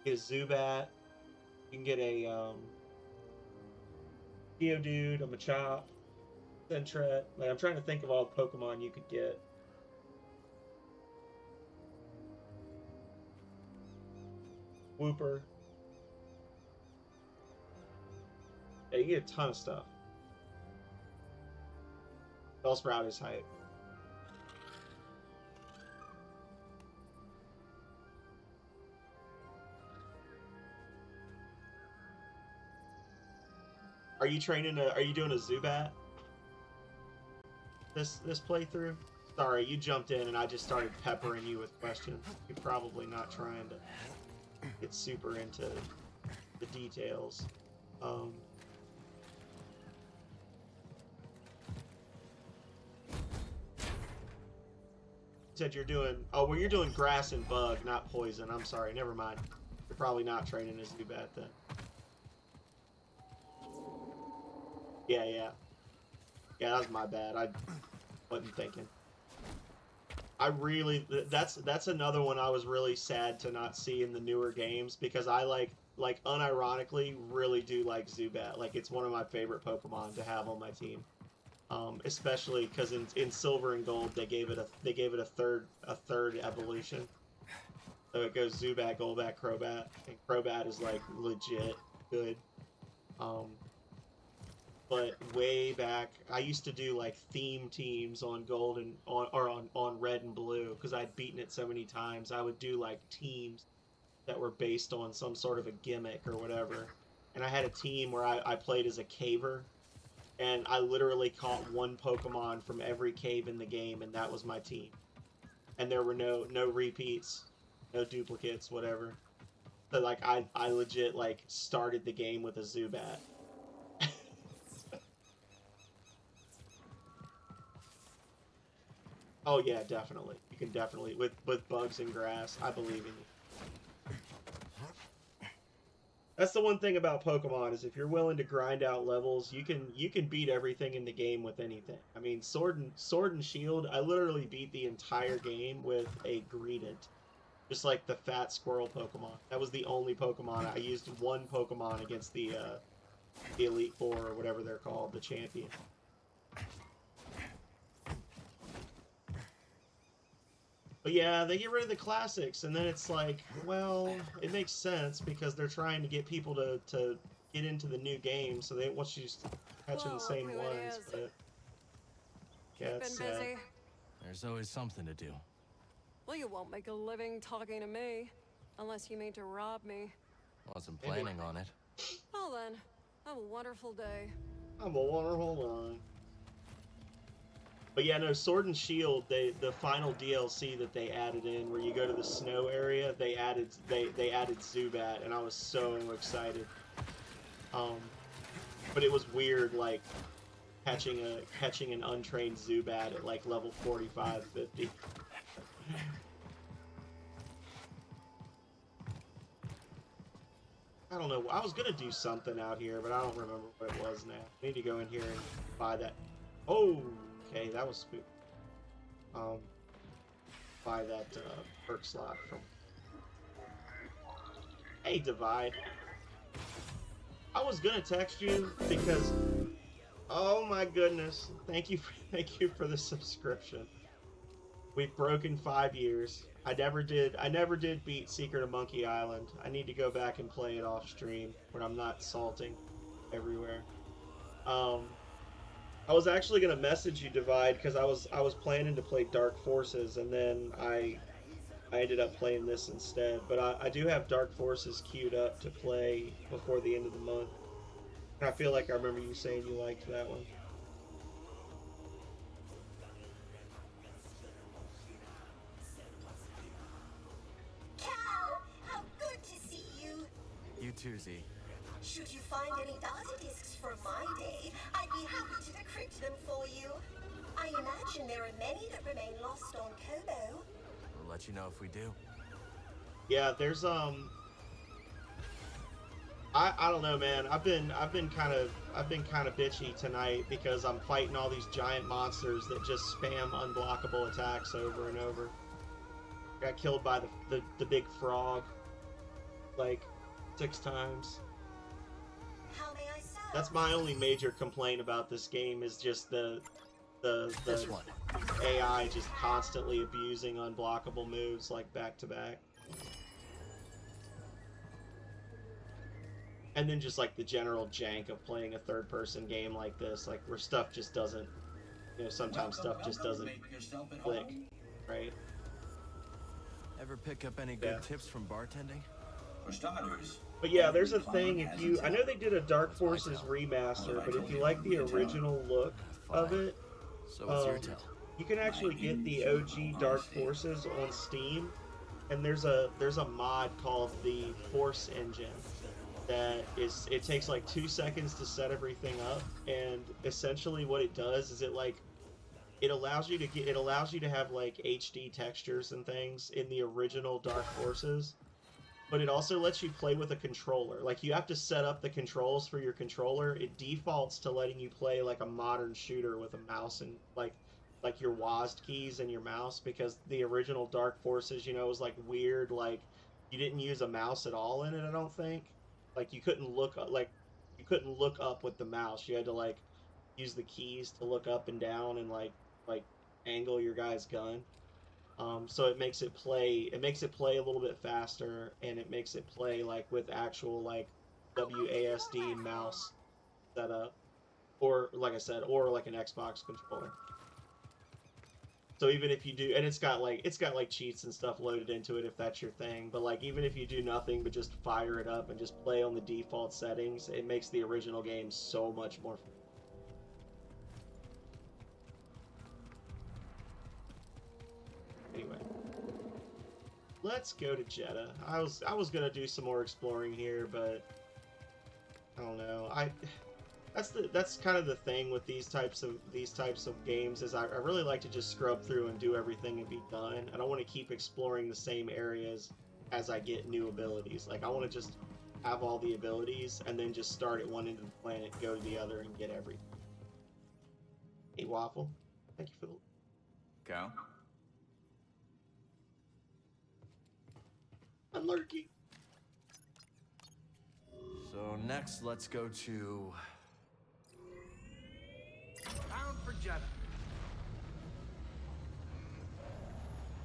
get a Zubat, you can get a Geodude, a Machop, Sentret. Like, I'm trying to think of all the Pokemon you could get. Wooper. Yeah, you get a ton of stuff. Bellsprout is hype. Are you doing a Zubat? This playthrough? Sorry, you jumped in and I just started peppering you with questions. You're probably not trying to get super into the details. Said you're doing... Oh, well, you're doing grass and bug, not poison. I'm sorry, never mind. You're probably not training as Zubat then. Yeah, that was my bad. I wasn't thinking. That's another one I was really sad to not see in the newer games, because I like unironically really do like Zubat. Like, it's one of my favorite Pokemon to have on my team. Especially because in Silver and Gold they gave it a third evolution. So it goes Zubat, Golbat, Crobat, and Crobat is like legit good. But way back, I used to do like theme teams on Gold and on Red and Blue, because I'd beaten it so many times. I would do like teams that were based on some sort of a gimmick or whatever. And I had a team where I played as a caver. And I literally caught one Pokemon from every cave in the game, and that was my team. And there were no repeats, no duplicates, whatever. So, like, I legit, like, started the game with a Zubat. Oh, yeah, definitely. You can definitely, with bugs and grass, I believe in you. That's the one thing about Pokemon, is if you're willing to grind out levels, you can beat everything in the game with anything. I mean, Sword and Shield, I literally beat the entire game with a Greedent. Just like the fat squirrel Pokemon. That was the only Pokemon. I used one Pokemon against the Elite Four or whatever they're called, the champion. But yeah, they get rid of the classics, and then it's like, well, it makes sense because they're trying to get people to get into the new game, so they don't want you catching the same ones. But yeah, it's sad. There's always something to do. Well, you won't make a living talking to me, unless you mean to rob me. Wasn't planning on it. Well then, have a wonderful day. I'm a wonderful line. But yeah, no, Sword and Shield, the final DLC that they added in, where you go to the snow area, they added Zubat, and I was so excited. But it was weird, like catching an untrained Zubat at like level 45, 50. I don't know. I was gonna do something out here, but I don't remember what it was now. I need to go in here and buy that. Oh, okay, that was spooky. Buy that perk slot from. Hey, Divide. I was gonna text you because. Oh my goodness! Thank you for the subscription. We've broken 5 years. I never did beat Secret of Monkey Island. I need to go back and play it off stream when I'm not salting everywhere. I was actually gonna message you, Divide, because I was planning to play Dark Forces, and then I ended up playing this instead. But I do have Dark Forces queued up to play before the end of the month. And I feel like I remember you saying you liked that one. You too, Z. Should you find any data discs from my day, I'd be happy to decrypt them for you. I imagine there are many that remain lost on Kobo. We'll let you know if we do. Yeah, there's I don't know, man. I've been kind of bitchy tonight because I'm fighting all these giant monsters that just spam unblockable attacks over and over. Got killed by the big frog like 6 times. How may I serve? That's my only major complaint about this game is just the AI just constantly abusing unblockable moves like back to back. And then just like the general jank of playing a third-person game like this, like where stuff just doesn't, sometimes stuff just doesn't click, right? Ever pick up any good tips from bartending? For starters. But yeah, there's a thing, I know they did a Dark Forces remaster, but if you like the original look of it, So what's your tell? you can actually get the OG Dark Forces on Steam, and there's a mod called the Force Engine that it takes like 2 seconds to set everything up, and essentially what it does is it allows you to have like HD textures and things in the original Dark Forces. But it also lets you play with a controller. Like, you have to set up the controls for your controller. It defaults to letting you play like a modern shooter with a mouse and like your WASD keys and your mouse, because the original Dark Forces, was like weird. Like, you didn't use a mouse at all in it, I don't think. Like, you couldn't look up with the mouse. You had to like use the keys to look up and down and like angle your guy's gun. So it makes it play a little bit faster, and it makes it play like with actual like WASD mouse setup, or like I said, or like an Xbox controller. So even if you do, and it's got like cheats and stuff loaded into it if that's your thing, but like even if you do nothing but just fire it up and just play on the default settings, it makes the original game so much more fun. Anyway, let's go to Jeddah. I was gonna do some more exploring here, but I don't know. That's kind of the thing with these types of games is I really like to just scrub through and do everything and be done. I don't want to keep exploring the same areas as I get new abilities. Like, I want to just have all the abilities and then just start at one end of the planet, go to the other, and get everything. Hey, Waffle. Thank you for the... Cal? I'm lurking. So next, let's go to... Bound for Jedi.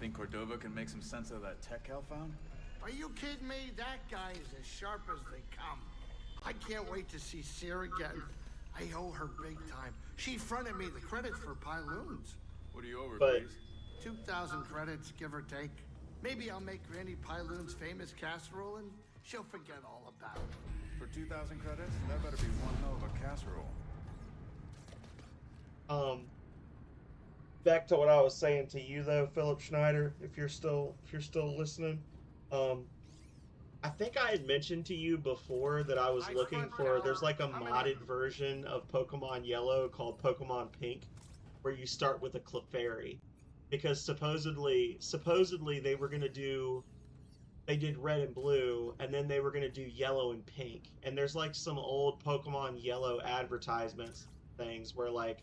Think Cordova can make some sense of that tech Cal found? Are you kidding me? That guy is as sharp as they come. I can't wait to see Seer again. I owe her big time. She fronted me the credits for Pyloons. What do you owe her, But- please? 2,000 credits, give or take. Maybe I'll make Granny Pyloon's famous casserole and she'll forget all about it. For 2,000 credits? That better be one hell of a casserole. Back to what I was saying to you though, Philip Schneider, if you're still listening. I think I had mentioned to you before that I was looking for, there's like a modded version of Pokemon Yellow called Pokemon Pink, where you start with a Clefairy. Because supposedly they were gonna do, they did red and blue, and then they were gonna do yellow and pink. And there's like some old Pokemon Yellow advertisements things where like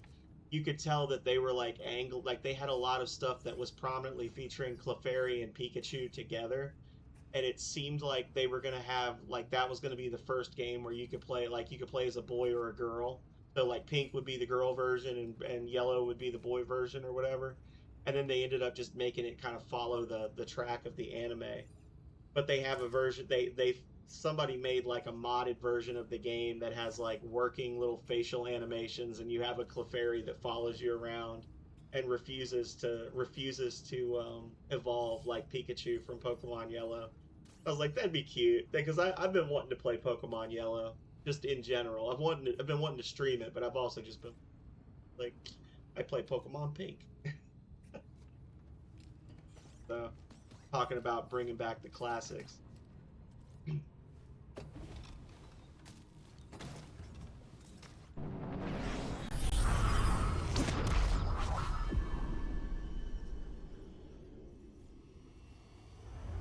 you could tell that they were like angled, like they had a lot of stuff that was prominently featuring Clefairy and Pikachu together. And it seemed like they were gonna have, like, that was gonna be the first game where you could play, like, you could play as a boy or a girl. So like pink would be the girl version and yellow would be the boy version or whatever. And then they ended up just making it kind of follow the track of the anime. But they have a version, somebody made like a modded version of the game that has like working little facial animations, and you have a Clefairy that follows you around and refuses to evolve like Pikachu from Pokemon Yellow. I was like, that'd be cute, because I've been wanting to play Pokemon Yellow just in general. I've been wanting to stream it, but I've also just been like, I play Pokemon Pink. So, talking about bringing back the classics.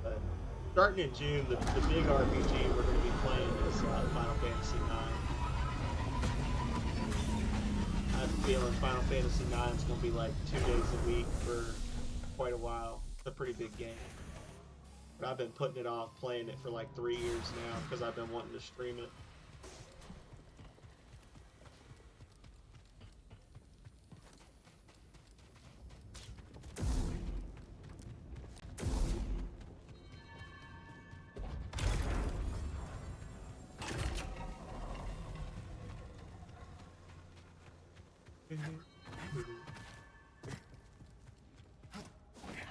But starting in June, the big RPG we're going to be playing is Final Fantasy IX. I have a feeling Final Fantasy IX is going to be like 2 days a week for quite a while. It's a pretty big game. But I've been putting it off playing it for like 3 years now because I've been wanting to stream it.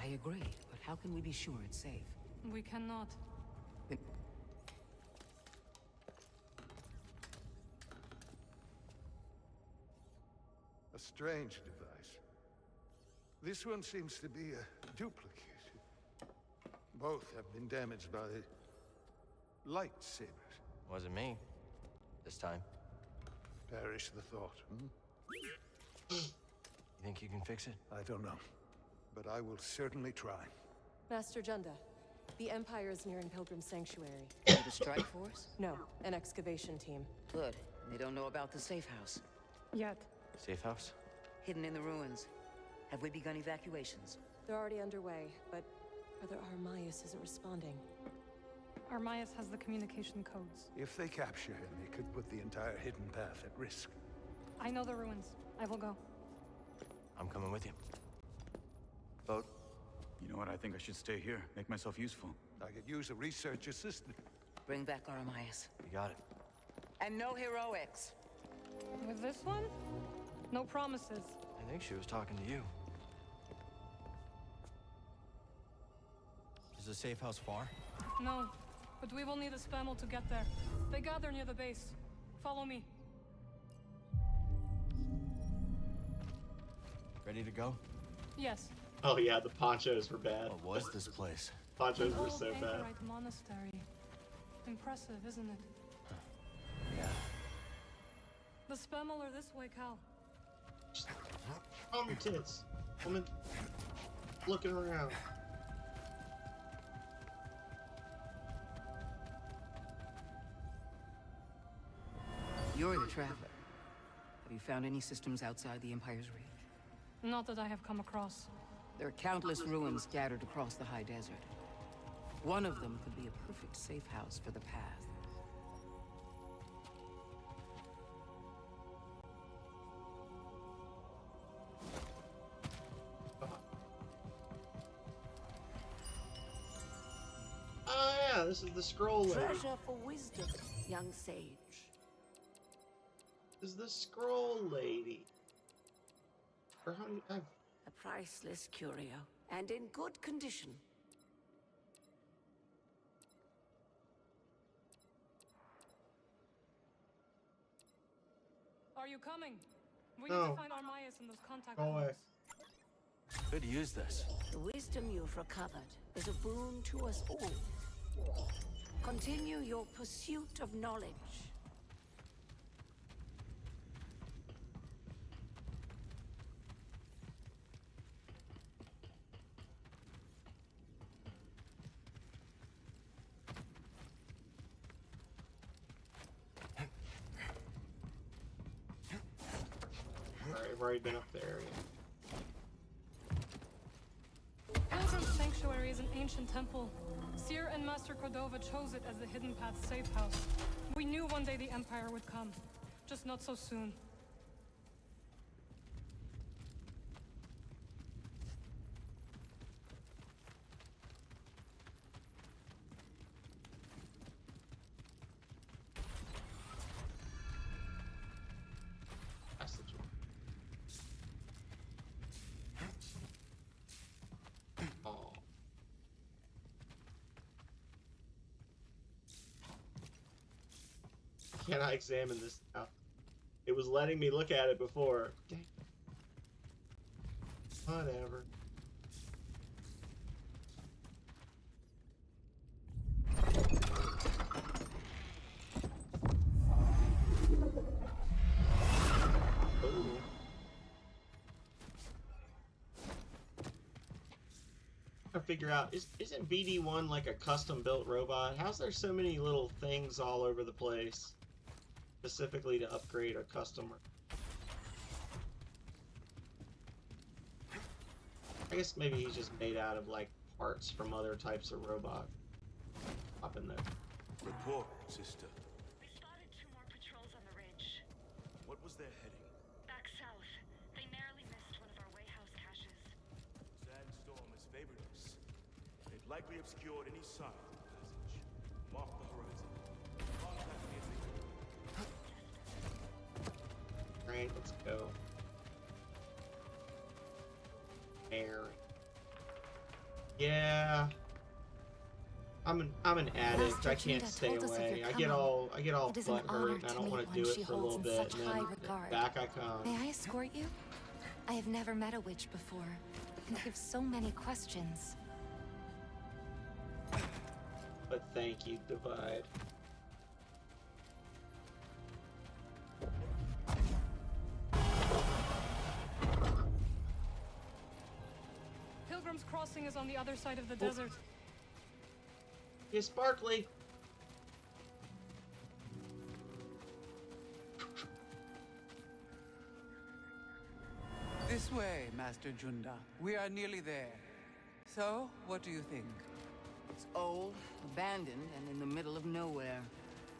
I agree, but how can we be sure it's safe? We cannot. A strange device. This one seems to be a duplicate. Both have been damaged by lightsabers. Wasn't me. This time. Perish the thought, hmm? You think you can fix it? I don't know. But I will certainly try. Master Junda, the Empire is nearing Pilgrim Sanctuary. Need a strike force? No, an excavation team. Good. They don't know about the safe house. Yet. Safe house? Hidden in the ruins. Have we begun evacuations? They're already underway, but Brother Armias isn't responding. Armias has the communication codes. If they capture him, it could put the entire hidden path at risk. I know the ruins. I will go. I'm coming with you. Vote. You know what? I think I should stay here. Make myself useful. I could use a research assistant. Bring back Armias. You got it. And no heroics. With this one? No promises. I think she was talking to you. Is the safe house far? No, but we will need a spammel to get there. They gather near the base. Follow me. Ready to go? Yes. Oh yeah, the ponchos were bad. What was this place? Ponchos An were old so bad. anchorite monastery. Impressive, isn't it? Yeah. The spammel are this way, Cal. Calm your tits. I'm looking around. You're the traveler. Have you found any systems outside the Empire's reach? Not that I have come across. There are countless ruins scattered across the high desert. One of them could be a perfect safe house for the path. Oh yeah, this is the scroll lady. Treasure for wisdom, young sage. This is the scroll lady. Or how do you... A priceless curio, and in good condition. Are you coming? We No. need to find Armaius and those contact Go away. points. Could use this. The wisdom you've recovered is a boon to us all. Continue your pursuit of knowledge. Alright, I've already been up there. Pilgrim's Sanctuary is an ancient temple. Seer and Master Cordova chose it as the Hidden Path safe house. We knew one day the Empire would come, just not so soon. Can I examine this now? It was letting me look at it before. Dang. Whatever. Ooh. I figure out, isn't BD1 like a custom-built robot? How's there so many little things all over the place? Specifically to upgrade a customer. I guess maybe he's just made out of like parts from other types of robot. Up in there. Report, sister. We spotted 2 more patrols on the ridge. What was their heading? Back south. They narrowly missed one of our wayhouse caches. Sandstorm has favored us. They've likely obscured any sign of the passage. Mark the horizon. Contact me as they do. Alright, let's go. Air. Yeah. I'm an addict. I can't stay away. I get all butt hurt and I don't want to do it for a little bit and then back I come. May I escort you? I have never met a witch before, and I have so many questions. But thank you, Divide. Pilgrim's Crossing is on the other side of the desert. Yeah, Sparkly. This way, Master Junda. We are nearly there. So, what do you think? It's old, abandoned, and in the middle of nowhere.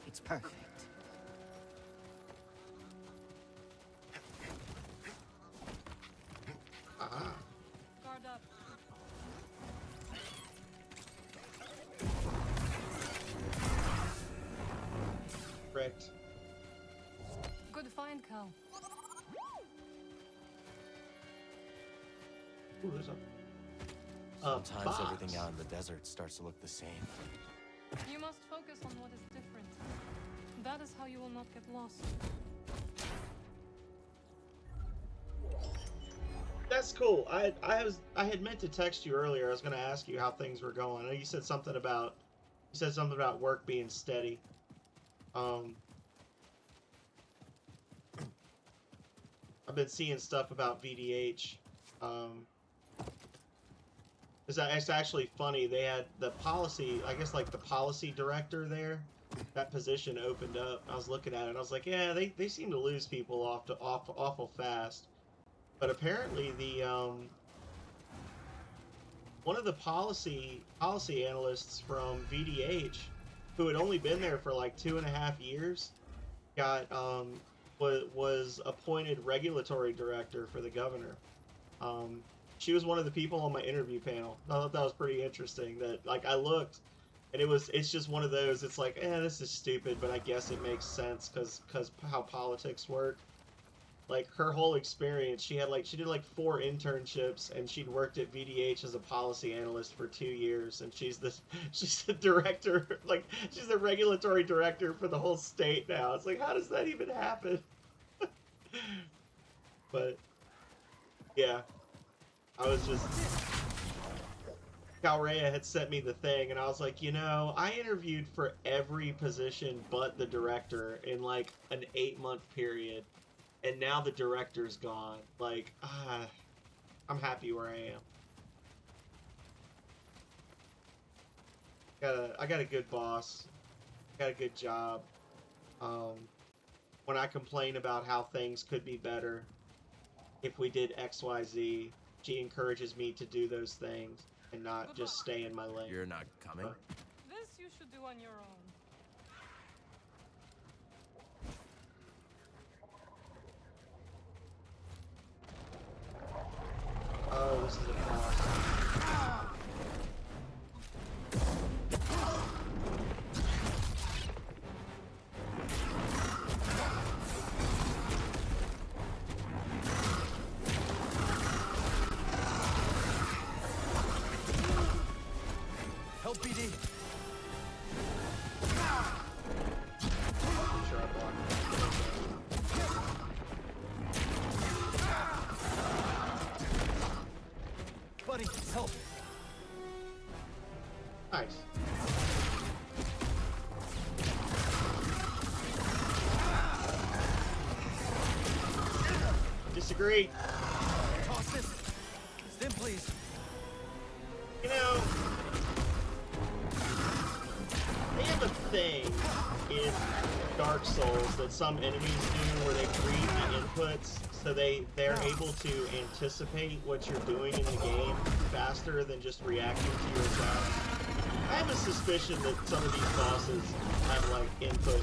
It's perfect. Ah. Guard up. Correct. Good find, Cal. Ooh, there's a Sometimes box. everything out in the desert starts to look the same. You must focus on what is different. That is how you will not get lost. That's cool. I had meant to text you earlier. I was going to ask you how things were going. I know you said something about work being steady. I've been seeing stuff about VDH. It's actually funny. They had the policy, I guess like the policy director there, that position opened up. I was looking at it. I was like, yeah, they seem to lose people awful fast. But apparently one of the policy analysts from VDH, who had only been there for like 2.5 years, got was appointed regulatory director for the governor. She was one of the people on my interview panel. I thought that was pretty interesting. That like I looked, and it's just one of those. It's like, this is stupid, but I guess it makes sense because how politics work. Like her whole experience, she did like 4 internships, and she'd worked at VDH as a policy analyst for 2 years, and she's the director, like she's the regulatory director for the whole state now. It's like, how does that even happen? But yeah, I was just, Calrea had sent me the thing, and I was like, I interviewed for every position but the director in like an 8-month period. And now the director's gone. Like, I'm happy where I am. I got a good boss. Got a good job. When I complain about how things could be better, if we did XYZ, she encourages me to do those things and not just stay in my lane. You're not coming? This you should do on your own. Oh, this is a boss. Help BD. Sure, I blocked. Buddy, help. Nice. Disagree. Toss this. Stim, please. They have a thing in Dark Souls that some enemies do where they read the inputs, so they're able to anticipate what you're doing in the game faster than just reacting to your attacks. I have a suspicion that some of these bosses have like input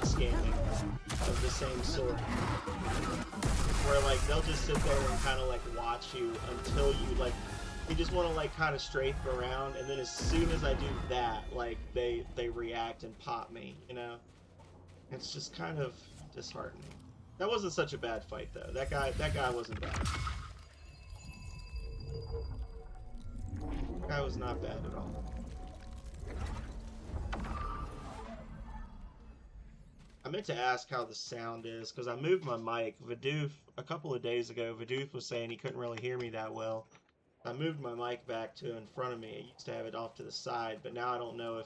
scanning of the same sort, where like they'll just sit there and kind of like watch you until you like. You just want to like kind of strafe around, and then as soon as I do that, like they react and pop me, It's just kind of disheartening. That wasn't such a bad fight though. That guy wasn't bad. That guy was not bad at all. I meant to ask how the sound is because I moved my mic. Vidoof, a couple of days ago, Vidoof was saying he couldn't really hear me that well. I moved my mic back to in front of me. I used to have it off to the side, but now I don't know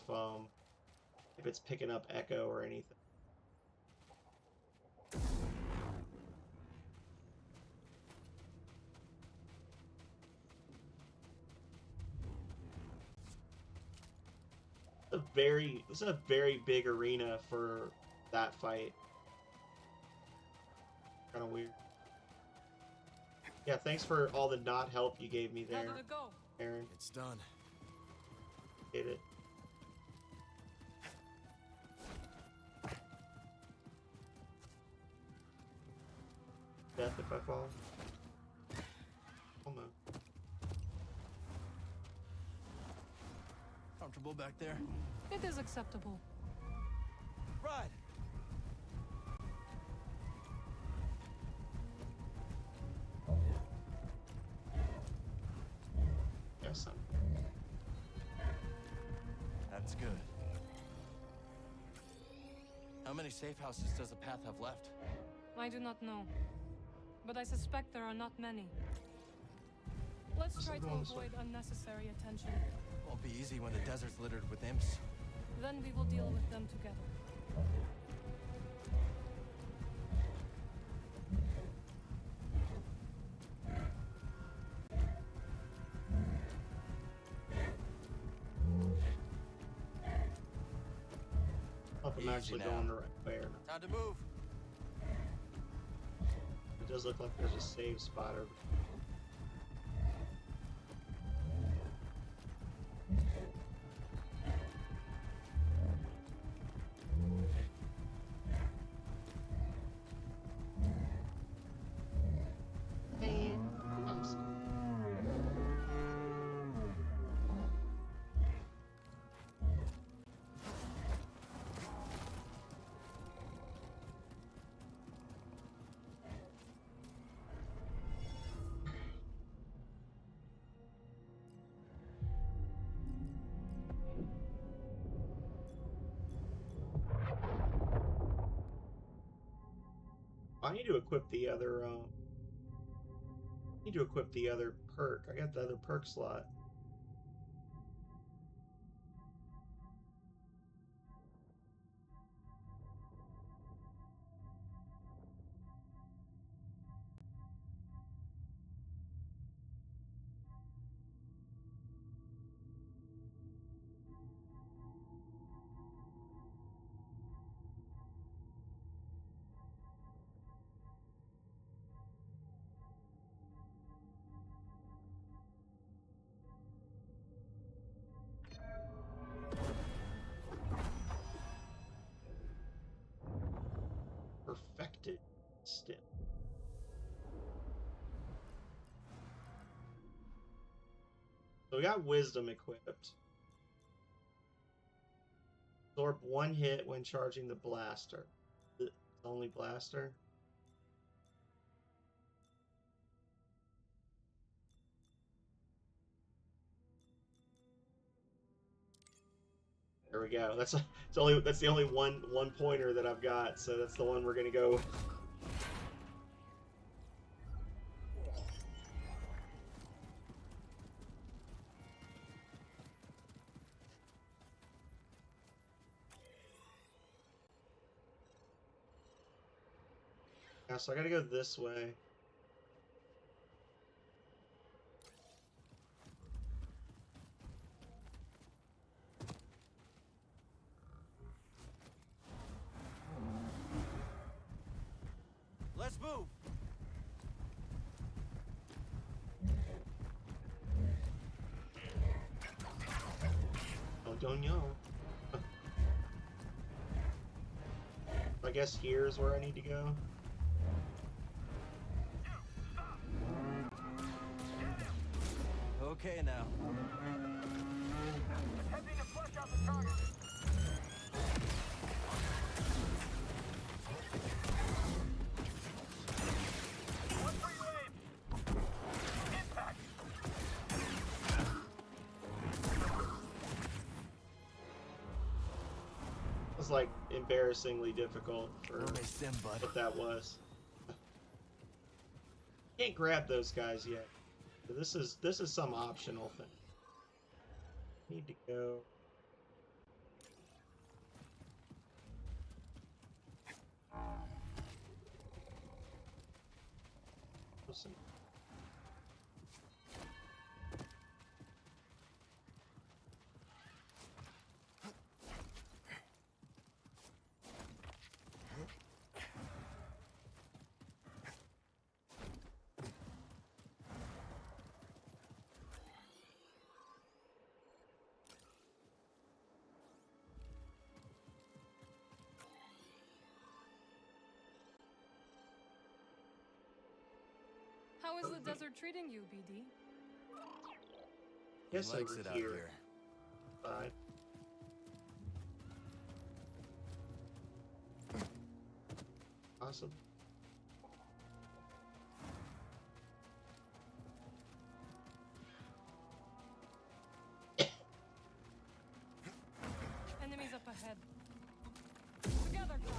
if it's picking up echo or anything. This is a very big arena for that fight. Kind of weird. Yeah, thanks for all the not help you gave me there, How did it go? Aaron. It's done. Hit it. Death if I fall. Almost. Comfortable back there? It is acceptable. Ride. Yes, son. That's good. How many safe houses does the path have left? I do not know, but I suspect there are not many. Let's try to avoid unnecessary attention. Won't be easy when the desert's littered with imps. Then we will deal with them together. I'm actually going the right way or not. Time to move. It does look like there's a save spot over I need to equip the other, need to equip the other perk. I got the other perk slot. Perfected stim. So we got wisdom equipped. Absorb 1 hit when charging the blaster. It's only blaster. There we go. That's the only one pointer that I've got, so that's the one we're gonna go with. Yeah, so I gotta go this way. Let's move. Oh, don't know. I guess here's where I need to go. Okay now. Attempting to flush out the target. Look where you aim. Impact. It was like embarrassingly difficult for what that was. Can't grab those guys yet. This is some optional thing. Need to go. Listen. How is the desert treating you, BD? Yes, He likes over it out here. here. Fine. Awesome. Enemies up ahead. Together, Cloud.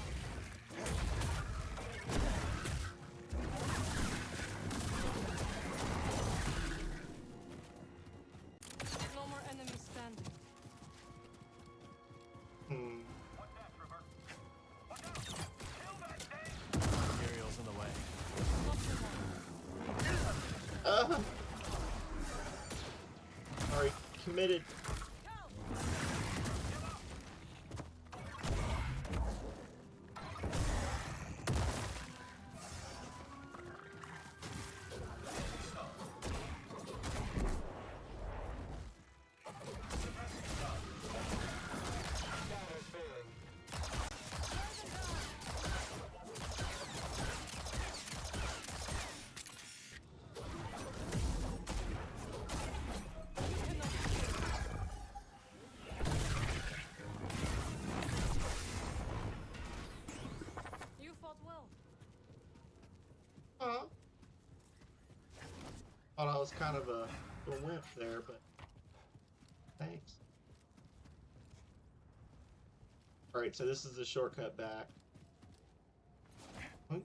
No more enemies standing. Materials in the way. Alright, committed. You fought well. Thought I was kind of a wimp there, but thanks. Alright, so this is the shortcut back. Oink.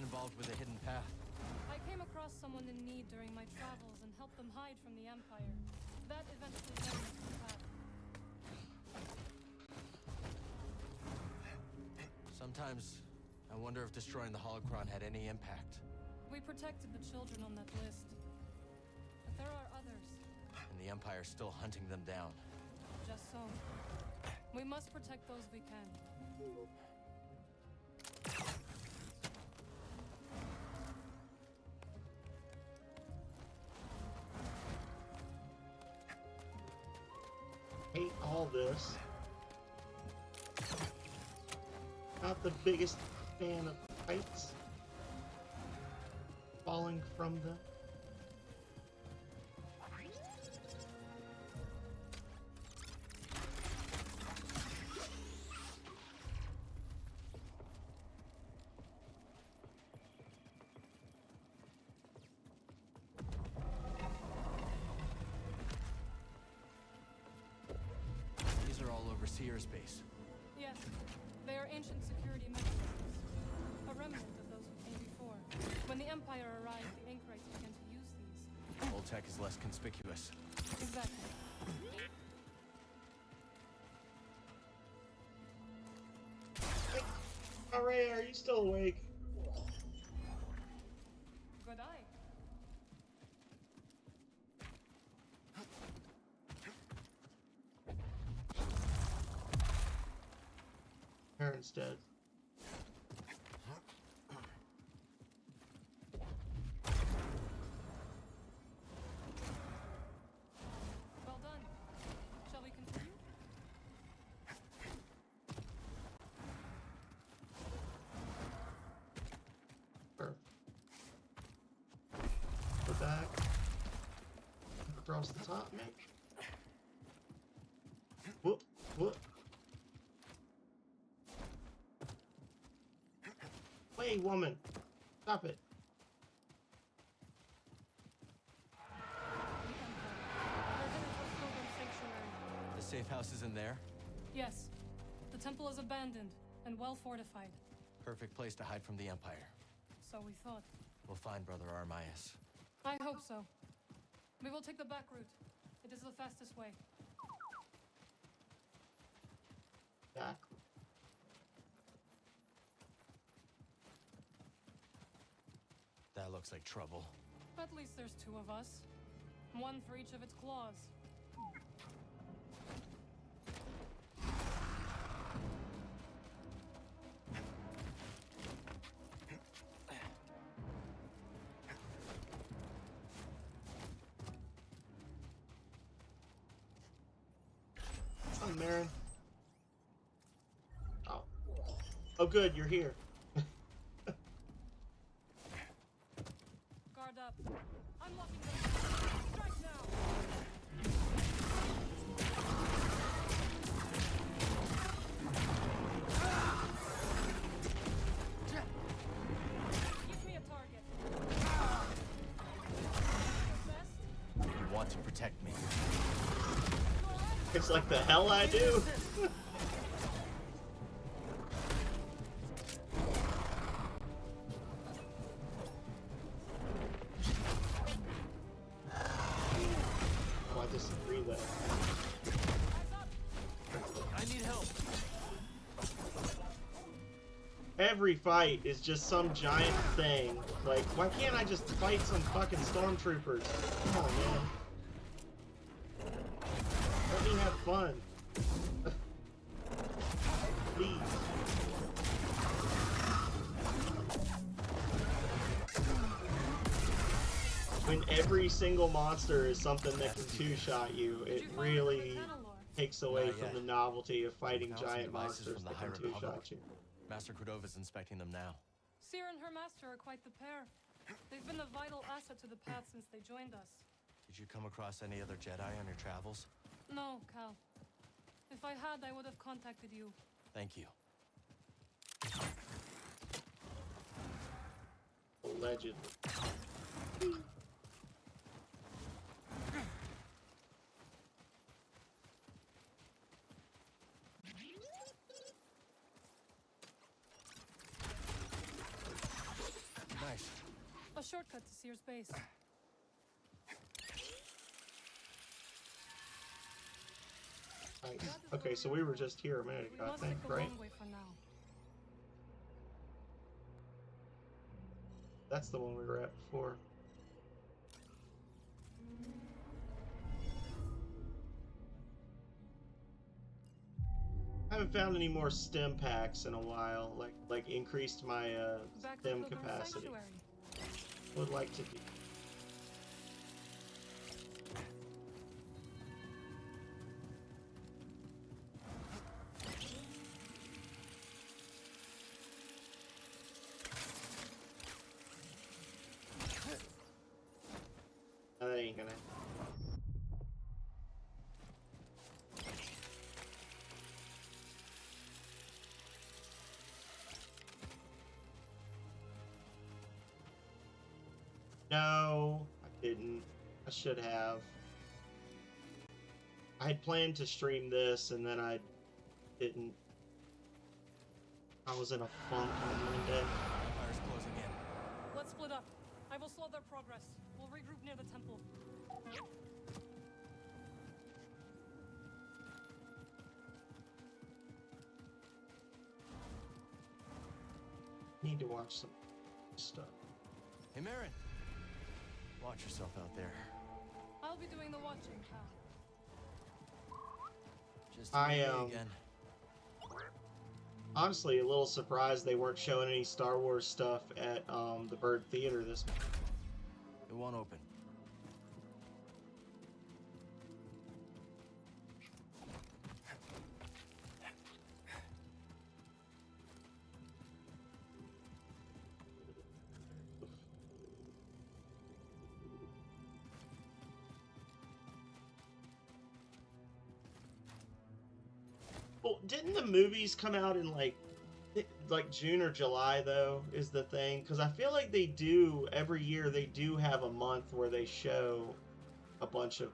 get involved with a hidden path? I came across someone in need during my travels and helped them hide from the Empire. That eventually led me to the path. Sometimes I wonder if destroying the holocron had any impact. We protected the children on that list. But there are others. And the Empire's still hunting them down. Just so. We must protect those we can. Hate all this. Not the biggest fan of heights. Falling from them. These are all over Seer's base. Yes, they are ancient security mechanisms. A remnant of those who came before. When the Empire arrived, the Anchorites began to use these. Old tech is less conspicuous. Exactly. Alright, are you still awake? Good eye. Aaron's dead. Well done. Shall we continue? Sure. Go back. Across the top, mate. Whoop, whoop. Hey, woman. Stop it. The safe house is in there? Yes. The temple is abandoned and well fortified. Perfect place to hide from the Empire. So we thought. We'll find Brother Armias. I hope so. We will take the back route. It is the fastest way. Back. That looks like trouble. At least there's two of us. One for each of its claws. Oh, Marin. Oh. Oh, good, you're here. Guard up. Unlocking them. Strike now. Give me a target. You want to protect me. It's like the hell I do. Oh, I disagree with that. I need help. Every fight is just some giant thing. Like, why can't I just fight some fucking stormtroopers? Come on, man. Let me have fun. Please. When every single monster is something that can two-shot you, it really takes away Not from yet. the novelty of fighting Thousand giant devices monsters from the that High can Republic. two-shot you. Master Cordova's inspecting them now. Seer and her master are quite the pair. They've been a vital asset to the path since they joined us. Did you come across any other Jedi on your travels? No, Cal. If I had, I would have contacted you. Thank you. Allegedly. shortcut to Sear's base. Nice. Okay, so we were just here a minute We ago, I must think, take the right? long way for now. That's the one we were at before. I haven't found any more stem packs in a while, like increased my stem capacity. Would like to do. No, that ain't gonna. No, I didn't. I should have. I had planned to stream this and then I didn't. I was in a funk on Monday. Empire's closing in. Let's split up. I will slow their progress. We'll regroup near the temple. Need to watch some stuff. Hey, Marin. Watch yourself out there. I'll be doing the watching, Cal. Just again. Honestly a little surprised they weren't showing any Star Wars stuff at the Bird Theater this month. It won't open. Well, didn't the movies come out in like June or July though, is the thing? Because I feel like they do every year. They do have a month where they show a bunch of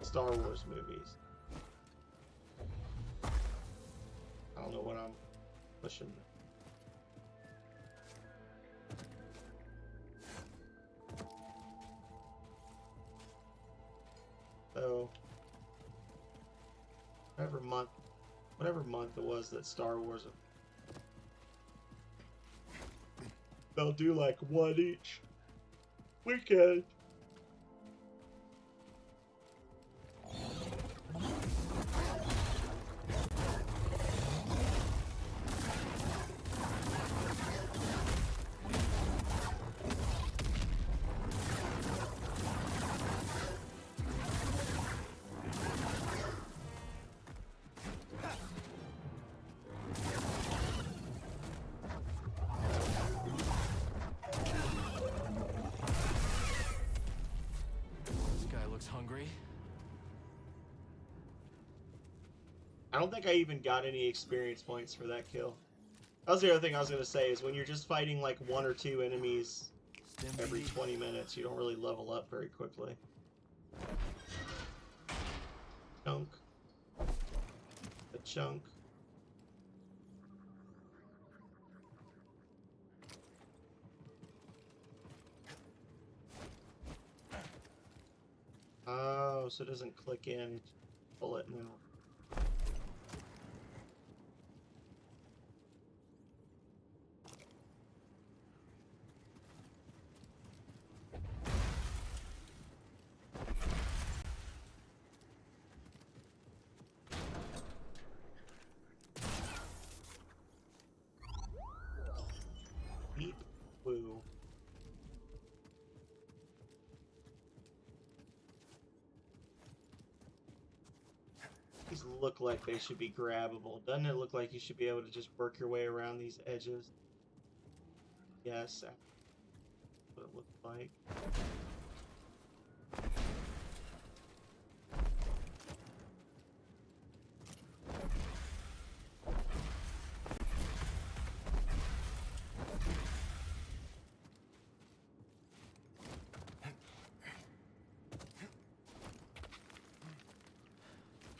Star Wars movies. I don't know what I'm pushing. So whatever month it was that Star Wars, they'll do like one each weekend. Hungry? I don't think I even got any experience points for that kill. That was the other thing I was going to say, is when you're just fighting like one or two enemies every 20 minutes, you don't really level up very quickly. Chunk. A chunk. Oh, so it doesn't click in, pull it and then... Beep, woo. These look like they should be grabbable. Doesn't it look like you should be able to just work your way around these edges? Yes, that's what it looked like.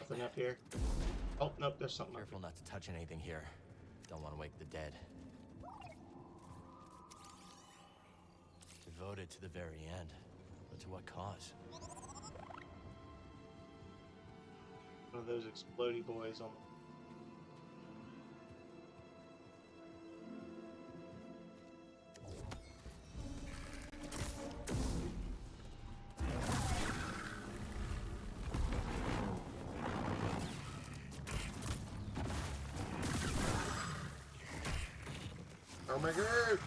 Nothing up here. Oh, nope, there's something. Careful not to touch anything here. Don't want to wake the dead. Devoted to the very end. But to what cause? One of those explodey boys on the... Oh my god!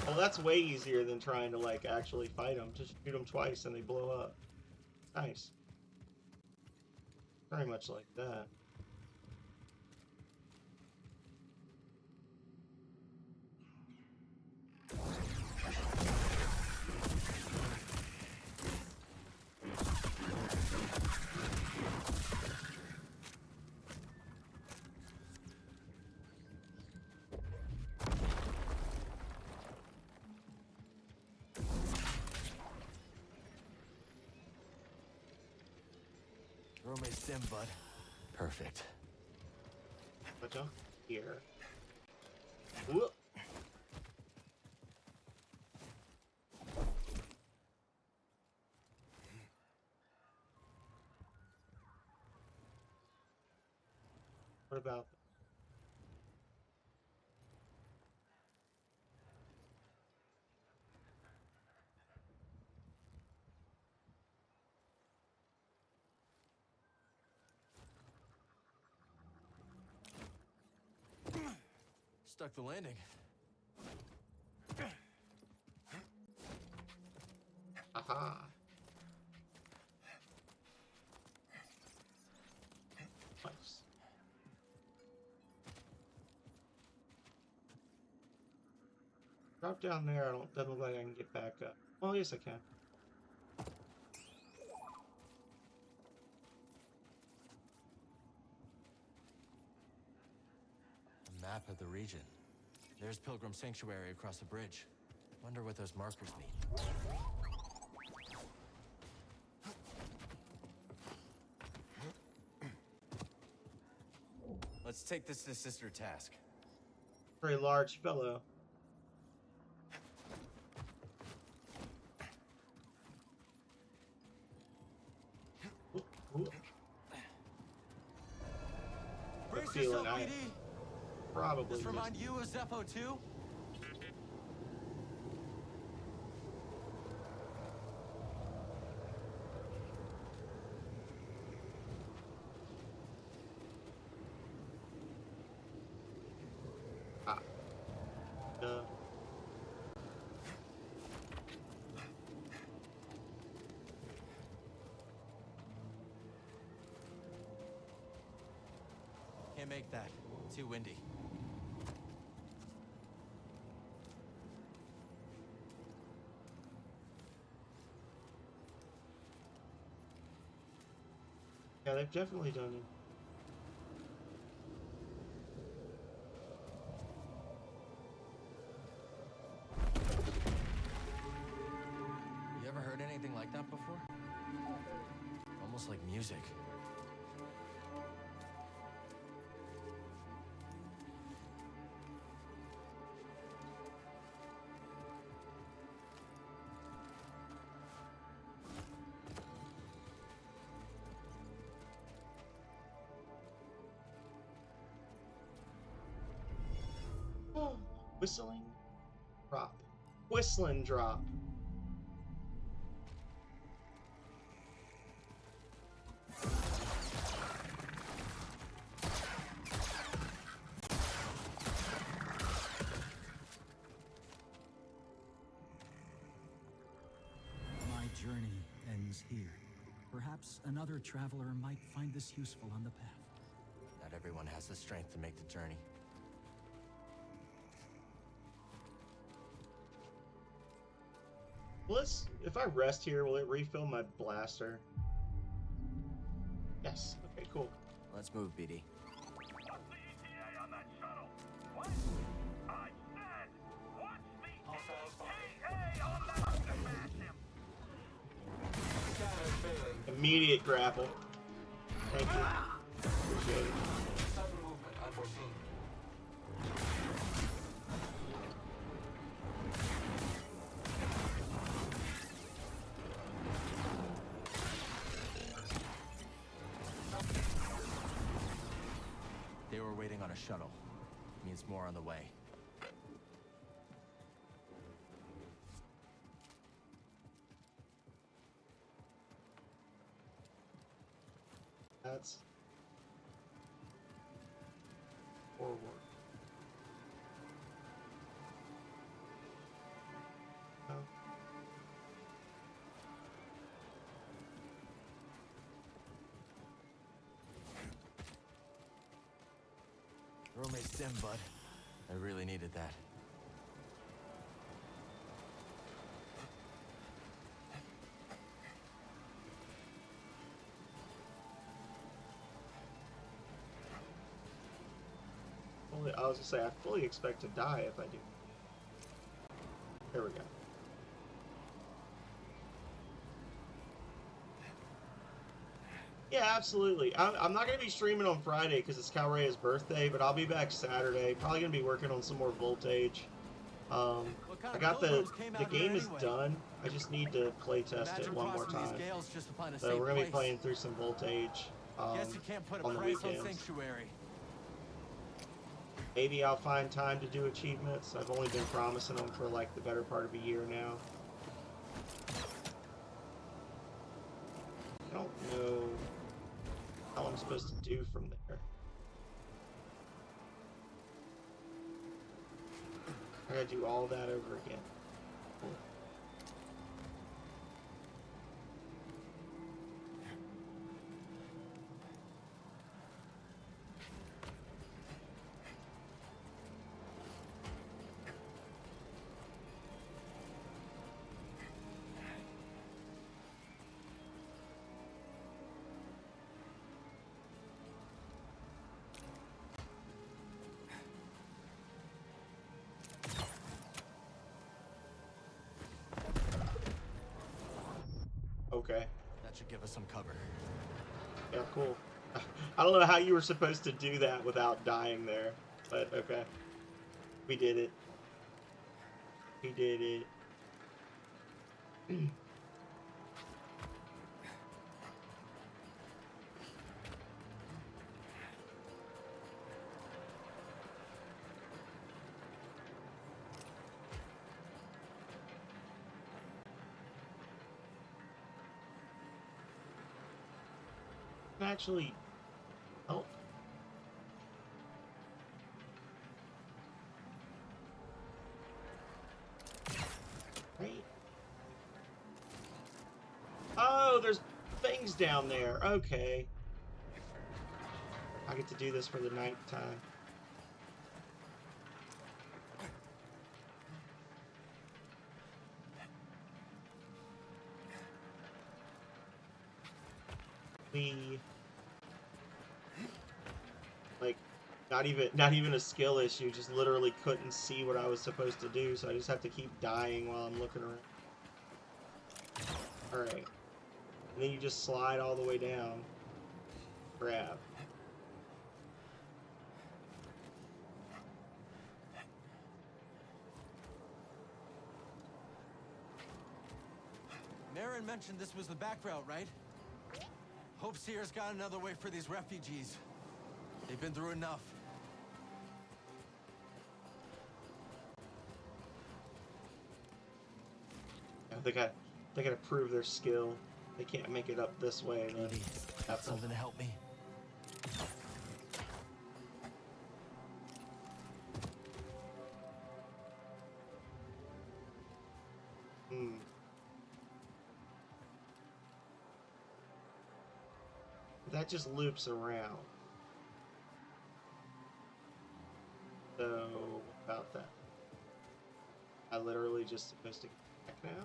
Well, that's way easier than trying to, like, actually fight them. Just shoot them twice and they blow up. Nice. Very much like that. Room is dim, bud. Perfect. I'll jump here. Whoop. What about Stuck the landing. aha? Nice. Drop down there. Doesn't look like I can get back up. Well, yes, I can. A map of the region. There's Pilgrim Sanctuary across the bridge. Wonder what those markers mean. Let's take this to Sister Task. Very large fellow. Ooh. Brace Feeling yourself, I BD. probably This remind you of Zepho 2? Can't make that. Too windy. Yeah, they've definitely done it. You ever heard anything like that before? Almost like music. Whistling drop. Whistling drop. My journey ends here. Perhaps another traveler might find this useful on the path. Not everyone has the strength to make the journey. If I rest here, will it refill my blaster? Yes. Okay, cool. Let's move, BD. What's the ETA on that shuttle? What? I said, what's the Immediate grapple. Thank you. Appreciate it. They were waiting on a shuttle. Means more on the way. That's forward. Oh. Roommate stim, bud. I really needed that. I was gonna say, I fully expect to die if I do. There we go. Yeah, absolutely. I'm not going to be streaming on Friday because it's Calrea's birthday, but I'll be back Saturday. Probably going to be working on some more Voltage. I got the game is done. I just need to play test it one more time. So we're going to be playing through some Voltage on the weekends. Maybe I'll find time to do achievements. I've only been promising them for like the better part of a year now. I don't know how I'm supposed to do from there. I gotta do all that over again. Cool. Okay. That should give us some cover. Yeah, cool. I don't know how you were supposed to do that without dying there, but okay. We did it. We did it. Actually help. Right. Oh, there's things down there. Okay. I get to do this for the night time. Like, not even a skill issue, just literally couldn't see what I was supposed to do, so I just have to keep dying while I'm looking around. Alright. And then you just slide all the way down. Grab. Marin mentioned this was the back route, right? Hope Seer's got another way for these refugees. They've been through enough. They gotta prove their skill. They can't make it up this way. Got something to help me. That just loops around. So, about that. I literally just supposed to get back now?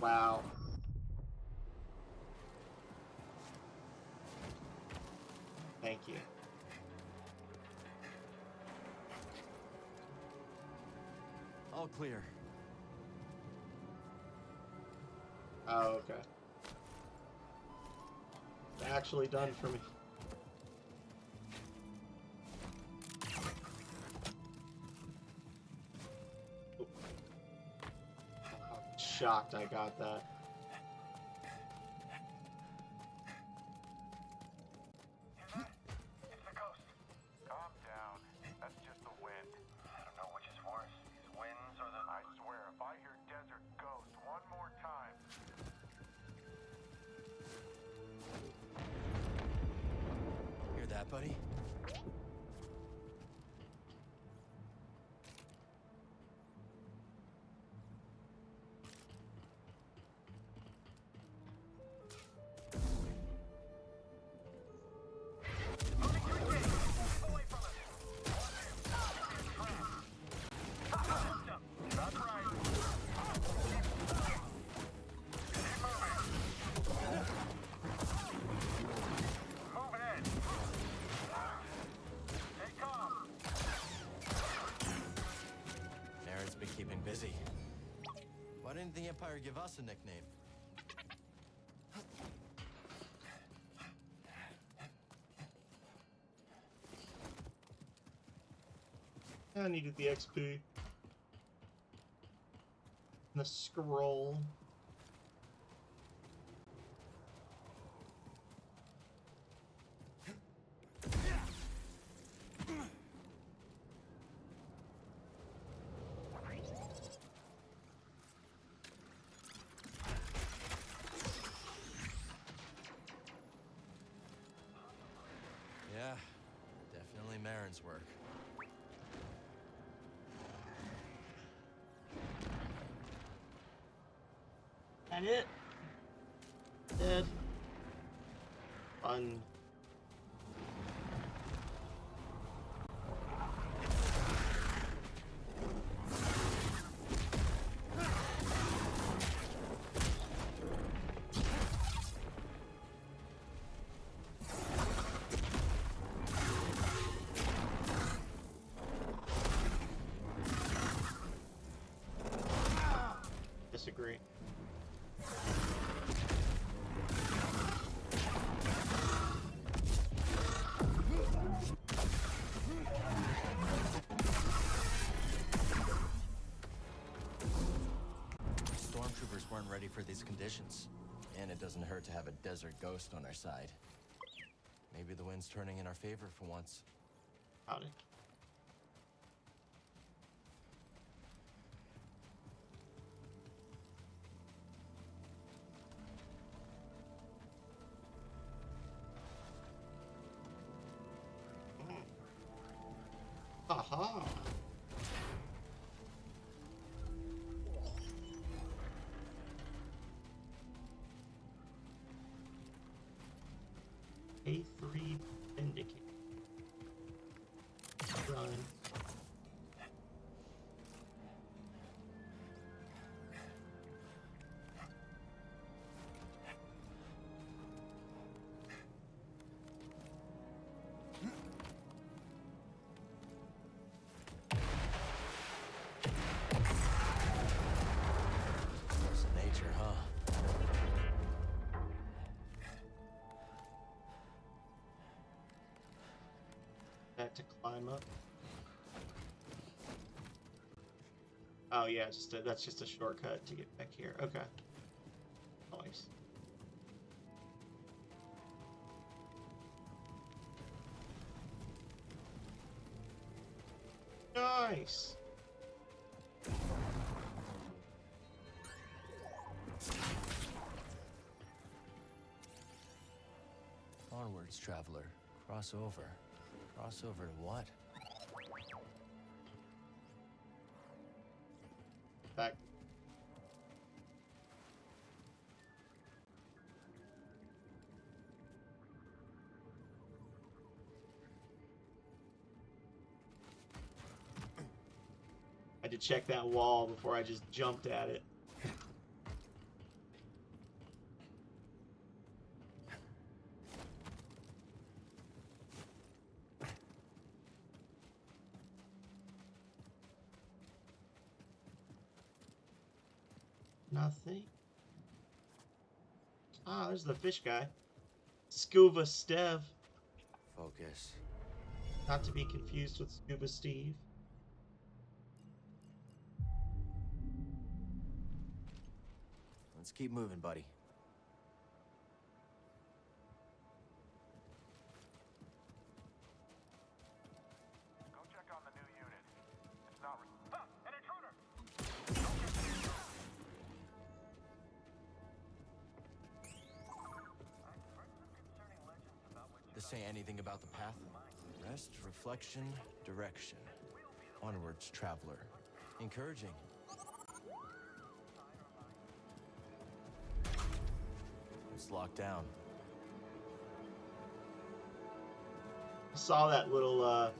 Wow. Thank you. All clear. Oh, okay. It's actually done for me. I'm shocked I got that. It's the ghost. Calm down. That's just the wind. I don't know which is worse, these winds or the... I swear, if I hear desert ghost one more time... Hear that, buddy? Aaron's been keeping busy. Why didn't the Empire give us a nickname? I needed the XP. The scroll. Yeah, definitely Marin's work. That it? Dead. Fun. Disagree. Stormtroopers weren't ready for these conditions. And it doesn't hurt to have a desert ghost on our side. Maybe the wind's turning in our favor for once. Howdy. Aha! A3 indicate. Run. Force of nature, huh? Back to climb up. Oh yeah, that's just a shortcut to get back here. Okay. Nice. Nice. Onwards, traveler. Cross over. Cross over to what? Back. I had to check that wall before I just jumped at it. Nothing. Ah, there's the fish guy. Scuba Stev. Focus. Not to be confused with Scuba Steve. Let's keep moving, buddy. Go check on the new unit. It's not... an intruder! This say anything about the path? Rest, reflection, direction. Onwards, traveler. Encouraging. It's locked down. Saw that little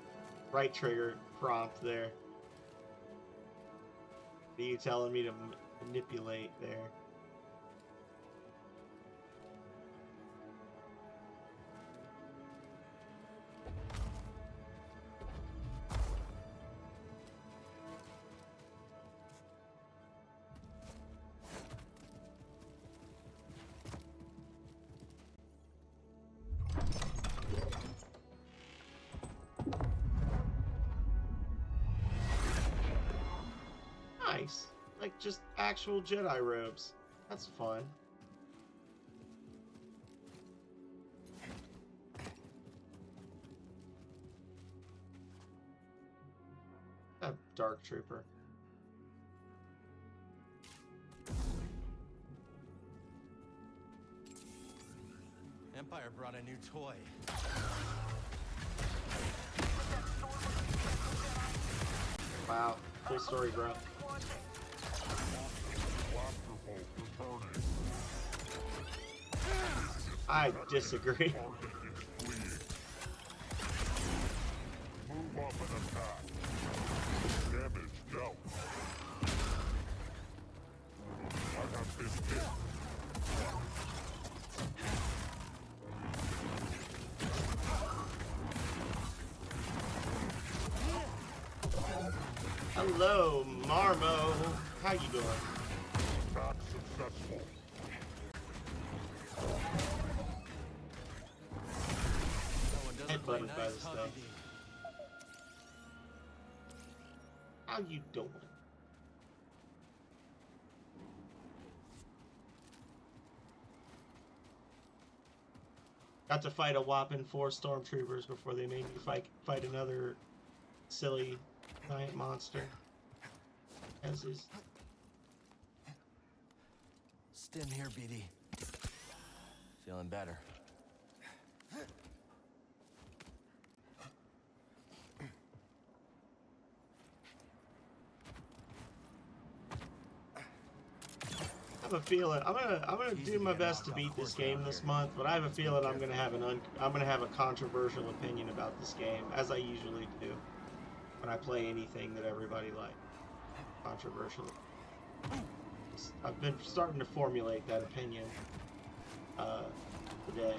right trigger prompt there. What are you telling me to manipulate there? Nice. Like just actual Jedi robes. That's fun. A Dark Trooper. Empire brought a new toy. Wow. Full story, bro. I disagree. Move up and attack. Damage dealt. I have been hit. Hello, Marmo. How you doing? Attack successful. Headbutted by this thing. How you doing? Got to fight a whopping 4 stormtroopers before they made me fight another silly giant monster. As is. Stim here, BD. Feeling better. I have a feeling I'm gonna do my best to beat this game this month, but I have a feeling I'm gonna have a controversial opinion about this game, as I usually do when I play anything that everybody likes. Controversial. I've been starting to formulate that opinion today.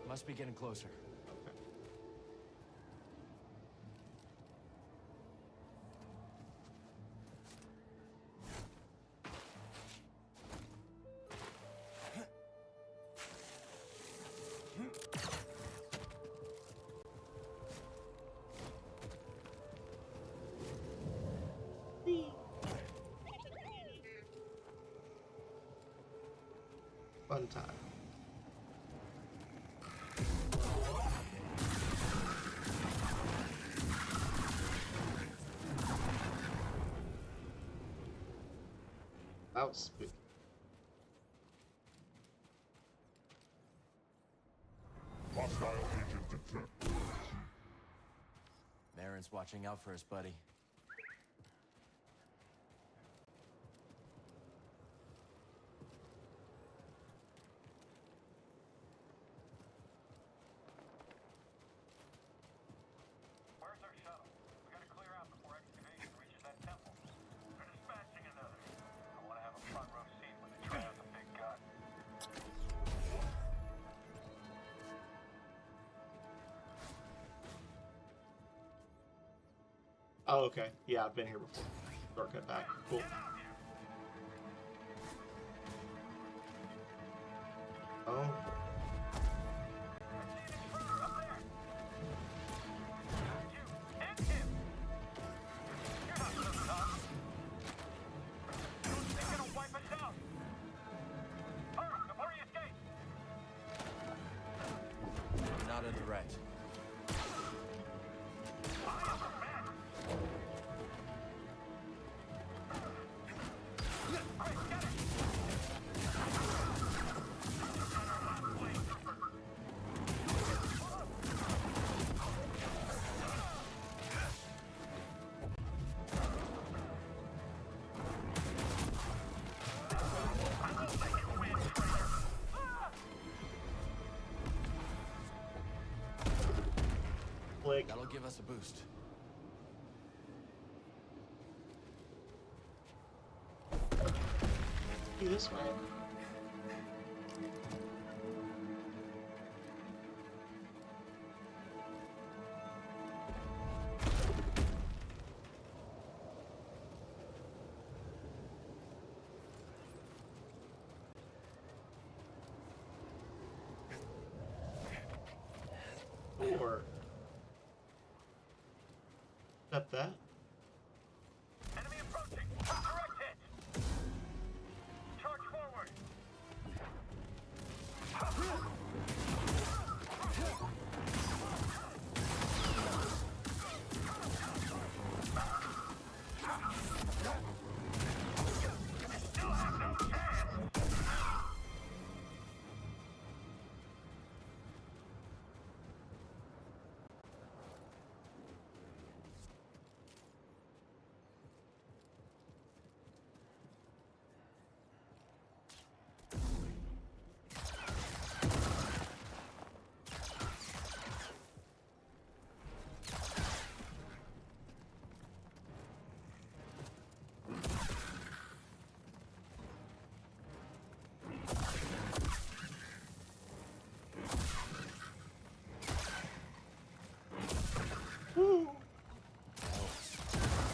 Must be getting closer. Fun time. Outspeed. Hostile agent detected. Marin's watching out for us, buddy. Oh, okay. Yeah, I've been here before. Shortcut back. Cool. Oh. Not a threat. Click. That'll give us a boost. Do this way. Or accept that. Enemy approaching. Direct hit. Charge forward. Still have no chance.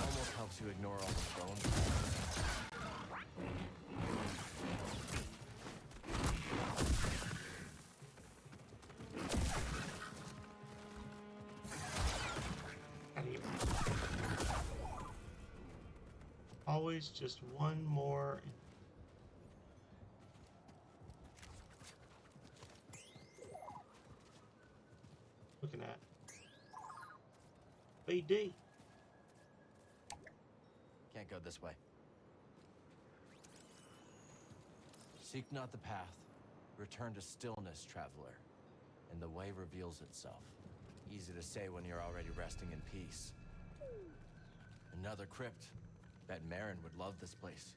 Almost helps you ignore all the bones. Always just one more. Looking at BD. Can't go this way. Seek not the path. Return to stillness, traveler, and the way reveals itself. Easy to say when you're already resting in peace. Another crypt. Bet Marin would love this place.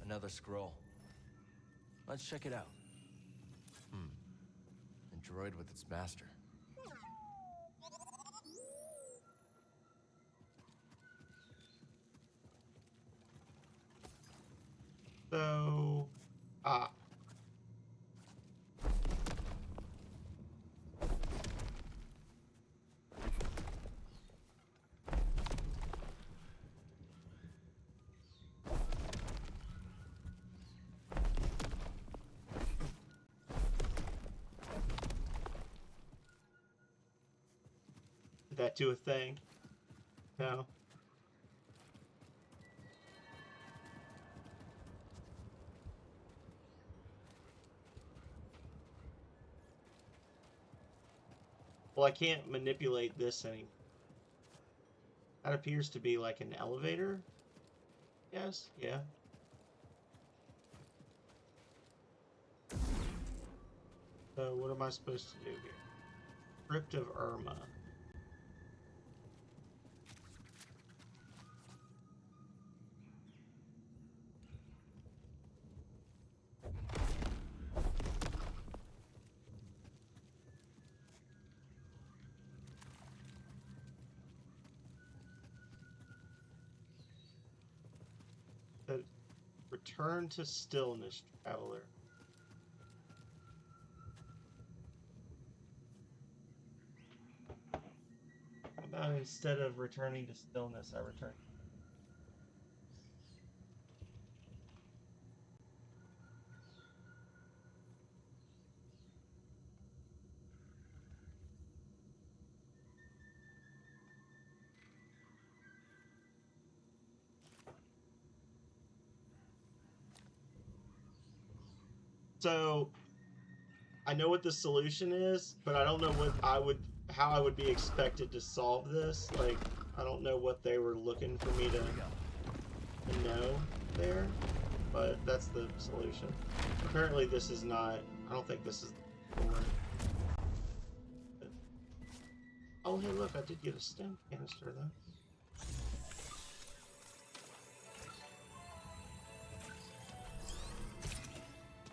Another scroll. Let's check it out. A droid with its master. So, did that do a thing? No. Well, I can't manipulate this anymore. That appears to be like an elevator. Yes, yeah. So what am I supposed to do here? Crypt of Irma. Return to stillness, traveler. How about instead of returning to stillness, I return? So, I know what the solution is, but I don't know how I would be expected to solve this. Like, I don't know what they were looking for me to know there, but that's the solution. Apparently this is not, I don't think this is the one. Oh, hey, look, I did get a stem canister, though.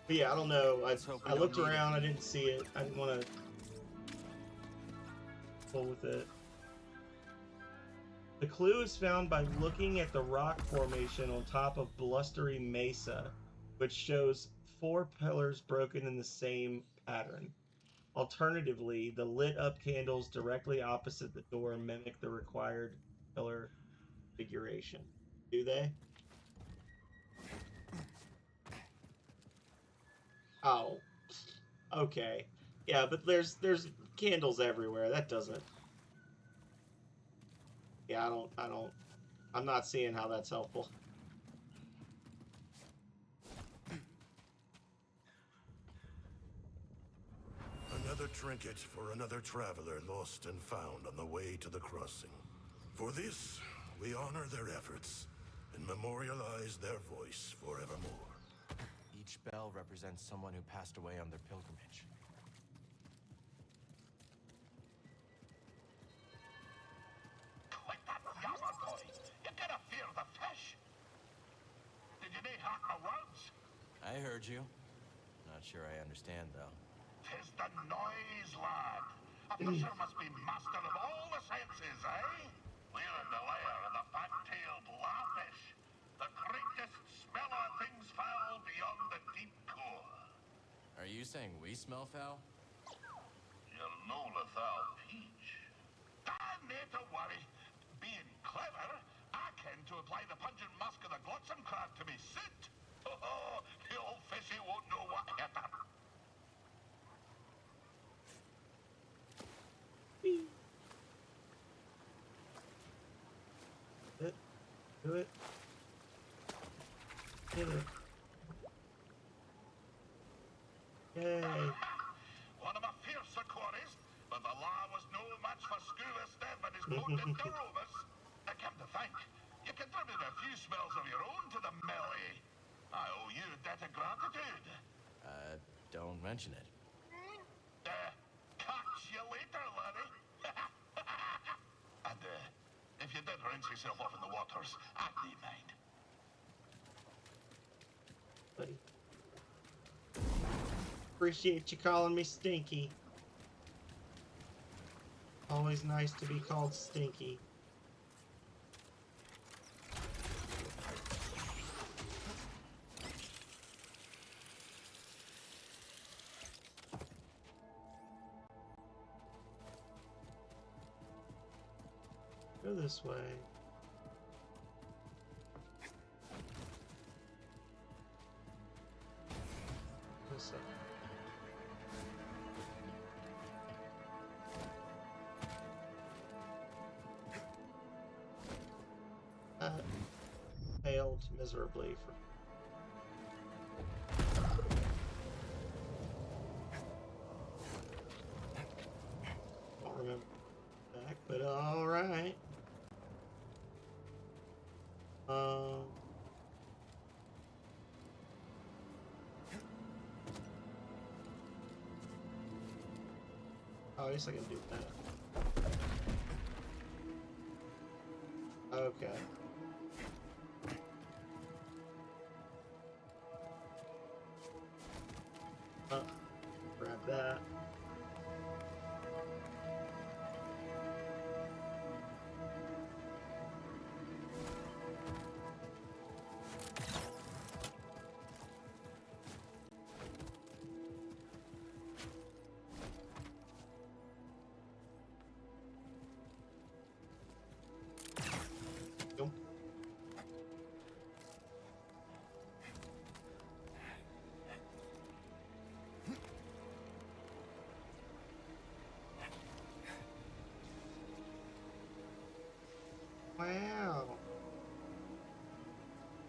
But yeah, I don't know. I looked around, I didn't see it. I didn't want to pull with it. The clue is found by looking at the rock formation on top of Blustery Mesa, which shows 4 pillars broken in the same pattern. Alternatively, the lit-up candles directly opposite the door mimic the required pillar configuration. Do they? Oh, okay. Yeah, but there's candles everywhere. That doesn't. Yeah, I'm not seeing how that's helpful. Another trinket for another traveler lost and found on the way to the crossing. For this, we honor their efforts and memorialize their voice forevermore. Each bell represents someone who passed away on their pilgrimage. Like that Yamagoy, you gotta fear the fish. Did you need half my words? I heard you. Not sure I understand, though. 'Tis the noise, lad. A fisher must be master of all the senses, eh? We're in the lair of the fat-tailed larfish. The greatest smeller of things foul beyond the deep core. Are you saying we smell foul? You're no lethal peach. Need to worry. Being clever, I can to apply the pungent musk of the glotsome crab to me scent. Oh, the old fishy won't know what hit him. Do it. Get it. Yay. One of my fiercer quarries, but the law was no match for Scuba Step and his potent Dorovas. I come to think, you contributed a few spells of your own to the melee. I owe you a debt of gratitude. Don't mention it. Catch you later, laddie. And, if you did rinse yourself off in the waters, I'd need mind. Buddy. Appreciate you calling me Stinky. Always nice to be called Stinky. Go this way. This way. Failed miserably for. Don't remember back, but all right. Oh, I guess I can do that. Okay. Grab that. Wow.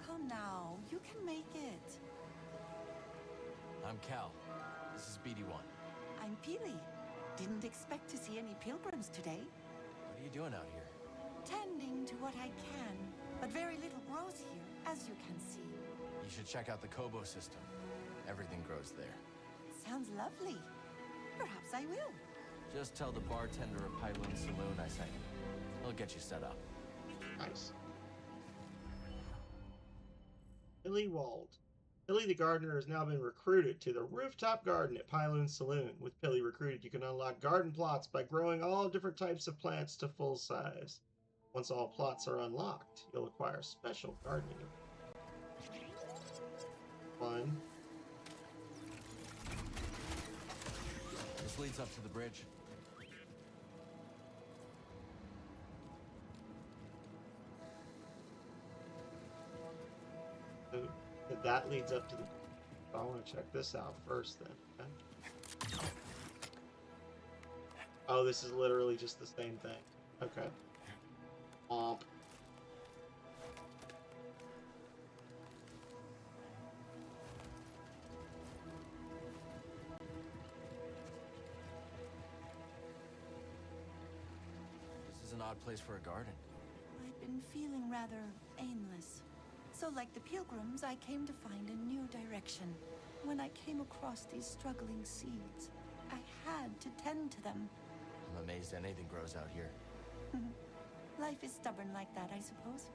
Come now, you can make it. I'm Cal. This is BD1. I'm Peely. Didn't expect to see any pilgrims today. What are you doing out here? Tending to what I can, but very little grows here, as you can see. You should check out the Kobo system. Everything grows there. Sounds lovely. Perhaps I will. Just tell the bartender at Pyloon Saloon I sent you. He'll get you set up. Nice. Billy Wald. Billy the gardener has now been recruited to the rooftop garden at Pyloon Saloon. With Billy recruited, you can unlock garden plots by growing all different types of plants to full size. Once all plots are unlocked, you'll acquire special gardening. Fun. This leads up to the bridge. So that leads up to the... I want to check this out first then. Okay. Oh, this is literally just the same thing. Okay. This is an odd place for a garden. I've been feeling rather aimless. So like the pilgrims, I came to find a new direction. When I came across these struggling seeds, I had to tend to them. I'm amazed anything grows out here. Life is stubborn like that, I suppose.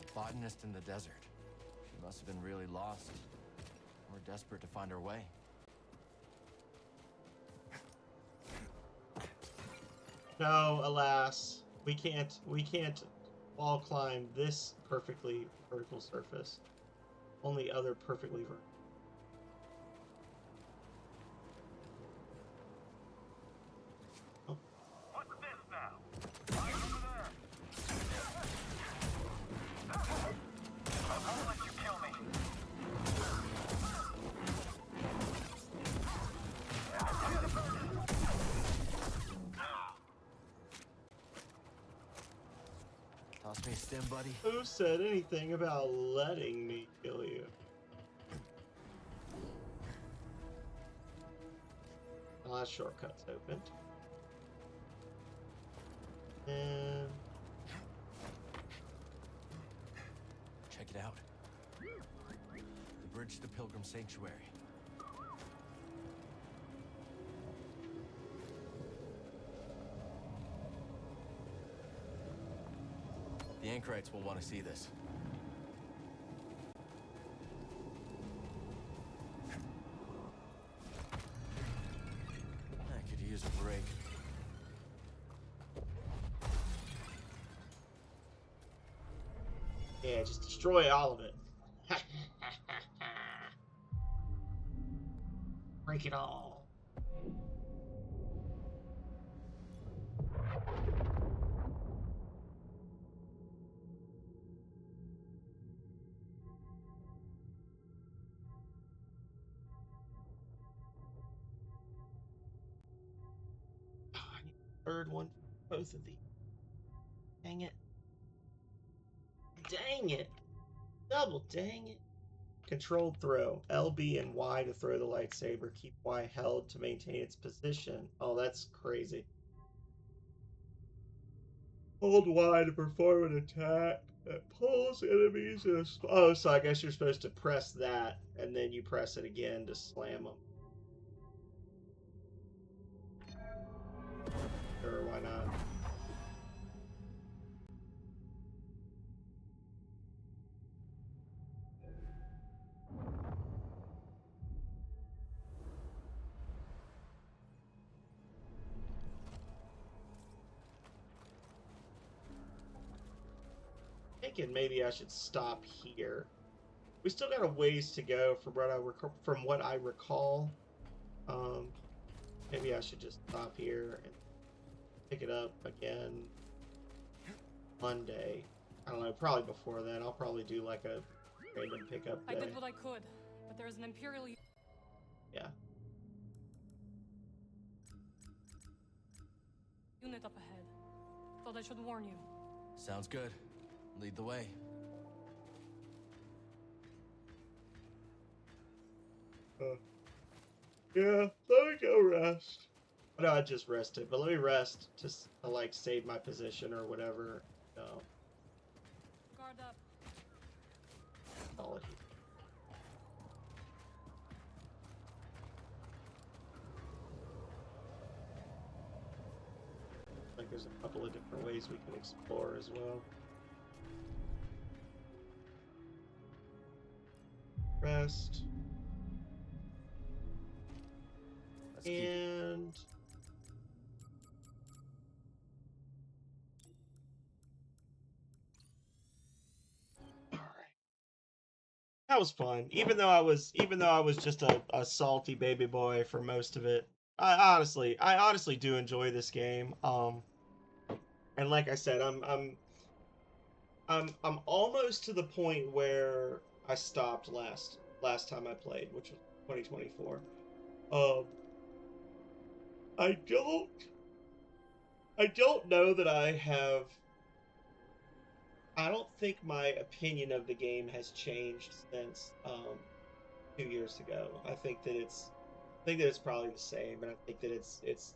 A botanist in the desert. She must have been really lost. Or desperate to find her way. No, alas. We can't wall climb this perfectly vertical surface. Only other perfectly vertical. What's this now? Right over there. I won't let you kill me. Toss me a stim, buddy. Who said anything about letting me kill you? The last shortcut's opened. And check it out. The bridge to Pilgrim Sanctuary. The anchorites will want to see this. I could use a break. yeah, just destroy all of it. Break it all. I need a third one for both of these. Dang it. Dang it. Double dang it. Controlled throw. LB and Y to throw the lightsaber. Keep Y held to maintain its position. Oh, that's crazy. Hold Y to perform an attack that pulls enemies in a... Oh, so I guess you're supposed to press that, and then you press it again to slam them. Sure, why not? Thinking maybe I should stop here. We still got a ways to go from what I recall. Maybe I should just stop here and pick it up again Monday. I don't know, probably before then. I'll probably do like a random pickup day. I did what I could, but there is an Imperial... Yeah. up ahead. Thought I should warn you. Sounds good. Lead the way. Yeah, let me go rest. No, I just rested, but let me rest to like save my position or whatever. No. Guard up. Solid. Like there's a couple of different ways we can explore as well. Rest. And all right, that was fun. Even though I was just a salty baby boy for most of it. I honestly do enjoy this game. And like I said, I'm almost to the point where I stopped last time I played, which was 2024. I don't know that I don't think my opinion of the game has changed since 2 years ago. I think that it's probably the same, and I think that it's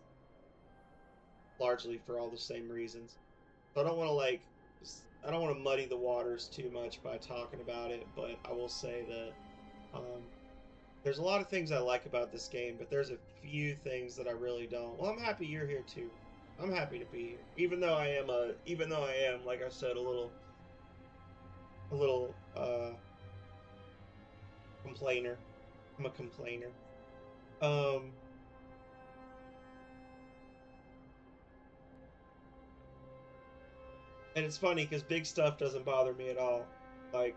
largely for all the same reasons. So I don't want to muddy the waters too much by talking about it, but I will say that there's a lot of things I like about this game, but there's a few things that I really don't. Well, I'm happy you're here too. I'm happy to be here, even though I am, like I said, a little complainer. I'm a complainer. And it's funny because big stuff doesn't bother me at all. Like,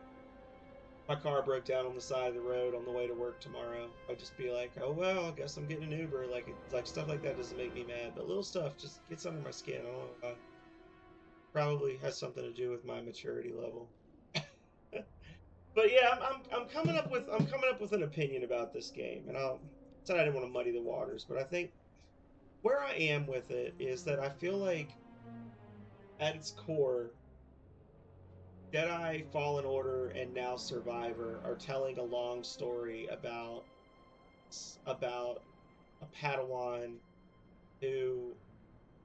my car broke down on the side of the road on the way to work tomorrow. I'd just be like, oh well, I guess I'm getting an Uber. Like, it's like stuff like that doesn't make me mad, but little stuff just gets under my skin. I don't know why. Probably has something to do with my maturity level. But yeah, I'm coming up with an opinion about this game, and I said I didn't want to muddy the waters, but I think where I am with it is that I feel like at its core, Jedi, Fallen Order, and now Survivor are telling a long story about a Padawan who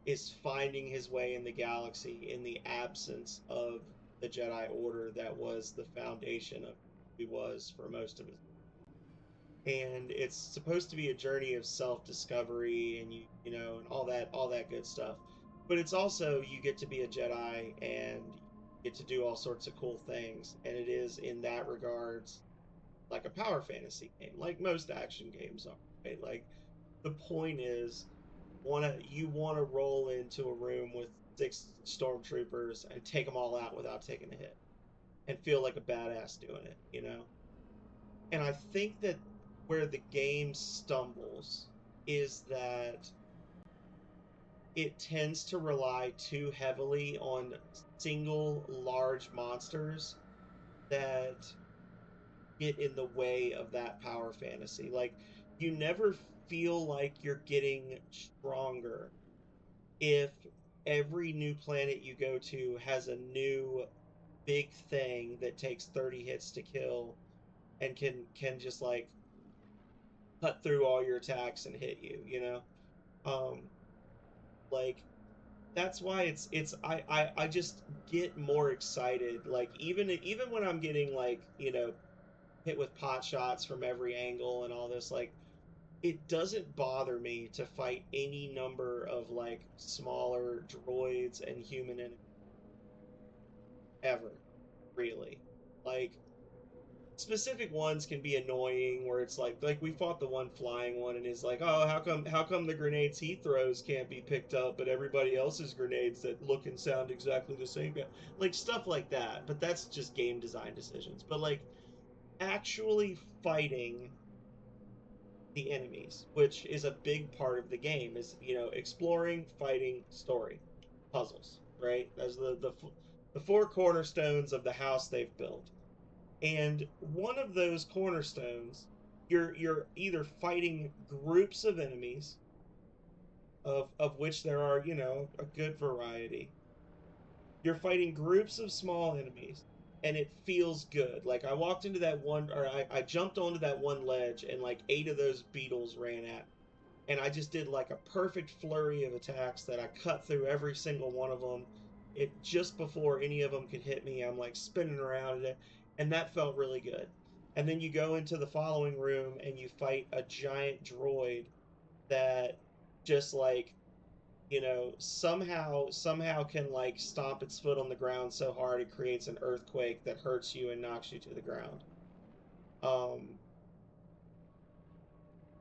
is finding his way in the galaxy in the absence of the Jedi Order that was the foundation of who he was for most of his life. And it's supposed to be a journey of self-discovery and you know and all that good stuff. But it's also you get to be a Jedi and get to do all sorts of cool things, and it is in that regards like a power fantasy game, like most action games are, right? Like the point is you want to roll into a room with 6 stormtroopers and take them all out without taking a hit and feel like a badass doing it, you know? And I think that where the game stumbles is that it tends to rely too heavily on single large monsters that get in the way of that power fantasy. Like, you never feel like you're getting stronger if every new planet you go to has a new big thing that takes 30 hits to kill and can just like cut through all your attacks and hit you, you know? Like that's why I just get more excited. Like even when I'm getting like, you know, hit with pot shots from every angle and all this, like it doesn't bother me to fight any number of like smaller droids and human enemies ever, really. Like specific ones can be annoying where it's like we fought the one flying one and it's like, oh, how come the grenades he throws can't be picked up but everybody else's grenades that look and sound exactly the same, like stuff like that. But that's just game design decisions. But like actually fighting the enemies, which is a big part of the game, is, you know, exploring, fighting, story, puzzles, right? As the 4 cornerstones of the house they've built. And one of those cornerstones, you're either fighting groups of enemies of which there are, you know, a good variety. You're fighting groups of small enemies, and it feels good. Like, I walked into that one, or I jumped onto that one ledge, and like 8 of those beetles ran at me. And I just did like a perfect flurry of attacks that I cut through every single one of them. It just before any of them could hit me, I'm like spinning around it, and that felt really good. And then you go into the following room and you fight a giant droid that just like, you know, somehow can like stomp its foot on the ground so hard it creates an earthquake that hurts you and knocks you to the ground.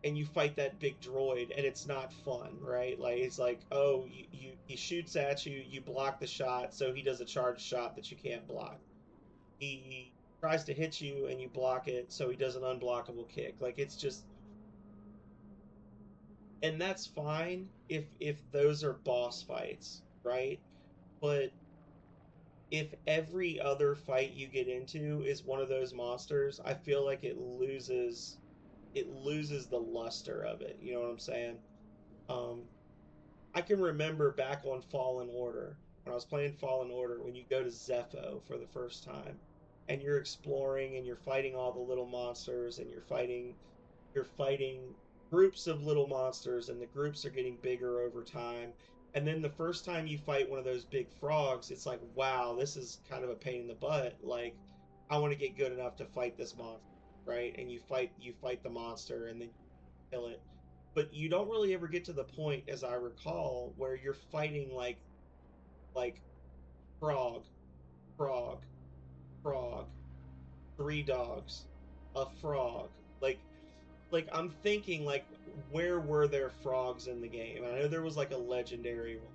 And you fight that big droid, and it's not fun, right? Like, it's like, oh, he shoots at you, you block the shot, so he does a charged shot that you can't block. He tries to hit you, and you block it, so he does an unblockable kick. Like, it's just, and that's fine if those are boss fights, right? But if every other fight you get into is one of those monsters, I feel like it loses the luster of it. You know what I'm saying? I can remember back on Fallen Order, when I was playing Fallen Order, when you go to Zepho for the first time, and you're exploring and you're fighting all the little monsters, and you're fighting groups of little monsters, and the groups are getting bigger over time. And then the first time you fight one of those big frogs, it's like, wow, this is kind of a pain in the butt. Like, I want to get good enough to fight this monster, right? And you fight the monster, and then you kill it. But you don't really ever get to the point, as I recall, where you're fighting like frog, frog, frog, 3 dogs, a frog. Like I'm thinking, like, where were there frogs in the game? I know there was like a legendary one.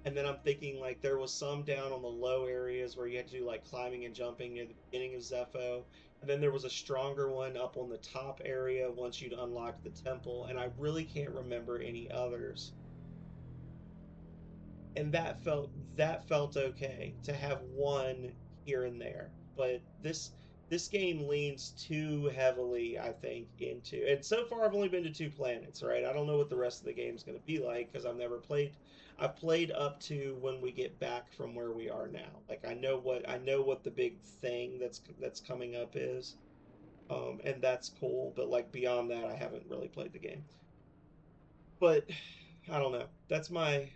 And then I'm thinking, like, there was some down on the low areas where you had to do like climbing and jumping near the beginning of Zepho. And then there was a stronger one up on the top area once you'd unlocked the temple, and I really can't remember any others. And that felt okay to have one here and there. But this game leans too heavily, I think, into, and so far I've only been to 2 planets, right? I don't know what the rest of the game's going to be like because I've never played. I've played up to when we get back from where we are now. Like, I know what the big thing that's coming up is, and that's cool. But like beyond that, I haven't really played the game. But I don't know. That's my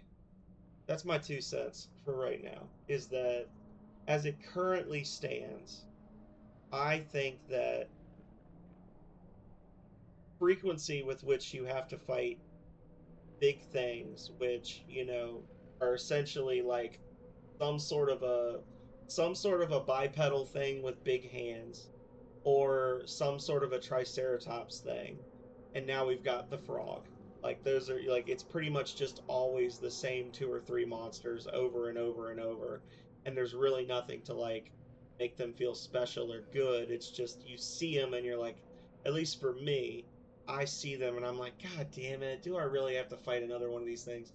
2 cents for right now. Is that as it currently stands, I think that frequency with which you have to fight big things, which, you know, are essentially like some sort of a bipedal thing with big hands, or some sort of a triceratops thing, and now we've got the frog. Like, those are like, it's pretty much just always the same 2 or 3 monsters over and over and over, and there's really nothing to like make them feel special or good. It's just you see them and you're like, at least for me, I see them and I'm like, God damn it, do I really have to fight another one of these things?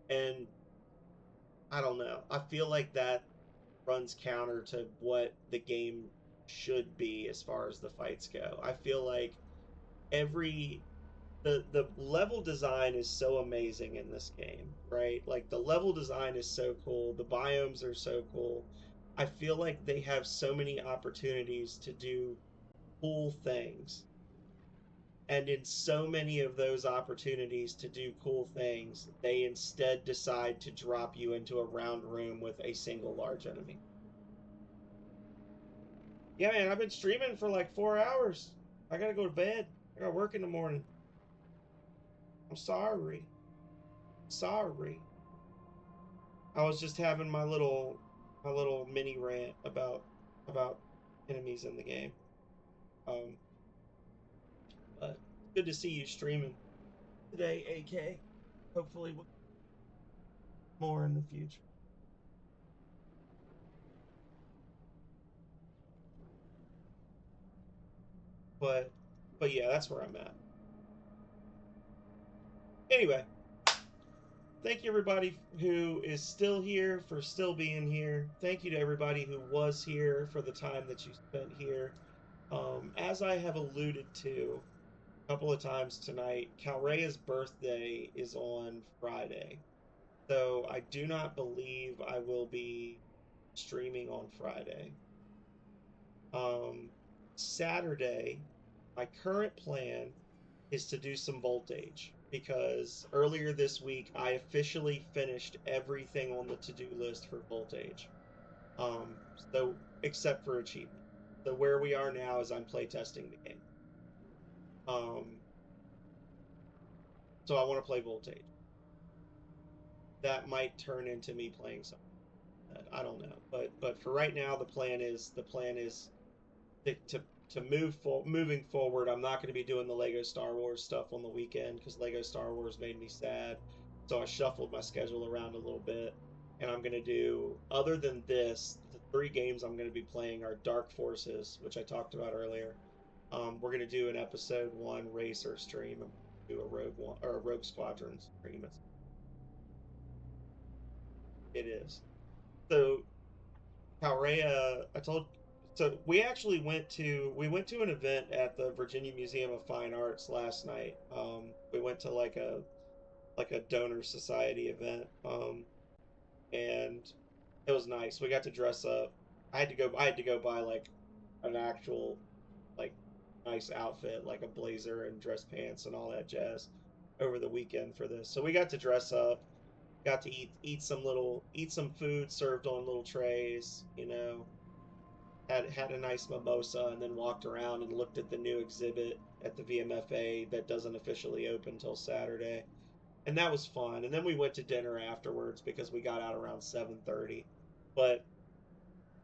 And I don't know. I feel like that runs counter to what the game should be as far as the fights go. I feel like the level design is so amazing in this game, right? Like, the level design is so cool, the biomes are so cool. I feel like they have so many opportunities to do cool things. And in so many of those opportunities to do cool things, they instead decide to drop you into a round room with a single large enemy. Yeah, man, I've been streaming for like 4 hours. I gotta go to bed. I gotta work in the morning. I'm sorry. Sorry. I was just having my little mini rant about enemies in the game. But good to see you streaming today, AK. Hopefully more in the future. But yeah, that's where I'm at. Anyway, thank you everybody who is still here for still being here. Thank you to everybody who was here for the time that you spent here. As I have alluded to, a couple of times tonight. Calrea's birthday is on Friday, so I do not believe I will be streaming on Friday. Saturday, my current plan is to do some Voltage because earlier this week I officially finished everything on the to-do list for Voltage. So except for achievement. So where we are now is I'm playtesting the game. So I want to play Voltage. That might turn into me playing something. I don't know, but for right now the plan is to moving forward. I'm not going to be doing the Lego Star Wars stuff on the weekend because Lego Star Wars made me sad. So I shuffled my schedule around a little bit, and I'm going to do, other than this, the 3 games I'm going to be playing are Dark Forces, which I talked about earlier. We're going to do an episode 1 racer stream, and do a Rogue Squadron stream. It is. So Calrea, so we actually went to an event at the Virginia Museum of Fine Arts last night. We went to like a donor society event, and it was nice. We got to dress up. I had to go buy like an actual like nice outfit, like a blazer and dress pants and all that jazz over the weekend for this. So we got to dress up, got to eat some food served on little trays, you know. Had a nice mimosa, and then walked around and looked at the new exhibit at the VMFA that doesn't officially open till Saturday. And that was fun. And then we went to dinner afterwards because we got out around 7:30. But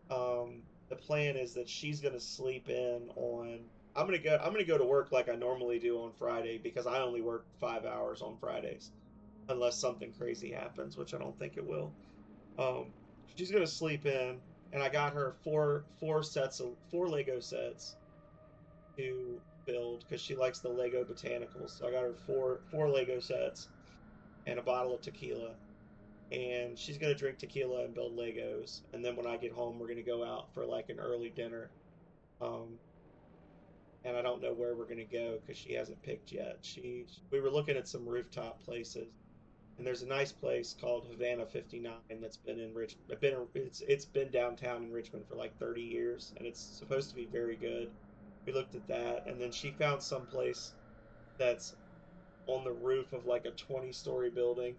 the plan is that she's gonna sleep in on. I'm gonna go to work like I normally do on Friday because I only work 5 hours on Fridays, unless something crazy happens, which I don't think it will. She's gonna sleep in, and I got her four Lego sets to build because she likes the Lego botanicals. So I got her four Lego sets and a bottle of tequila, and she's gonna drink tequila and build Legos. And then when I get home, we're gonna go out for like an early dinner. And I don't know where we're gonna go because she hasn't picked yet. We were looking at some rooftop places, and there's a nice place called Havana 59 that's been in it's been downtown in Richmond for like 30 years, and it's supposed to be very good. We looked at that, and then she found some place that's on the roof of like a 20-story building,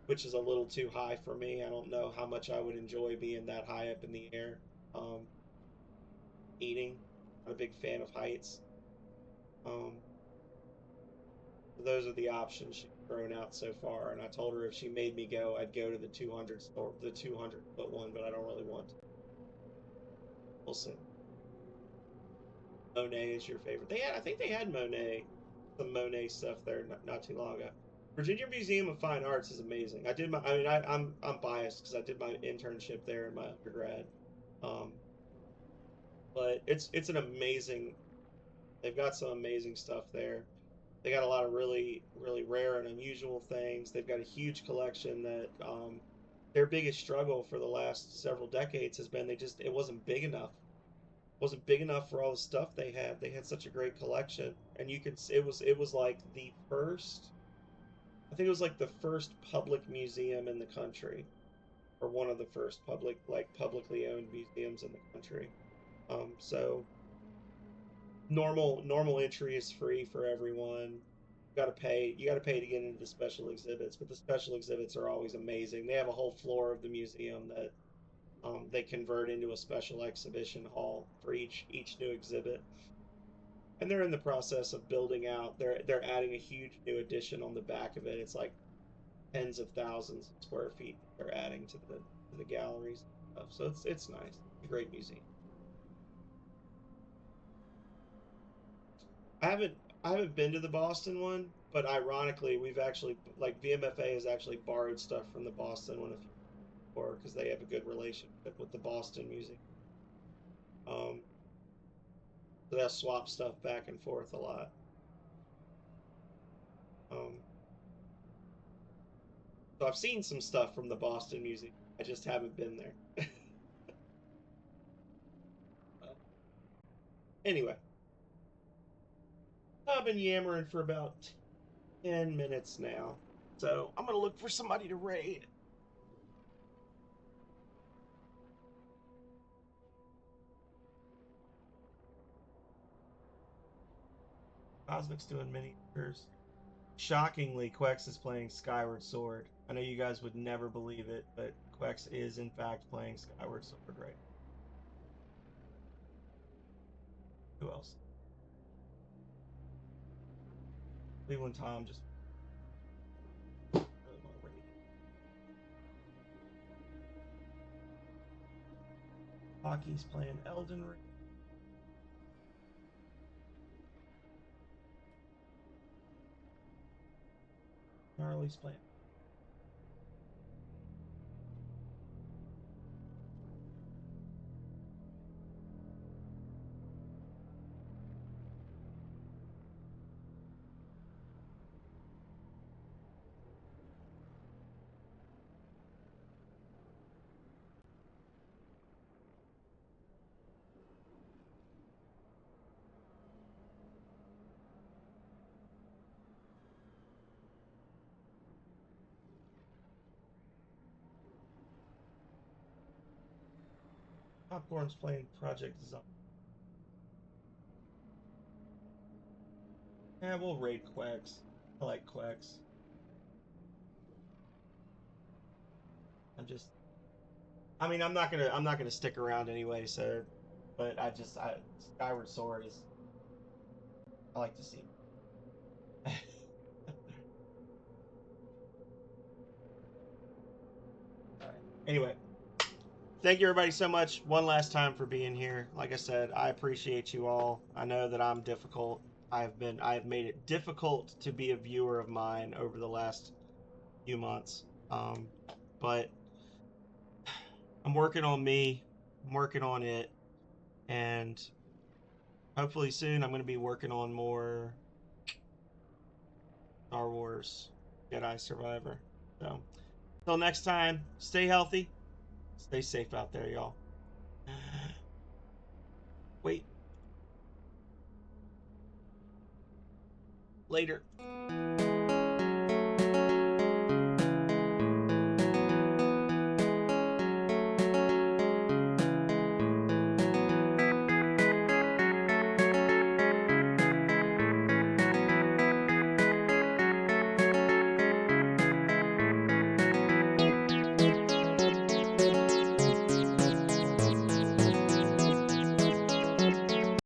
which is a little too high for me. I don't know how much I would enjoy being that high up in the air. Eating, not a big fan of heights. Those are the options she's thrown out so far, and I told her if she made me go, I'd go to the 200-foot one, but I don't really want to. We'll see. Monet is your favorite. I think they had some Monet stuff there not too long ago. Virginia Museum of Fine Arts is amazing. I'm biased because I did my internship there in my undergrad, but it's an amazing. They've got some amazing stuff there. They got a lot of really, really rare and unusual things. They've got a huge collection that their biggest struggle for the last several decades has been it wasn't big enough. It wasn't big enough for all the stuff they had. They had such a great collection, and it was like the first. I think it was like the first public museum in the country, or one of the first publicly owned museums in the country. So normal entry is free for everyone. You got to pay to get into the special exhibits, but the special exhibits are always amazing. They have a whole floor of the museum that they convert into a special exhibition hall for each new exhibit. And they're in the process of building out. They're adding a huge new addition on the back of it. It's like tens of thousands of square feet they're adding to the galleries and stuff. So it's nice. It's a great museum. I haven't been to the Boston one, but ironically, we've actually VMFA has actually borrowed stuff from the Boston one before because they have a good relationship with the Boston Museum. So they'll swap stuff back and forth a lot. So I've seen some stuff from the Boston Museum. I just haven't been there. Anyway. I've been yammering for about 10 minutes now. So I'm going to look for somebody to raid. Cosmic's doing miniatures. Shockingly, Quex is playing Skyward Sword. I know you guys would never believe it, but Quex is in fact playing Skyward Sword right now. Who else? Cleveland Tom just Hockey's playing Elden Ring. Gnarly's playing. Popcorn's playing Project Design. Yeah, we'll raid Quex. I like Quex. I'm not gonna stick around anyway, so but Skyward Sword is I like to see. Alright. Anyway. Thank you everybody so much one last time for being here. Like I said, I appreciate you all. I know that I'm difficult. I've made it difficult to be a viewer of mine over the last few months. But I'm working on me. I'm working on it. And hopefully soon I'm going to be working on more Star Wars Jedi Survivor. So, until next time, stay healthy. Stay safe out there, y'all. Wait. Later.